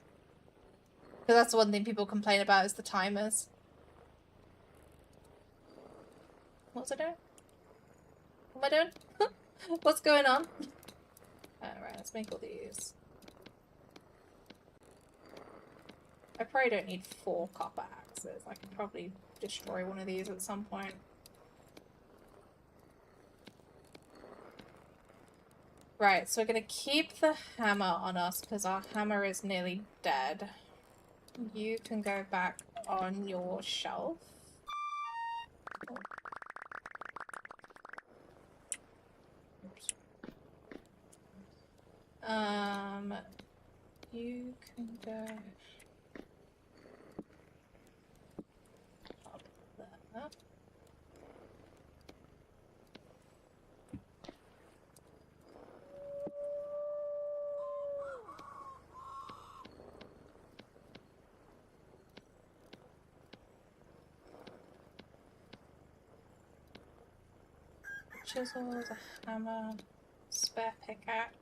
Because that's the one thing people complain about, is the timers. What's I doing? What am I doing? What's going on? Alright, let's make all these. I probably don't need 4 copper axes. I can probably destroy one of these at some point. Right, so we're gonna keep the hammer on us because our hammer is nearly dead. You can go back on your shelf. You can go up there. Chisels, a hammer, spare pickaxe.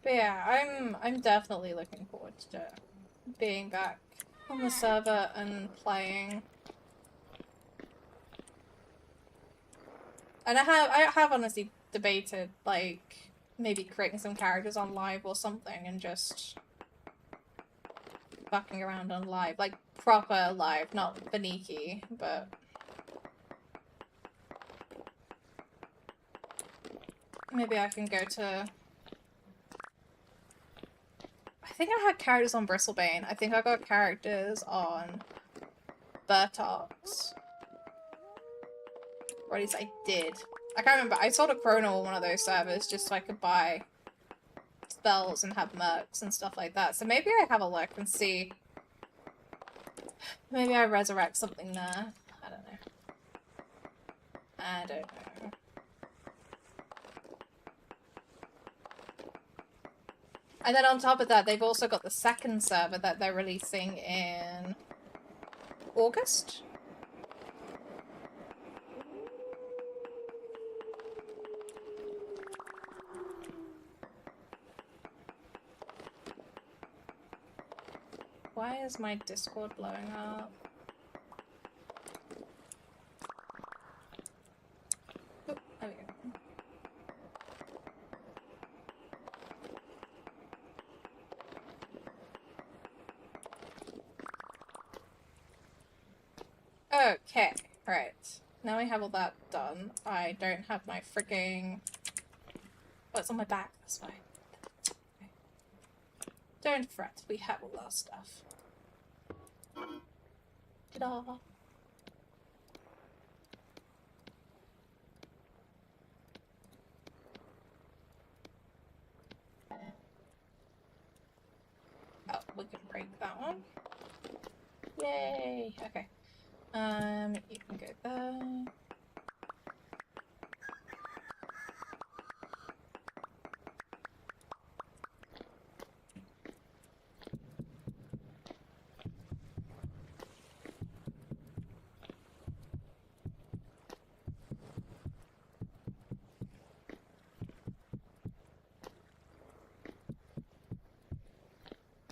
But yeah, I'm definitely looking forward to being back on the server and playing. And I have honestly debated, like, maybe creating some characters on live or something and just fucking around on live. Like, proper live, not Baniki, but... maybe I can go to... I think I had characters on Bristlebane. I think I got characters on Bertox. Or at least I did. I can't remember. I sold a chrono on one of those servers just so I could buy spells and have mercs and stuff like that. So maybe I have a look and see. Maybe I resurrect something there. I don't know. I don't know. And then on top of that, they've also got the second server that they're releasing in August. Why is my Discord blowing up? Oh, there we go. Okay, right. Now I have all that done. I don't have my freaking... oh, it's on my back, that's fine. Okay. Don't fret, we have all our stuff. Ta-da! Yay! Okay. You can go there.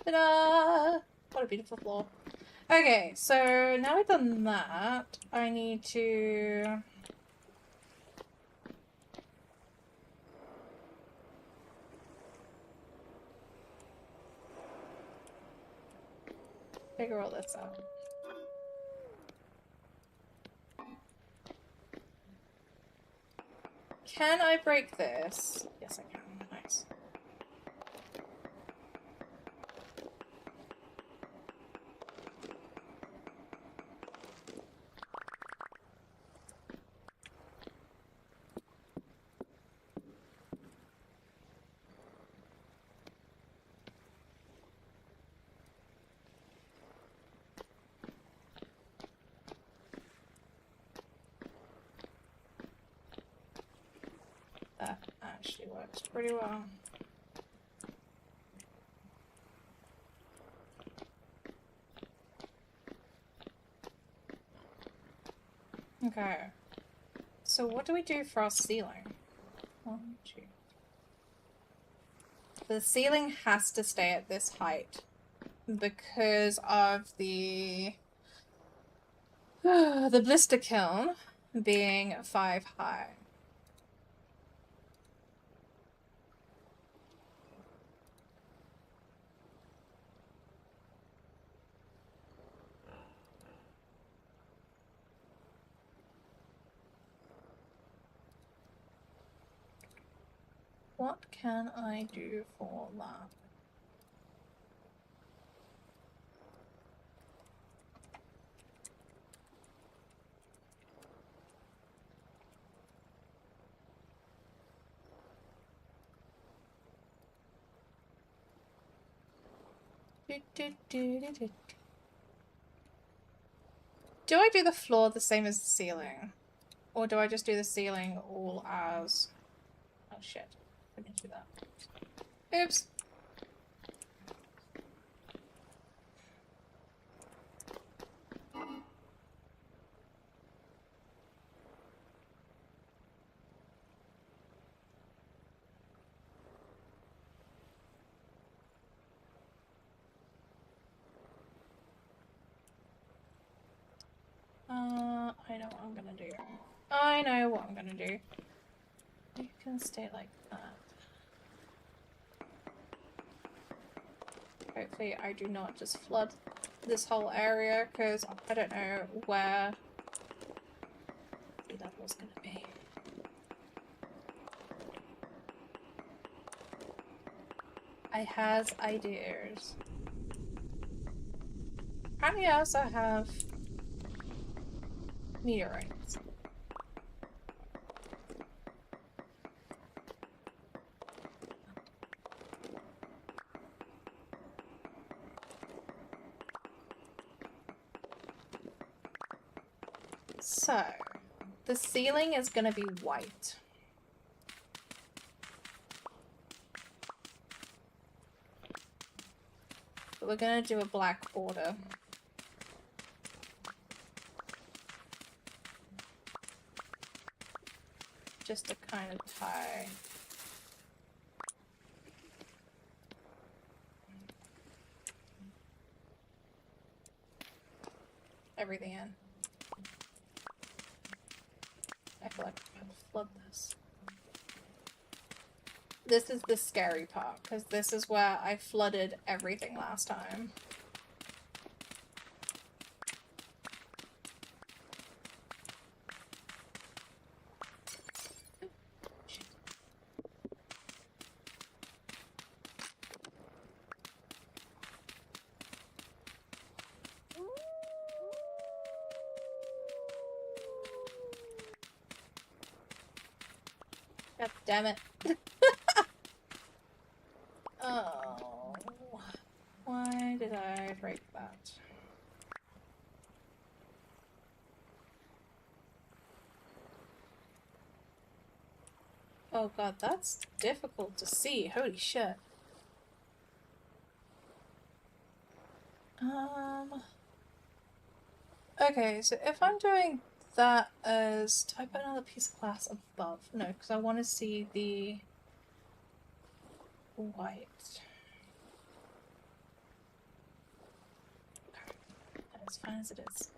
Ta-da! What a beautiful floor. Okay, so now we've done that, I need to... figure all this out. Can I break this? Yes, I can. Nice. That actually works pretty well. Okay. So what do we do for our ceiling? 1, 2. The ceiling has to stay at this height because of the the blister kiln being 5 high. What can I do for that? Do I do the floor the same as the ceiling? Or do I just do the ceiling all as... Oh shit, I didn't do that. Oops. I know what I'm gonna do. I know what I'm gonna do. You can stay like that. Hopefully I do not just flood this whole area, because I don't know where the level's gonna be. I has ideas. Apparently I also have meteorites. So, the ceiling is gonna be white. But we're gonna do a black border. Just to kind of tie everything in. I feel like I'm gonna flood this. This is the scary part, because this is where I flooded everything last time. God damn it. Oh. Why did I break that? Oh god, that's difficult to see. Holy shit. Okay, so if I'm doing that as... Do I put another piece of glass above? No, because I want to see the white. As fine as it is.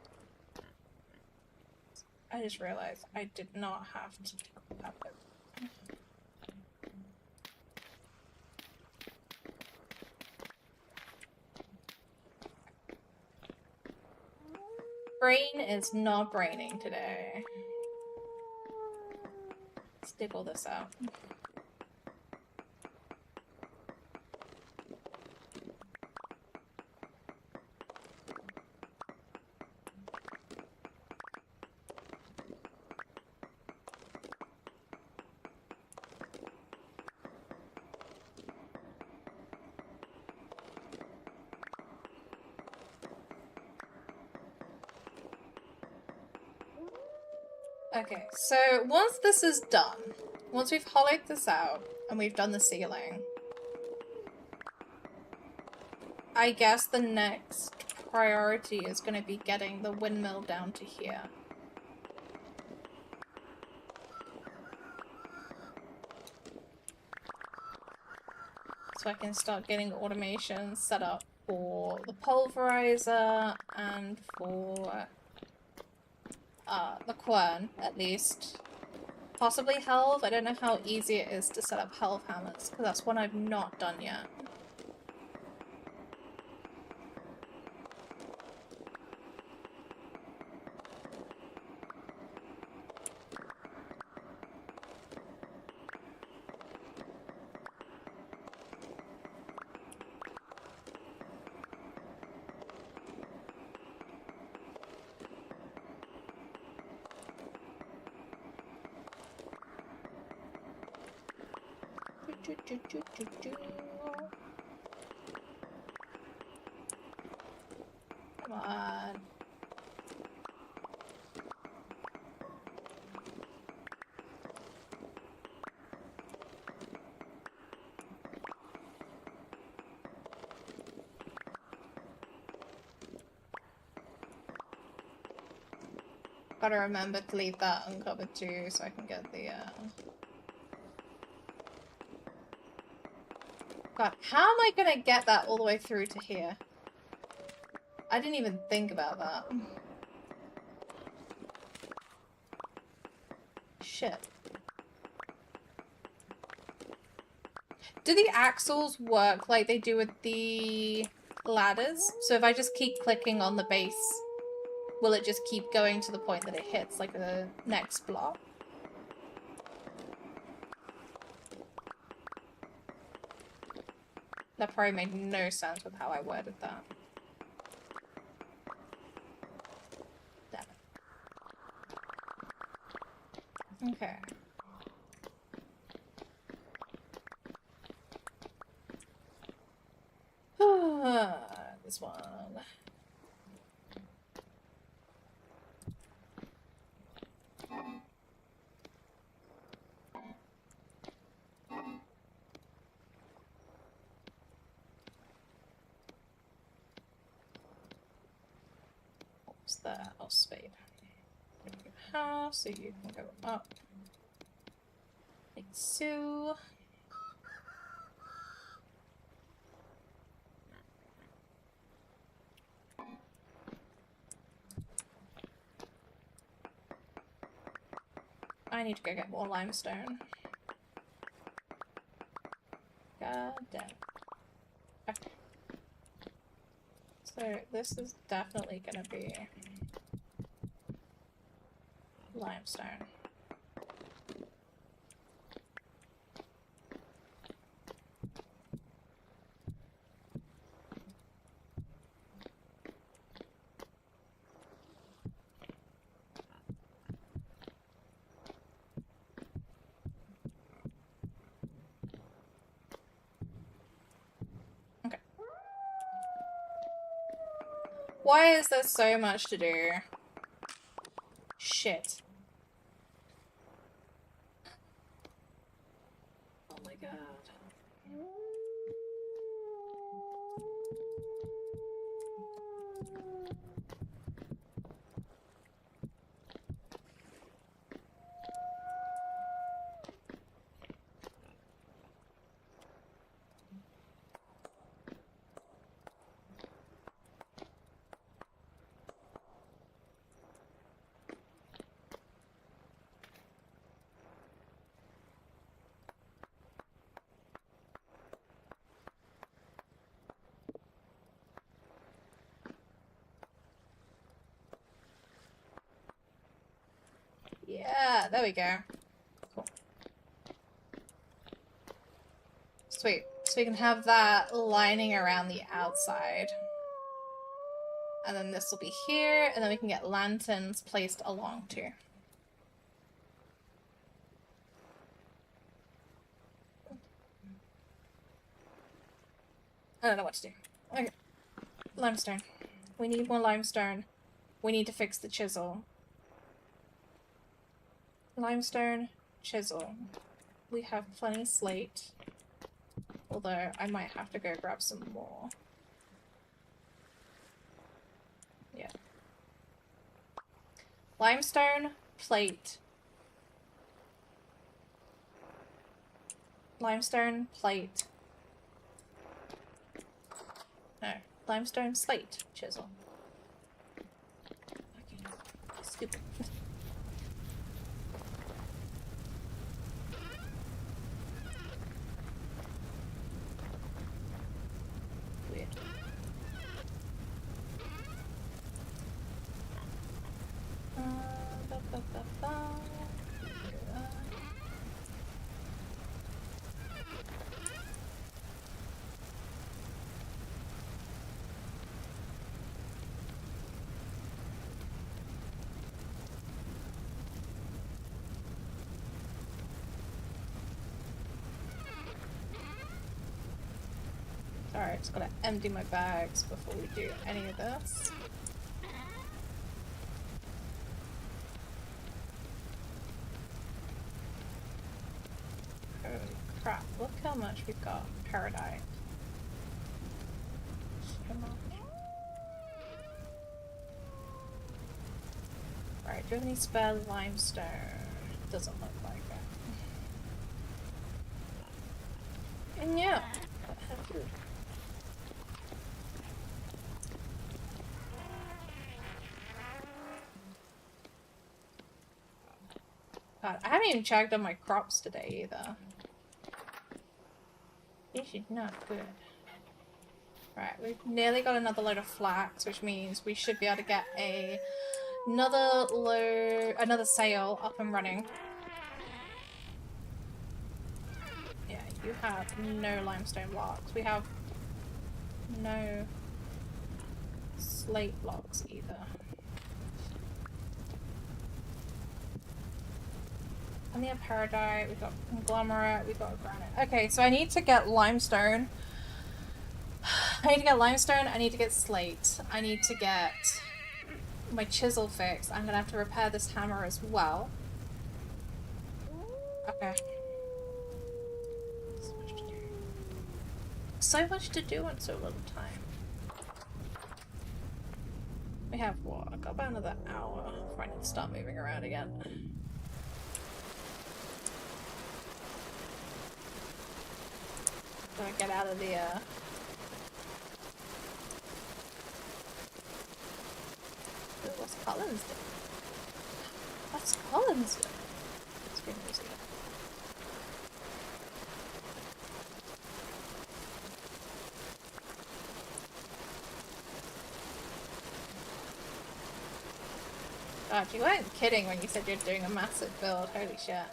I just realized I did not have to do that bit. Brain is not braining today. Let's dig all this out. Okay, so once this is done, once we've hollowed this out and we've done the ceiling, I guess the next priority is going to be getting the windmill down to here. So I can start getting automation set up for the pulverizer and for the quern, at least. Possibly Helve. I don't know how easy it is to set up Helve hammers, because that's one I've not done yet. Come on. Gotta remember to leave that uncovered too, so I can get the, God, how am I gonna get that all the way through to here? I didn't even think about that. Shit. Do the axles work like they do with the ladders? So if I just keep clicking on the base, will it just keep going to the point that it hits, like the next block? That probably made no sense with how I worded that. Damn it. Okay. This one. What's the house spade? House, so you can go up. Like so. I need to go get more limestone. God damn. Okay. So this is definitely gonna be limestone. Why is there so much to do? Shit. There we go. Cool. Sweet. So we can have that lining around the outside. And then this will be here, and then we can get lanterns placed along too. I don't know what to do. Okay. Limestone. We need more limestone. We need to fix the chisel. Limestone, chisel. We have plenty of slate. Although I might have to go grab some more. Yeah. Limestone, plate. Limestone, plate. No. Limestone, slate, chisel. Okay. Stupid. Weird. Ba, ba, ba, ba. Alright, just gotta empty my bags before we do any of this. Holy crap, look how much we've got. Paradise. So much. Right, do you have any spare limestone? Doesn't look like it. And yeah. God, I haven't even checked on my crops today either. This is not good. Right, we've nearly got another load of flax, which means we should be able to get another sail up and running. Yeah, you have no limestone blocks. We have no slate blocks either. And we have paradite, we've got conglomerate, we've got granite. Okay, so I need to get limestone. I need to get limestone, I need to get slate. I need to get my chisel fixed. I'm gonna have to repair this hammer as well. Okay. So much to do. So much to do in so little time. We have what? I've got about another hour before I need to start moving around again. Gonna get out of the what's Collins doing? What's Collins doing? Let's bring those here. God, you weren't kidding when you said you're doing a massive build. Holy shit.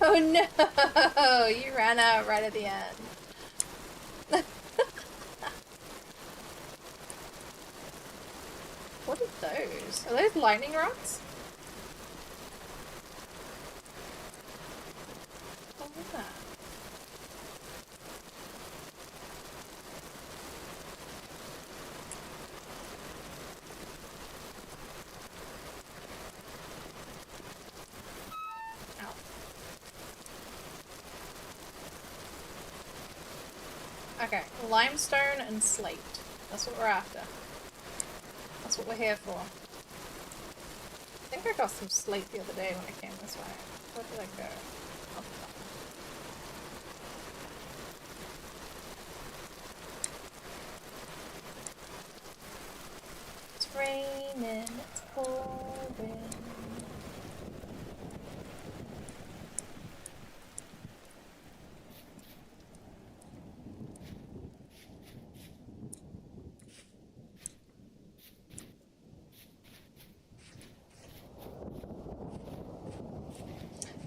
Oh no! You ran out right at the end. What are those? Are those lightning rods? What was that? Okay, limestone and slate. That's what we're after. That's what we're here for. I think I got some slate the other day when I came this way. Where did I go? Oh, it's raining, it's pouring.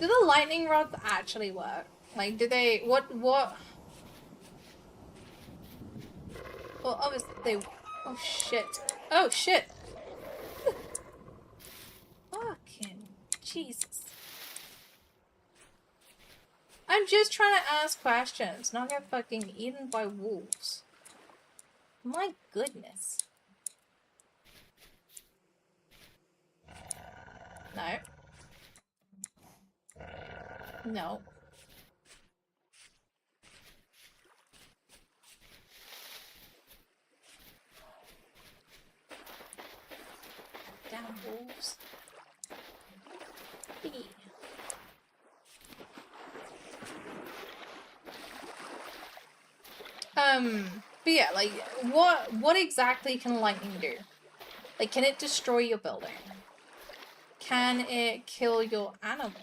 Do the lightning rods actually work? Like, do they... What... Well, obviously they... Oh, shit. Oh, shit! Fucking Jesus. I'm just trying to ask questions, not get fucking eaten by wolves. My goodness. No. No. Damn wolves. Piggy. But yeah, like, what exactly can lightning do? Like, can it destroy your building? Can it kill your animals?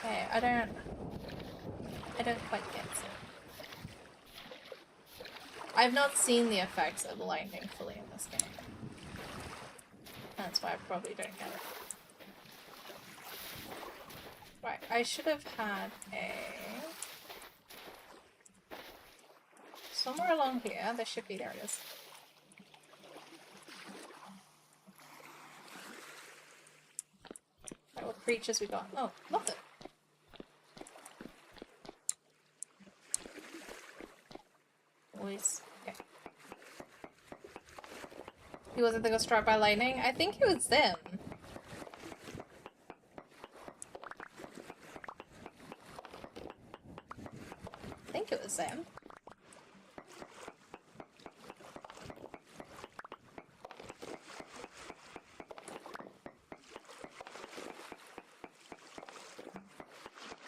Okay, I don't quite get it. I've not seen the effects of lightning fully in this game. That's why I probably don't get it. Right, I should have had a... Somewhere along here, there should be, there it is. Right, what creatures we got? Oh, nothing. Always. Okay. He wasn't the got struck by lightning? I think it was them. I think it was them.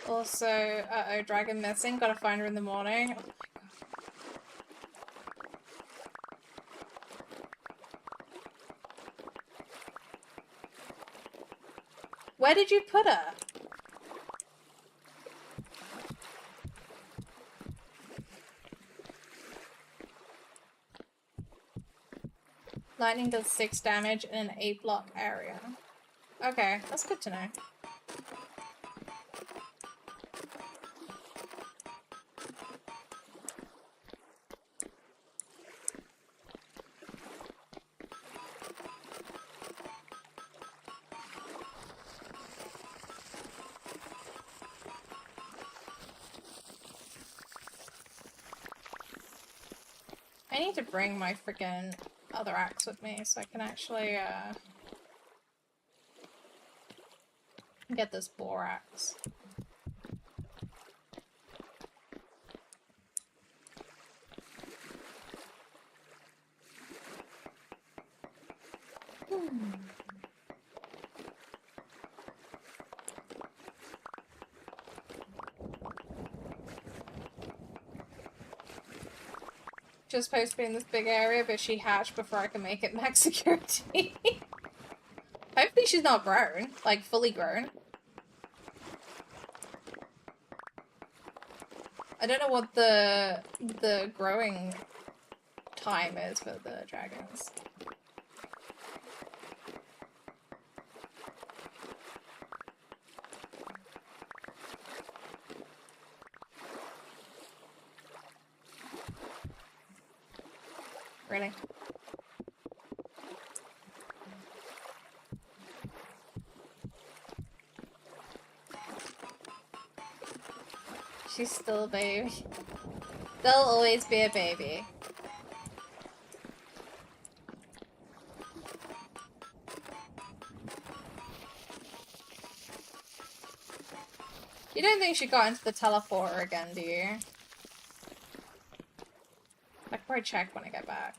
Also, uh-oh, dragon missing. Gotta find her in the morning. Oh my god. Where did you put her? Lightning does 6 damage in an 8-block area. Okay, that's good to know. I need to bring my freaking other axe with me so I can actually get this boar axe. Just supposed to be in this big area, but she hatched before I can make it max security. Hopefully she's not grown, like fully grown. I don't know what the growing time is for the dragons. Really? She's still a baby. There'll always be a baby. You don't think she got into the teleporter again, do you? I can probably check when I get back.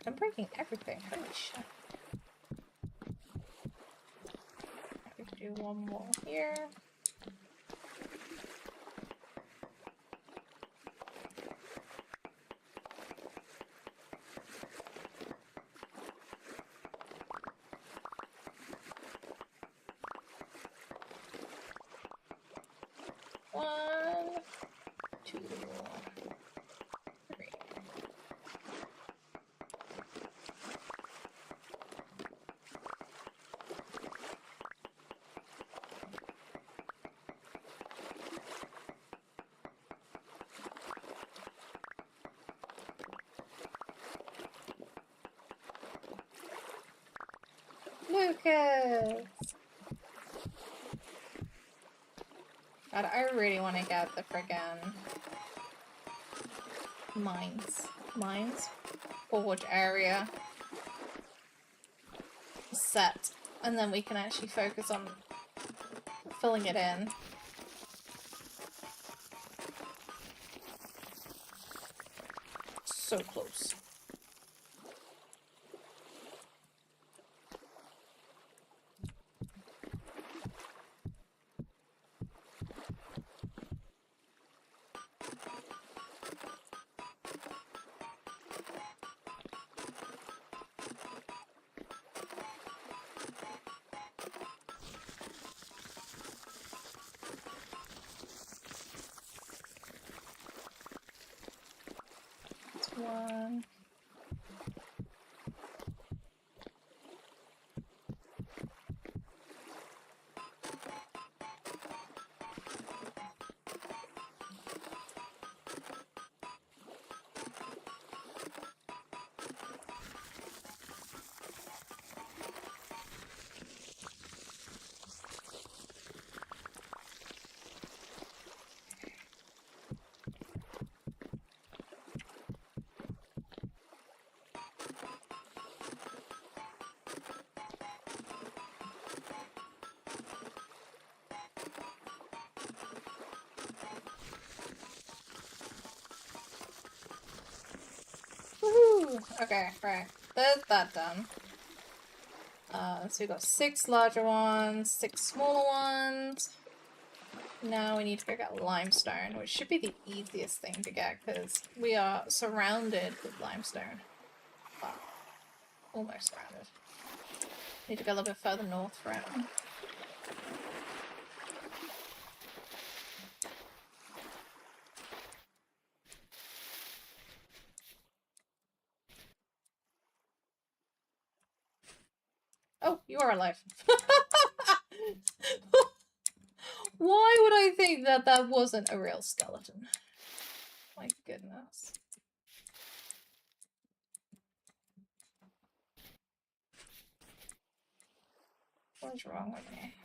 I'm breaking everything. Holy shit. We can do one more here. One, two, three. Lucas! God, I really want to get the friggin' mines? Forge area set. And then we can actually focus on filling it in. So close. That's one. Woohoo! Okay, right. There's that done. So we got 6 larger ones, 6 smaller ones. Now we need to go get limestone, which should be the easiest thing to get because we are surrounded with limestone. Well, almost surrounded. Need to go a little bit further north for it. Oh, you are alive. Why would I think that that wasn't a real skeleton? My goodness. What's wrong with me?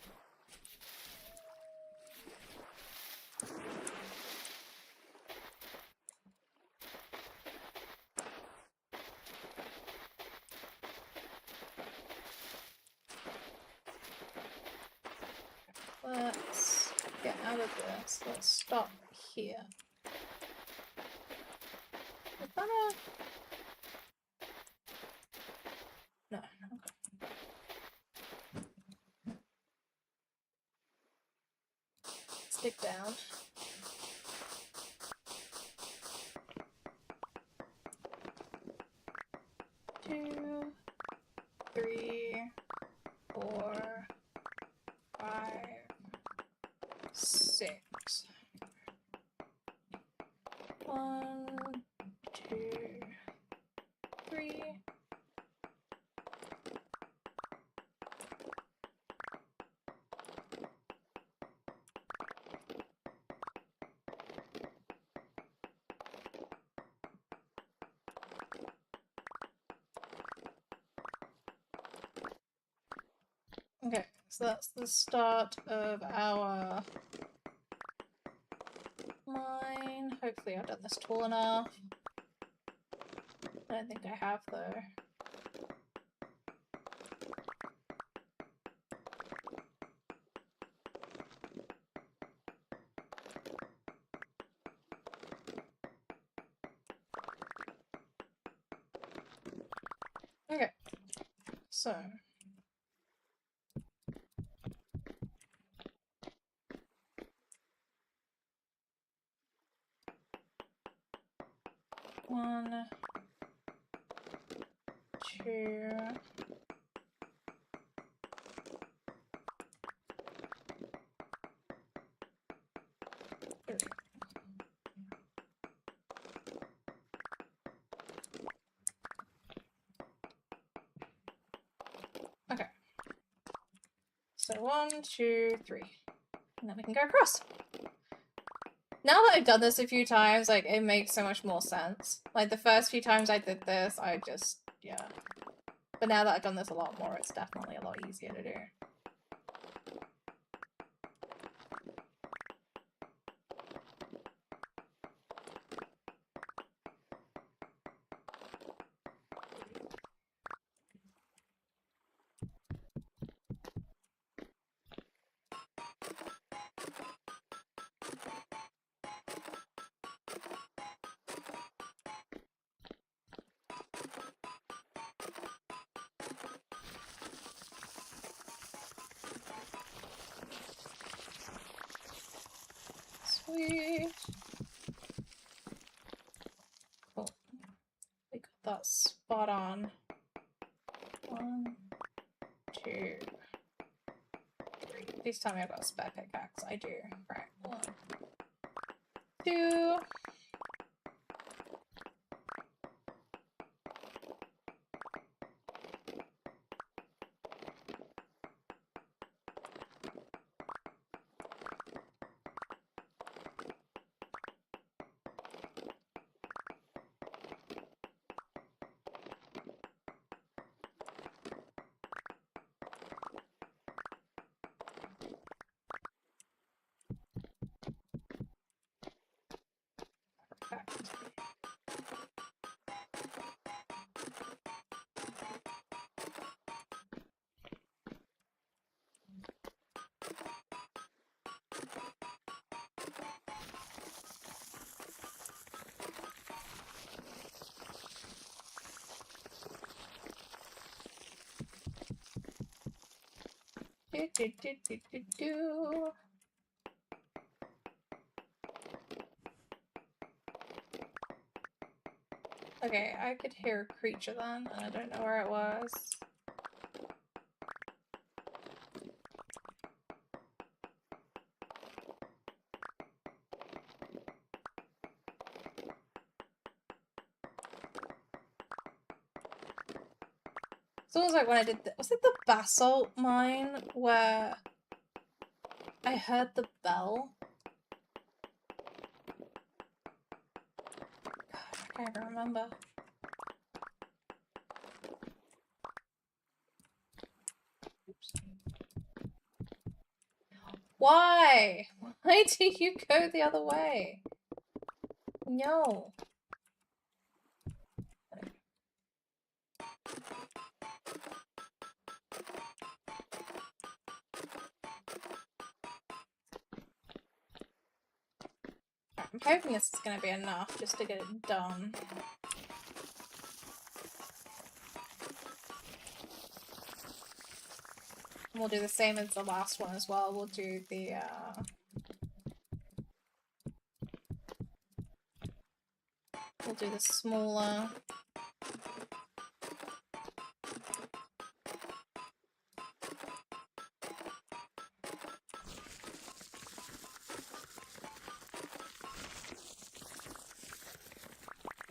Let's get out of this. Let's stop here. Is that a... No. Okay. Stick down. Two, 3, 4, 5, 6. 1, 2, 3. Okay, so that's the start of our mine. Hopefully I've done this tall enough. I don't think I have though. Okay, so one, 2, 3. Okay. So 1, 2, 3. And then we can go across. Now that I've done this a few times, like, it makes so much more sense. Like, the first few times I did this, I just, yeah. But now that I've done this a lot more, it's definitely a lot easier to do. Sweet. Cool. We got that spot on. 1, 2, 3. Please tell me I've got a spare pickaxe. I do. Right. 1, 2. Perfect. Do. Okay, I could hear a creature then, and I don't know where it was. It's almost like when I did was it the basalt mine where I heard the bell? God, I can't even remember. Oops. Why? Why do you go the other way? No. I'm hoping this is going to be enough just to get it done. We'll do the same as the last one as well. We'll do the, we'll do the smaller.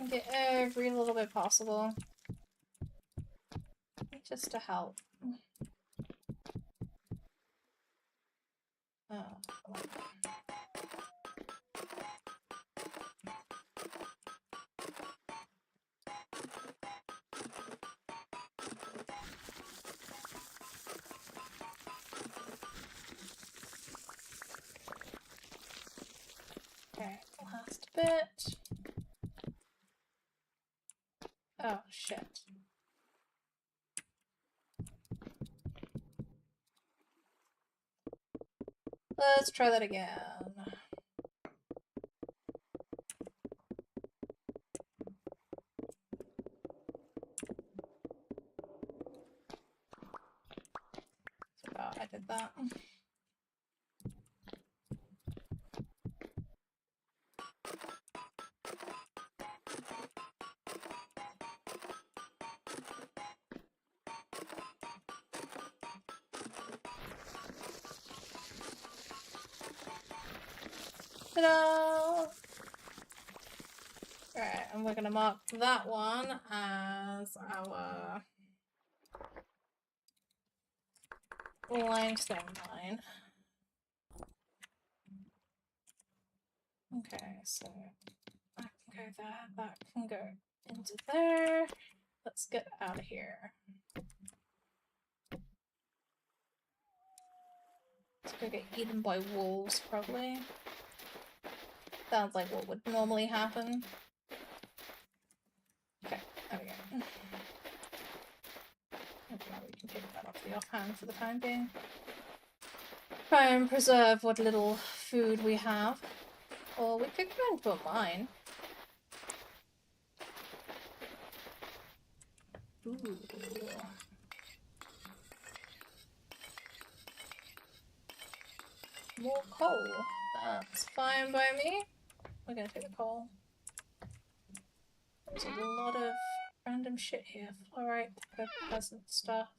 Get every little bit possible. Just to help. Oh. Okay, last bit. Oh, shit. Let's try that again. Forgot I did that. Ta-da! Alright, and we're gonna mark that one as our limestone mine. Okay, so that can go there, that can go into there. Let's get out of here. Let's go get eaten by wolves, probably. Sounds like what would normally happen. Okay, there we go. Okay, we can take that off the offhand for the time being. Try and preserve what little food we have. Or we could go into a mine. Ooh. More coal. That's fine by me. We're gonna take the coal. There's a lot of random shit here. Alright, good peasant stuff.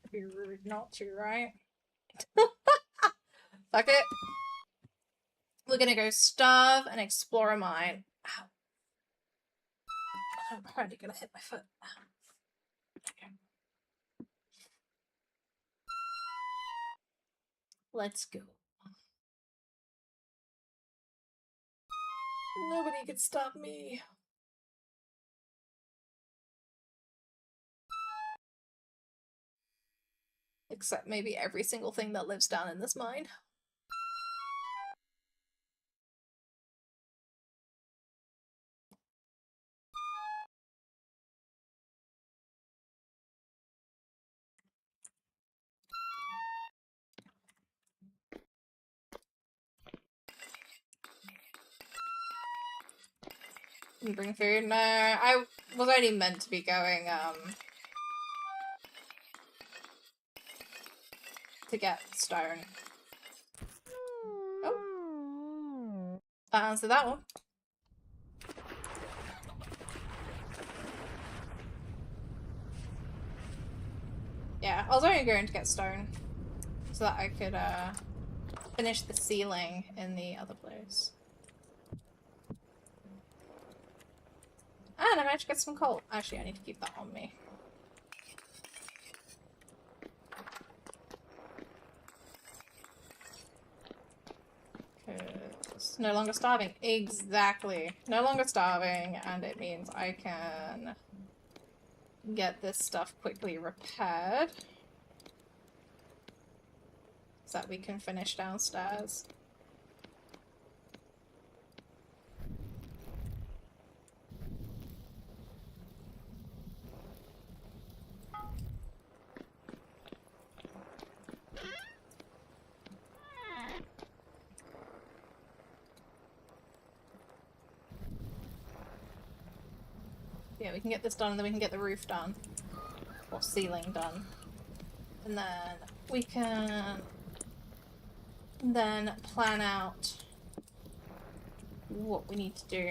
It'd be rude not to, right? Fuck it. We're gonna go starve and explore a mine. Ow. I'm probably gonna hit my foot. Okay. Let's go. Nobody can stop me. Except maybe every single thing that lives down in this mine. Didn't bring food? No, I was only meant to be going, to get stone. Oh. That answered that one. Yeah, I was only going to get stone so that I could, finish the ceiling in the other place. And I managed to get some coal. Actually, I need to keep that on me. Cause no longer starving. Exactly. No longer starving, and it means I can get this stuff quickly repaired. So that we can finish downstairs. Yeah, we can get this done and then we can get the roof done. Or ceiling done. And then we can then plan out what we need to do.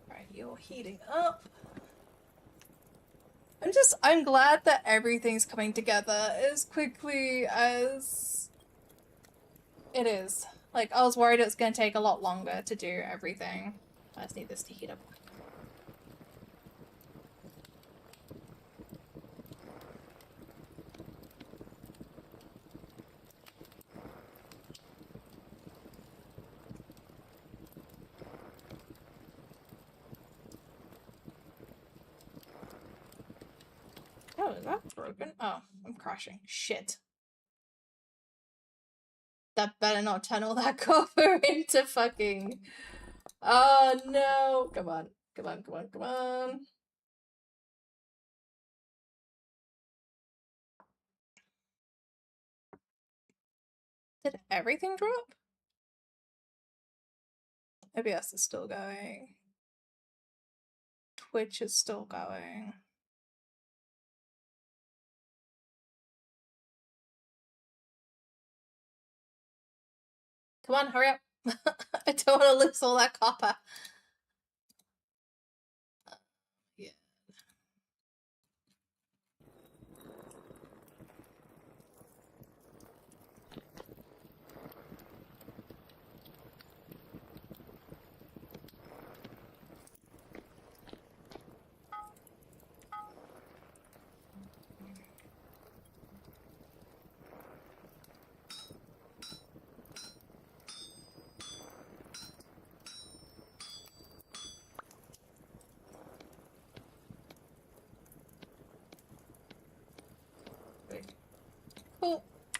Alright, you're heating up. I'm glad that everything's coming together as quickly as it is. Like, I was worried it was going to take a lot longer to do everything. I just need this to heat up. Oh, is that broken? Oh, I'm crashing. Shit. That better not turn all that copper into fucking... Oh no! Come on. Come on, come on, come on. Did everything drop? OBS is still going. Twitch is still going. Come on, hurry up. I don't want to lose all that copper. Yeah.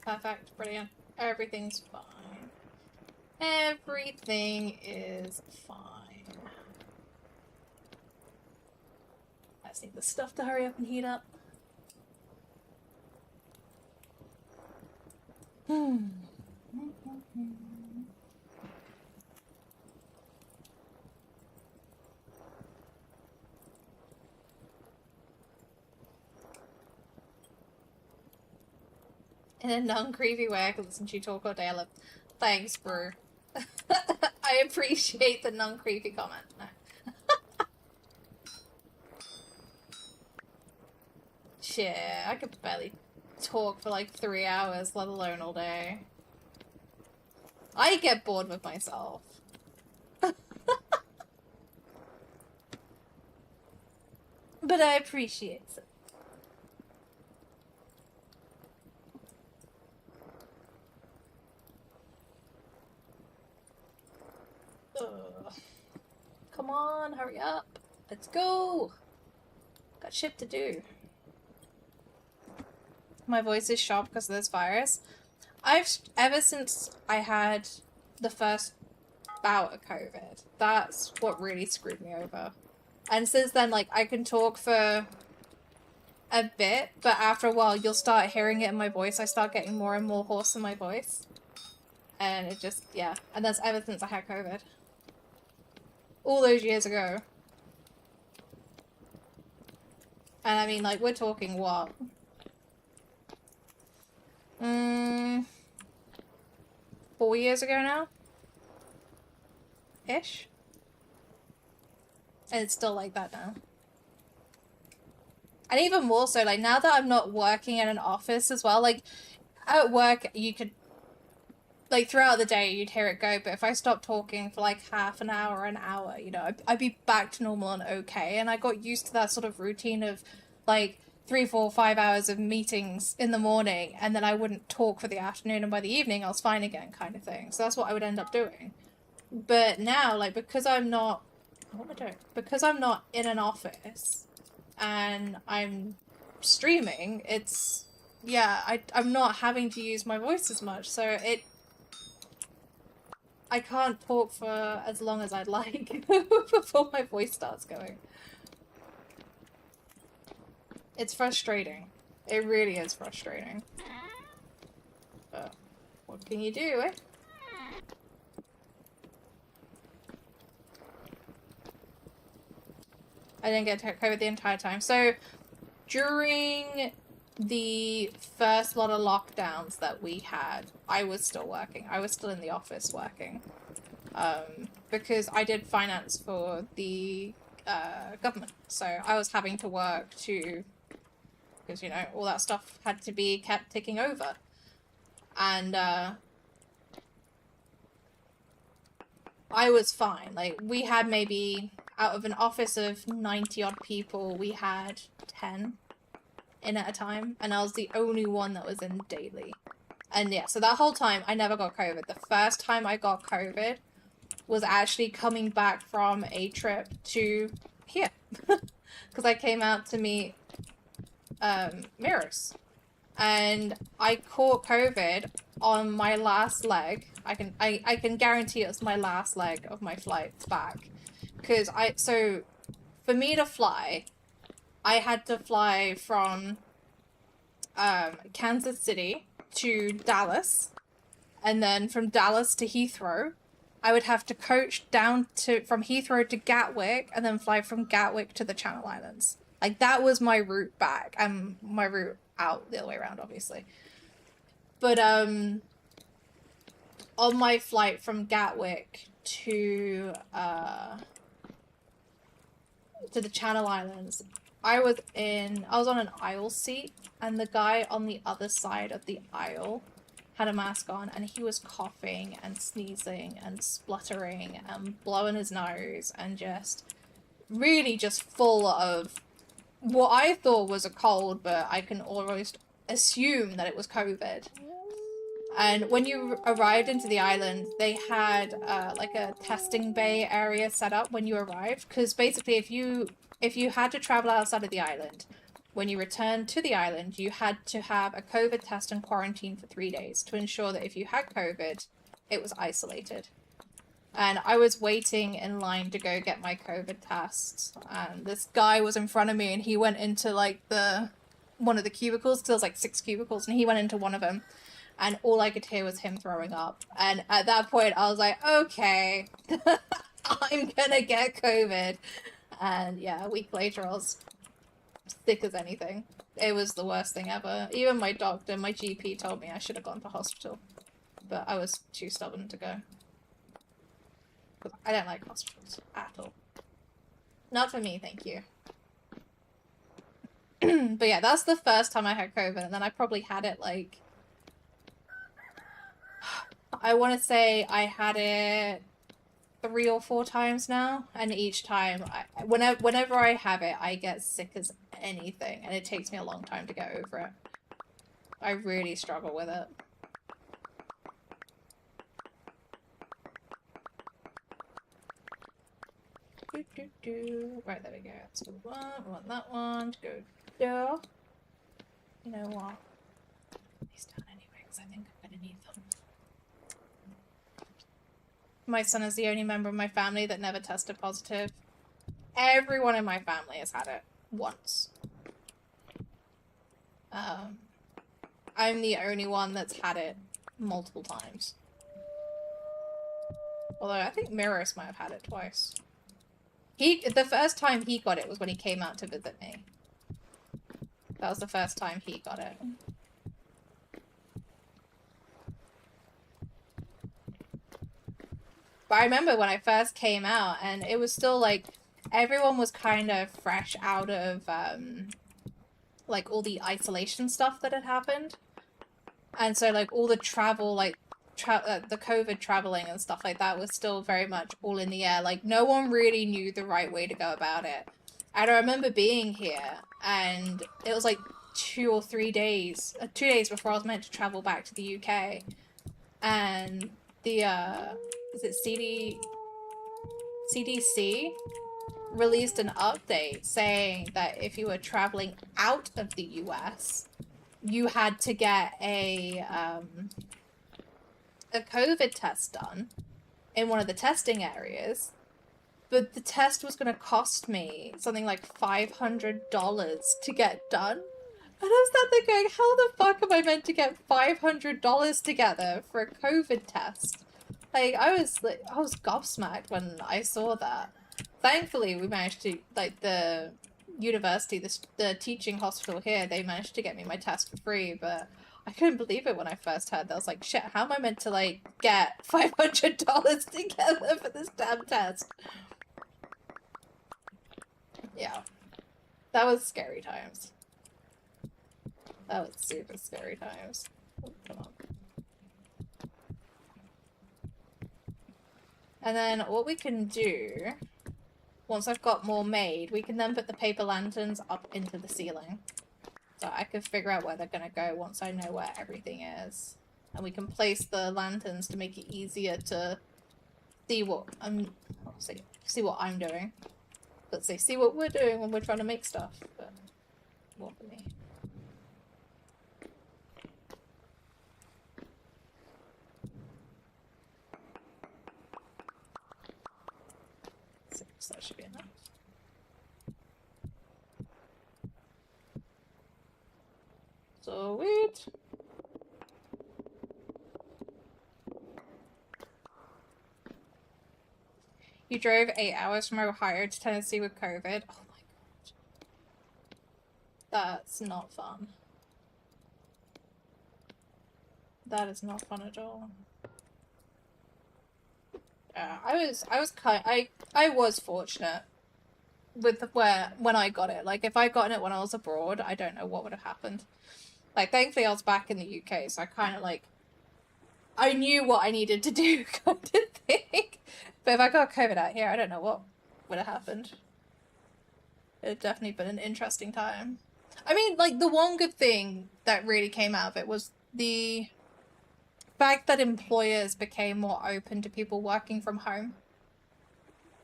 Perfect. Brilliant. Everything's fine. Everything is fine. I just need the stuff to hurry up and heat up. In a non-creepy way, I can listen to you talk all day. I love. Thanks, bro. I appreciate the non-creepy comment. No. Shit, I could barely talk for like 3 hours, let alone all day. I get bored with myself. But I appreciate it. Ugh. Come on, hurry up. Let's go. Got shit to do. My voice is sharp because of this virus. Ever since I had the first bout of COVID, that's what really screwed me over. And since then, like, I can talk for a bit, but after a while, you'll start hearing it in my voice. I start getting more and more hoarse in my voice. And it just, yeah. And that's ever since I had COVID. All those years ago. And I mean, like, we're talking what? 4 years ago now? Ish? And it's still like that now. And even more so, like, now that I'm not working in an office as well, like, at work, you could, like, throughout the day, you'd hear it go, but if I stopped talking for, like, half an hour, you know, I'd be back to normal and okay, and I got used to that sort of routine of, like, 3, 4, 5 hours of meetings in the morning, and then I wouldn't talk for the afternoon, and by the evening, I was fine again, kind of thing. So that's what I would end up doing. But now, like, because I'm not... What am I doing? Because I'm not in an office, and I'm streaming, it's... Yeah, I'm not having to use my voice as much, so I can't talk for as long as I'd like before my voice starts going. It's frustrating. It really is frustrating. But what can you do, eh? I didn't get COVID the entire time. So, during the first lot of lockdowns that we had, I was still working. I was still in the office working. Because I did finance for the government. So, I was having to work to... Because, you know, all that stuff had to be kept ticking over. And, I was fine. Like, we had maybe... Out of an office of 90-odd people, we had 10 in at a time, and I was the only one that was in daily. And yeah, so that whole time, I never got COVID. The first time I got COVID was actually coming back from a trip to here. Because I came out to meet Mirrors. And I caught COVID on my last leg. I can guarantee it was my last leg of my flight back. Because so for me to fly, I had to fly from Kansas City to Dallas, and then from Dallas to Heathrow. I would have to coach down from Heathrow to Gatwick, and then fly from Gatwick to the Channel Islands. Like, that was my route back, and my route out the other way around, obviously. But on my flight from Gatwick to the Channel Islands, I was on an aisle seat, and the guy on the other side of the aisle had a mask on, and he was coughing and sneezing and spluttering and blowing his nose and just really just full of what I thought was a cold, but I can almost assume that it was COVID. And when you arrived into the island, they had like a testing bay area set up when you arrived, because basically if you had to travel outside of the island, when you returned to the island, you had to have a COVID test and quarantine for 3 days to ensure that if you had COVID, it was isolated. And I was waiting in line to go get my COVID test, and this guy was in front of me, and he went into like one of the cubicles, because there was like 6 cubicles, and he went into one of them, and all I could hear was him throwing up. And at that point, I was like, okay, I'm gonna get COVID. And yeah, a week later, I was sick as anything. It was the worst thing ever. Even my doctor, my GP, told me I should have gone to hospital, but I was too stubborn to go. I don't like hospitals at all. Not for me, thank you. But yeah, that's the first time I had COVID, and then I probably had it like... I want to say I had it 3 or 4 times now, and each time, whenever I have it, I get sick as anything, and it takes me a long time to get over it. I really struggle with it. Right, there we go. That's the one. We want that one to go there. You know what? Put these down anyway, because I think I'm gonna need them. My son is the only member of my family that never tested positive. Everyone in my family has had it once. I'm the only one that's had it multiple times. Although I think Miros might have had it twice. The first time he got it was when he came out to visit me. That was the first time he got it. But I remember when I first came out, and it was still like, everyone was kind of fresh out of, like, all the isolation stuff that had happened. And so, like, all the travel, like, the COVID traveling and stuff like that was still very much all in the air. Like, no one really knew the right way to go about it. And I remember being here, and it was like 2 or 3 days, 2 days before I was meant to travel back to the UK. And the, is it CDC released an update saying that if you were traveling out of the US, you had to get a COVID test done in one of the testing areas, but the test was going to cost me something like $500 to get done. And I was sat there going, how the fuck am I meant to get $500 together for a COVID test? Like, I was gobsmacked when I saw that. Thankfully, we managed to, like, the university, the teaching hospital here, they managed to get me my test for free, but I couldn't believe it when I first heard that. I was like, shit, how am I meant to, like, get $500 together for this damn test? Yeah. That was scary times. That was super scary times. Oh, come on. And then what we can do, once I've got more made, we can then put the paper lanterns up into the ceiling. So I can figure out where they're going to go once I know where everything is. And we can place the lanterns to make it easier to see what see what I'm doing. Let's say, see what we're doing when we're trying to make stuff. But what for me? So that should be enough. Sweet. You drove 8 hours from Ohio to Tennessee with COVID. Oh my god. That's not fun. That is not fun at all. I was fortunate with when I got it. Like, if I'd gotten it when I was abroad, I don't know what would have happened. Like, thankfully I was back in the UK, so I kind of, like, I knew what I needed to do, kind of thing. But if I got COVID out here, I don't know what would have happened. It'd definitely been an interesting time. I mean, like, the one good thing that really came out of it was the fact that employers became more open to people working from home.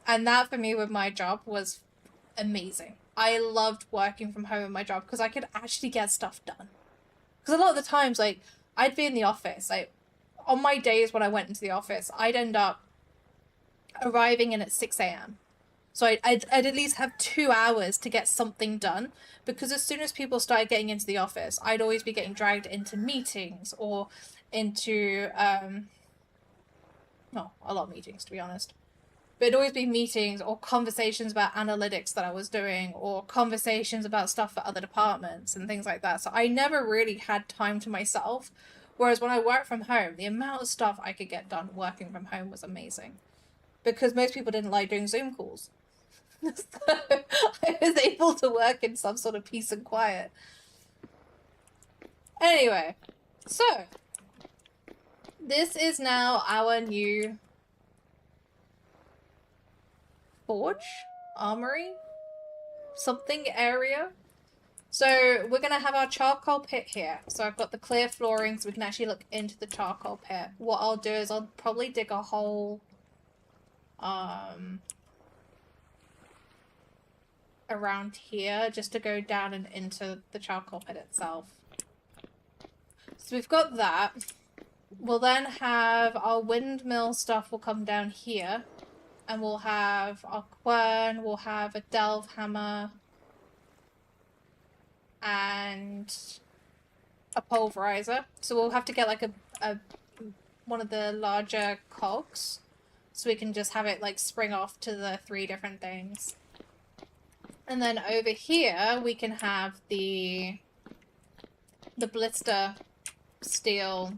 And that, for me, with my job, was amazing. I loved working from home in my job because I could actually get stuff done. Because a lot of the times, like, I'd be in the office, like, on my days when I went into the office, I'd end up arriving in at 6 a.m. So I'd at least have 2 hours to get something done, because as soon as people started getting into the office, I'd always be getting dragged into meetings or into, no, a lot of meetings, to be honest. But it'd always be meetings or conversations about analytics that I was doing, or conversations about stuff for other departments and things like that. So I never really had time to myself. Whereas when I worked from home, the amount of stuff I could get done working from home was amazing. Because most people didn't like doing Zoom calls. So I was able to work in some sort of peace and quiet. Anyway, so this is now our new forge, armory, something area. So we're going to have our charcoal pit here. So I've got the clear flooring so we can actually look into the charcoal pit. What I'll do is I'll probably dig a hole around here just to go down and into the charcoal pit itself. So we've got that. We'll then have our windmill stuff will come down here. And we'll have our quern, we'll have a delve hammer, and a pulverizer. So we'll have to get like a one of the larger cogs, so we can just have it like spring off to the 3 different things. And then over here we can have the blister steel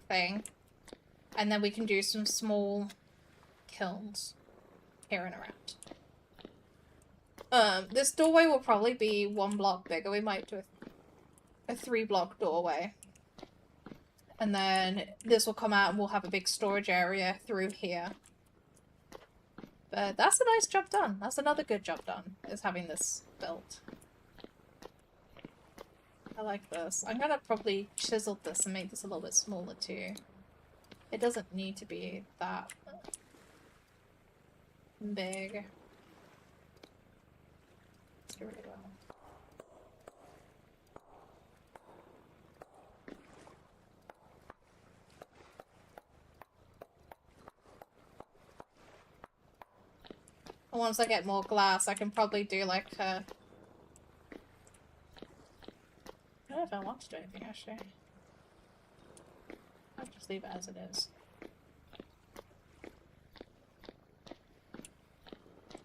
thing, and then we can do some small kilns here and around. This doorway will probably be 1 block bigger. We might do a 3-block doorway. And then this will come out and we'll have a big storage area through here. But that's a nice job done. That's another good job done, is having this built. I like this. I'm gonna probably chisel this and make this a little bit smaller too. It doesn't need to be that big. Let's get rid of that. And once I get more glass, I can probably do like a... I don't know if I want to do anything actually. I'll just leave it as it is.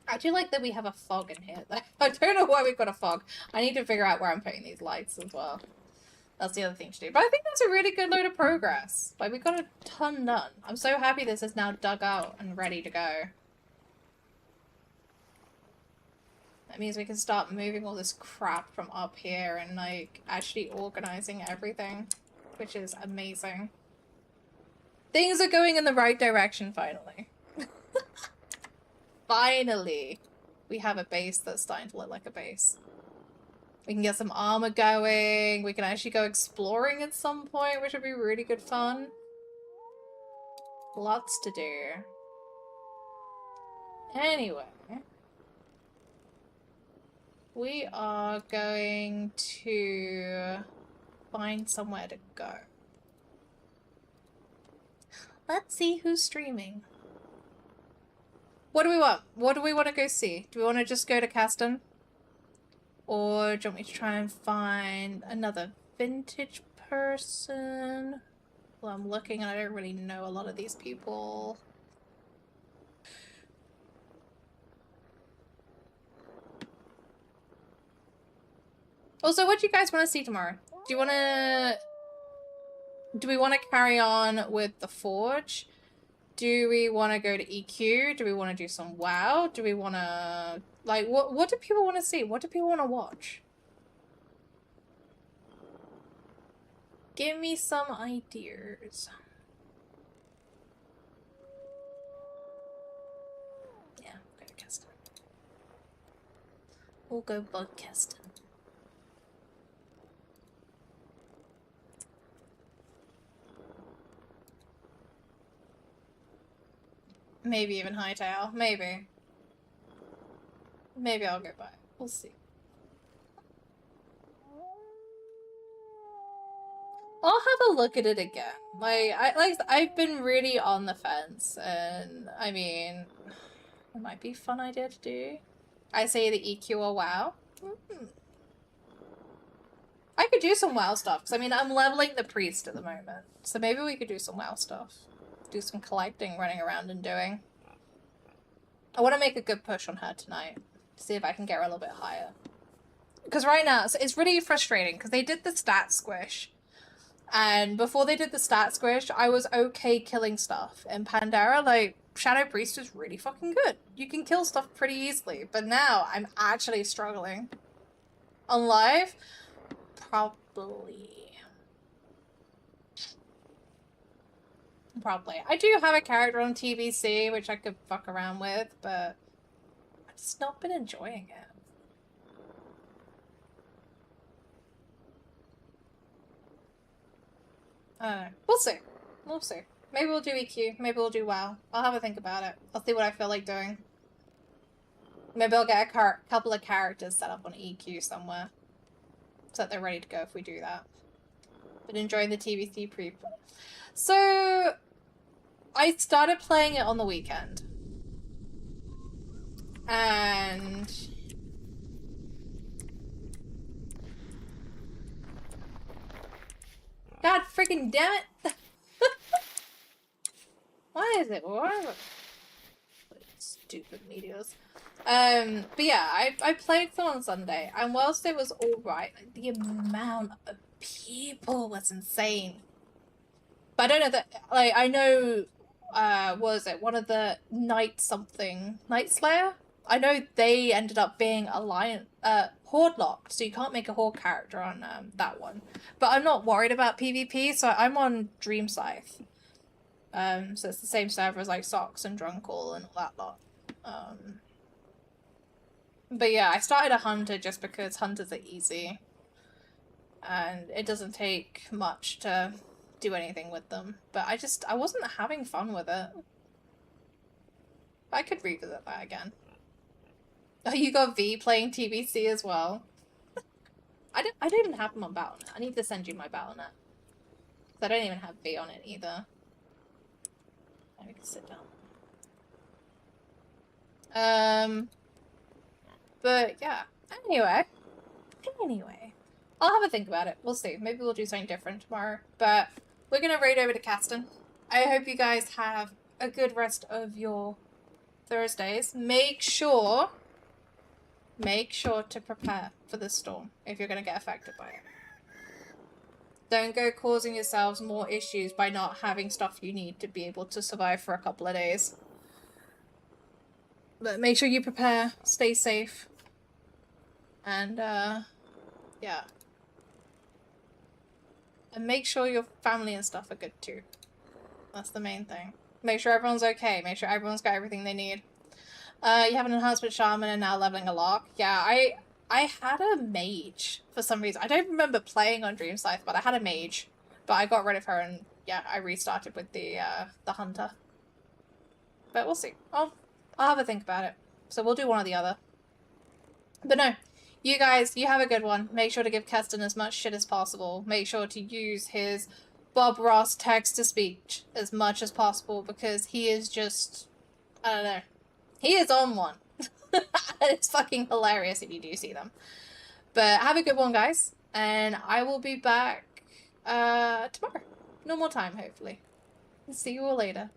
I do like that we have a fog in here. I don't know why we've got a fog. I need to figure out where I'm putting these lights as well. That's the other thing to do. But I think that's a really good load of progress. Like, we got a ton done. I'm so happy this is now dug out and ready to go. That means we can start moving all this crap from up here and, like, actually organizing everything. Which is amazing. Things are going in the right direction, finally. Finally, we have a base that's starting to look like a base. We can get some armor going. We can actually go exploring at some point, which would be really good fun. Lots to do. Anyway, we are going to find somewhere to go. Let's see who's streaming. What do we want? What do we want to go see? Do we want to just go to Caston? Or do you want me to try and find another vintage person? Well, I'm looking and I don't really know a lot of these people. Also, what do you guys want to see tomorrow? Do you want to... Do we want to carry on with the Forge? Do we want to go to EQ? Do we want to do some WoW? Do we want to... Like, what do people want to see? What do people want to watch? Give me some ideas. Yeah, we'll go to Keston. We'll go bug Keston. Maybe even Hightail. Maybe. Maybe I'll go by it. We'll see. I'll have a look at it again. I've been really on the fence, and I mean, it might be a fun idea to do. I say the EQ or WoW. I could do some WoW stuff, because I mean, I'm leveling the priest at the moment, so maybe we could do some WoW stuff. Do some collecting, running around and doing. I want to make a good push on her tonight, see if I can get her a little bit higher. Because right now, it's really frustrating, because they did the stat squish. And before they did the stat squish, I was okay killing stuff. In Pandora, like, Shadow Priest is really fucking good. You can kill stuff pretty easily. But now, I'm actually struggling. On live? Probably. I do have a character on TBC, which I could fuck around with, but I've just not been enjoying it. We'll see. We'll see. Maybe we'll do EQ. Maybe we'll do WoW. I'll have a think about it. I'll see what I feel like doing. Maybe I'll get a couple of characters set up on EQ somewhere, so that they're ready to go if we do that. But enjoying the TBC pre. So, I started playing it on the weekend. And... God freaking damn it! Why is it? Stupid meteors. But yeah, I played some on Sunday, and whilst it was alright, like, the amount of people was insane. But I don't know that, like, I know, what was it, one of the Night Slayer? I know they ended up being Horde locked, so you can't make a Horde character on that one. But I'm not worried about PvP, so I'm on Dream Scythe. So it's the same server as like Socks and Drunkle and all that lot. But yeah, I started a Hunter just because Hunters are easy. And it doesn't take much to do anything with them. But I wasn't having fun with it. I could revisit that again. Oh, you got V playing TBC as well? I don't even have them on Battle.net. I need to send you my Battle.net. Because I don't even have V on it either. Let me sit down. But yeah. Anyway. I'll have a think about it. We'll see. Maybe we'll do something different tomorrow. But we're gonna raid over to Caston. I hope you guys have a good rest of your Thursdays. Make sure to prepare for the storm if you're going to get affected by it. Don't go causing yourselves more issues by not having stuff you need to be able to survive for a couple of days. But make sure you prepare, stay safe, and yeah. And make sure your family and stuff are good too. That's the main thing. Make sure everyone's okay, make sure everyone's got everything they need. You have an enhancement shaman and now leveling a lock. Yeah, I had a mage for some reason. I don't remember playing on Dream Scythe, but I had a mage. But I got rid of her and yeah, I restarted with the hunter. But we'll see. I'll have a think about it. So we'll do one or the other. But no, you guys, you have a good one. Make sure to give Keston as much shit as possible. Make sure to use his Bob Ross text-to-speech as much as possible because he is just, I don't know. He is on one. It's fucking hilarious if you do see them. But have a good one, guys. And I will be back tomorrow. Normal time, hopefully. See you all later.